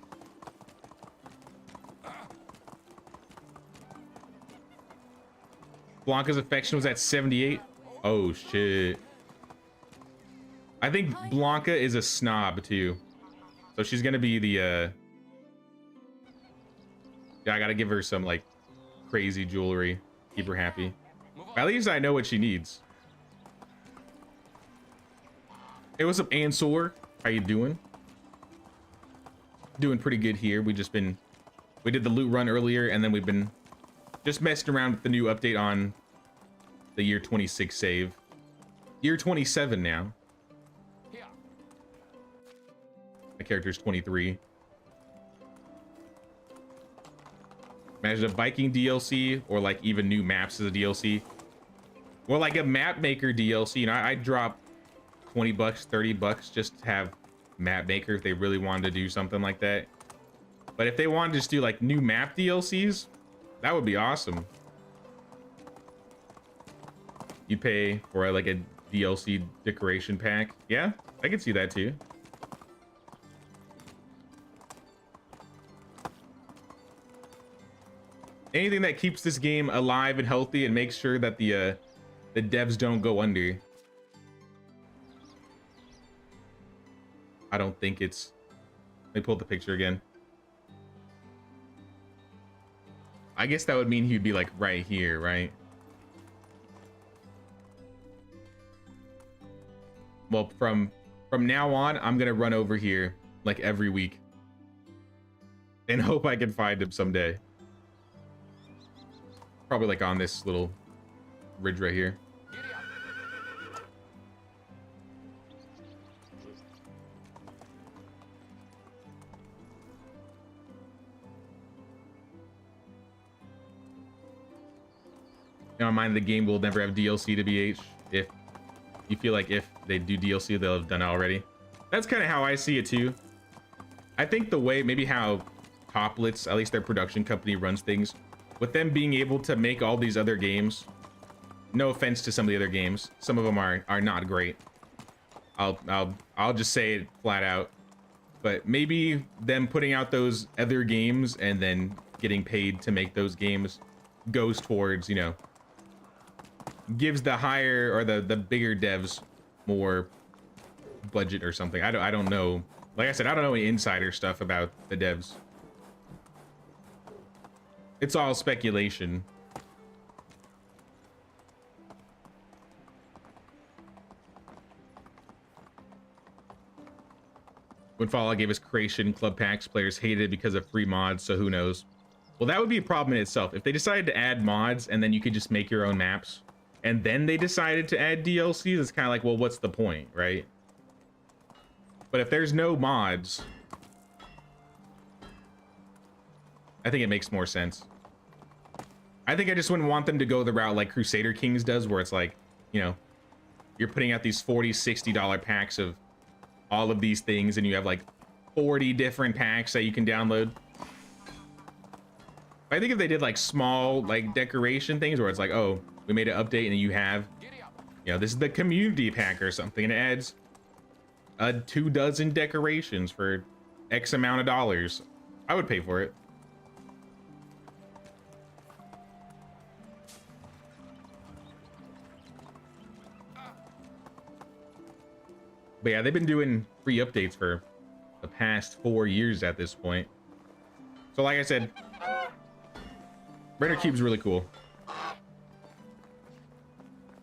Blanca's affection was at 78. Oh shit. I think Blanca is a snob too. So she's gonna be the yeah, I gotta give her some like crazy jewelry. Keep her happy. At least I know what she needs. Hey, what's up, Ansor? How you doing? Doing pretty good here. We did the loot run earlier, and then we've been just messing around with the new update on the year 26 save. Year 27 now. My character's 23. Imagine a Viking DLC or like even new maps as a DLC. Or like a map maker DLC. You know, I'd drop 20 bucks, 30 bucks just to have map maker if they really wanted to do something like that. But if they wanted to just do like new map DLCs, that would be awesome. You pay for like a DLC decoration pack. Yeah, I could see that too. Anything that keeps this game alive and healthy and makes sure that the devs don't go under. I don't think it's... Let me pull up the picture again. I guess that would mean he'd be like right here, right? Well, from now on, I'm gonna run over here like every week and hope I can find him someday. Probably like on this little ridge right here. Never mind, the game will never have DLC to BH. If you feel like if they do DLC, they'll have done it already. That's kind of how I see it too. I think the way, maybe how Toplets, at least their production company, runs things, with them being able to make all these other games, no offense to some of the other games, some of them are not great. I'll just say it flat out. But maybe them putting out those other games and then getting paid to make those games goes towards, you know, gives the higher or the bigger devs more budget or something. I don't know. Like I said, I don't know any insider stuff about the devs. It's all speculation. When Fallout gave us creation club packs, players hated it because of free mods, so who knows? Well, that would be a problem in itself. If they decided to add mods and then you could just make your own maps, and then they decided to add DLCs, it's kind of like, well, what's the point, right? But if there's no mods, I think it makes more sense. I think I just wouldn't want them to go the route like Crusader Kings does, where it's like, you know, you're putting out these $40, $60 packs of all of these things, and you have like 40 different packs that you can download. I think if they did like small like decoration things where it's like, oh, we made an update and you have, you know, this is the community pack or something, and it adds 24 decorations for X amount of dollars, I would pay for it. But yeah, they've been doing free updates for the past 4 years at this point. So like I said, Raider Cube's really cool.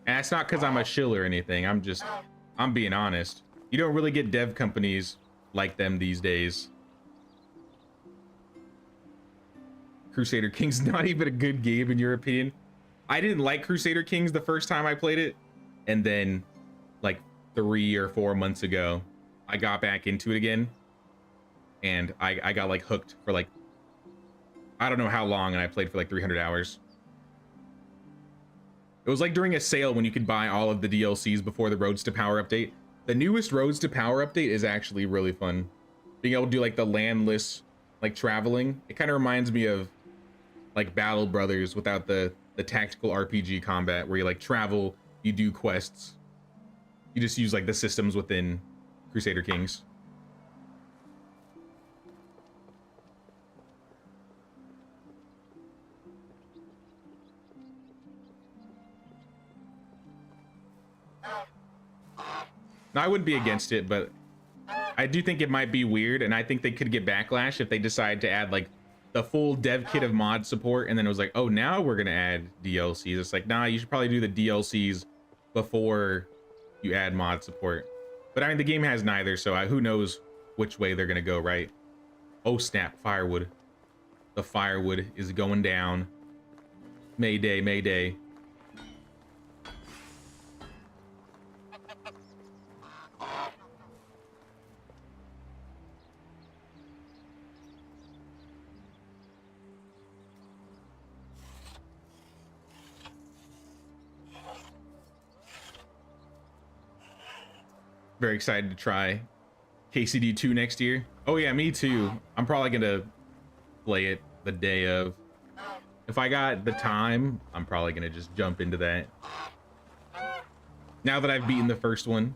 And it's not because I'm a shill or anything. I'm being honest. You don't really get dev companies like them these days. Crusader Kings not even a good game in your opinion. I didn't like Crusader Kings the first time I played it, and then like 3 or 4 months ago I got back into it again, and I got like hooked for like I don't know how long, and I played for like 300 hours. It was like during a sale when you could buy all of the DLCs before the Roads to Power update. The newest Roads to Power update is actually really fun. Being able to do like the landless like traveling, it kind of reminds me of like Battle Brothers without the tactical RPG combat where you like travel, you do quests. You just use like the systems within Crusader Kings. Now, I wouldn't be against it, but I do think it might be weird, and I think they could get backlash if they decide to add like the full dev kit of mod support, and then it was like, oh, now we're gonna add DLCs. It's like, nah, you should probably do the DLCs before you add mod support. But I mean, the game has neither, so who knows which way they're gonna go, right? Oh snap, firewood. The firewood is going down. Mayday, mayday. Very excited to try KCD 2 next year. Oh yeah, me too. I'm probably gonna play it the day of. If I got the time, I'm probably gonna just jump into that. Now that I've beaten the first one.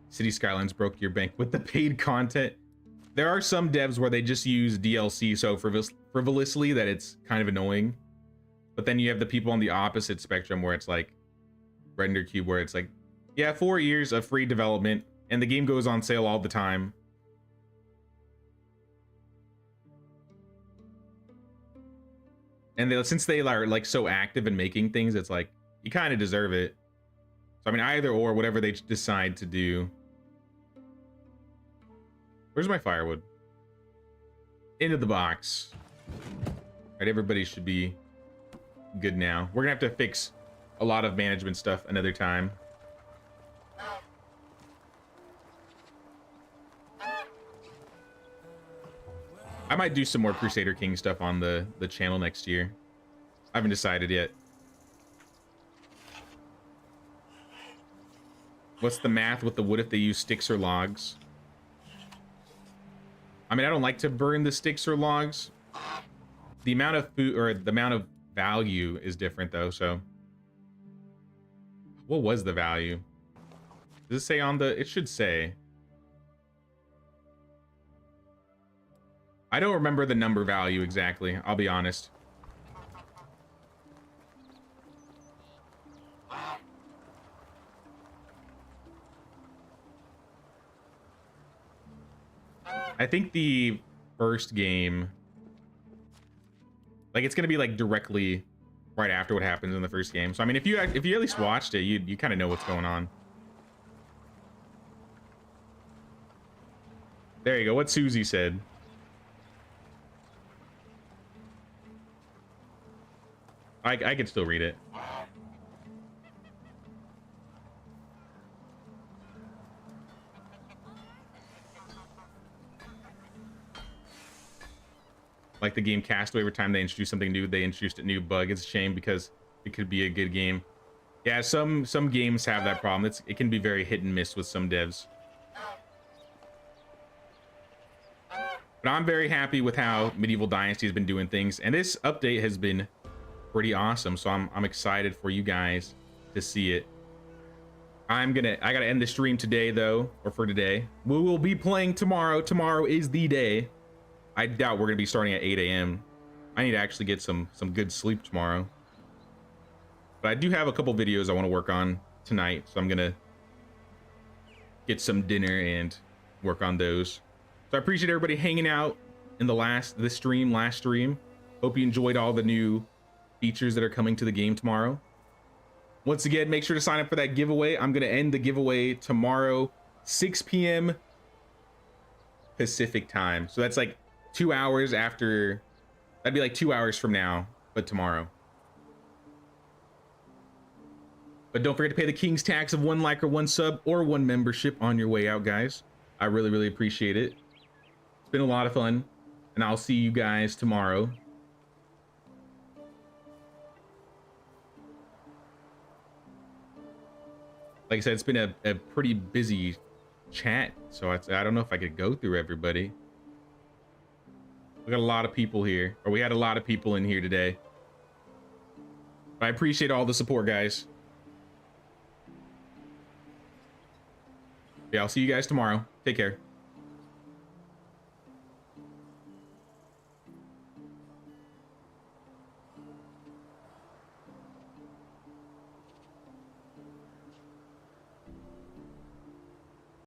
City Skylines broke your bank with the paid content. There are some devs where they just use DLC so frivolously that it's kind of annoying. But then you have the people on the opposite spectrum where it's like Render Cube, where it's like, yeah, 4 years of free development, and the game goes on sale all the time. And since they are like so active in making things, it's like, you kind of deserve it. So I mean, either or, whatever they decide to do. Where's my firewood? Into the box. All right, everybody should be good now. We're gonna have to fix a lot of management stuff another time. I might do some more Crusader King stuff on the channel next year. I haven't decided yet. What's the math with the wood if they use sticks or logs? I mean, I don't like to burn the sticks or logs. The amount of food or the amount of value is different though, so. What was the value? Does it say on the, it should say. I don't remember the number value exactly, I'll be honest. I think the first game, like, it's gonna be like directly right after what happens in the first game. So I mean, if you at least watched it, you kind of know what's going on. There you go. What Susie said. I could still read it. Like the game Castaway, every time they introduce something new, they introduced a new bug. It's a shame because it could be a good game. Yeah, some games have that problem. It can be very hit and miss with some devs. But I'm very happy with how Medieval Dynasty has been doing things, and this update has been pretty awesome. So I'm excited for you guys to see it. I gotta end the stream today though, or for today. We will be playing tomorrow. Tomorrow is the day. I doubt we're gonna be starting at 8 a.m. I need to actually get some good sleep tomorrow. But I do have a couple videos I want to work on tonight, so I'm gonna get some dinner and work on those. So I appreciate everybody hanging out in the last stream. Hope you enjoyed all the new features that are coming to the game tomorrow. Once again, make sure to sign up for that giveaway. I'm gonna end the giveaway tomorrow, 6 p.m. Pacific time. So that's like 2 hours after. That'd be like 2 hours from now, but tomorrow. But don't forget to pay the King's tax of 1 like or 1 sub or 1 membership on your way out, guys. I really appreciate it. It's been a lot of fun, and I'll see you guys tomorrow. Like I said, it's been a pretty busy chat, so I don't know if I could go through everybody. We got a lot of people here, or we had a lot of people in here today. But I appreciate all the support, guys. Yeah, I'll see you guys tomorrow. Take care.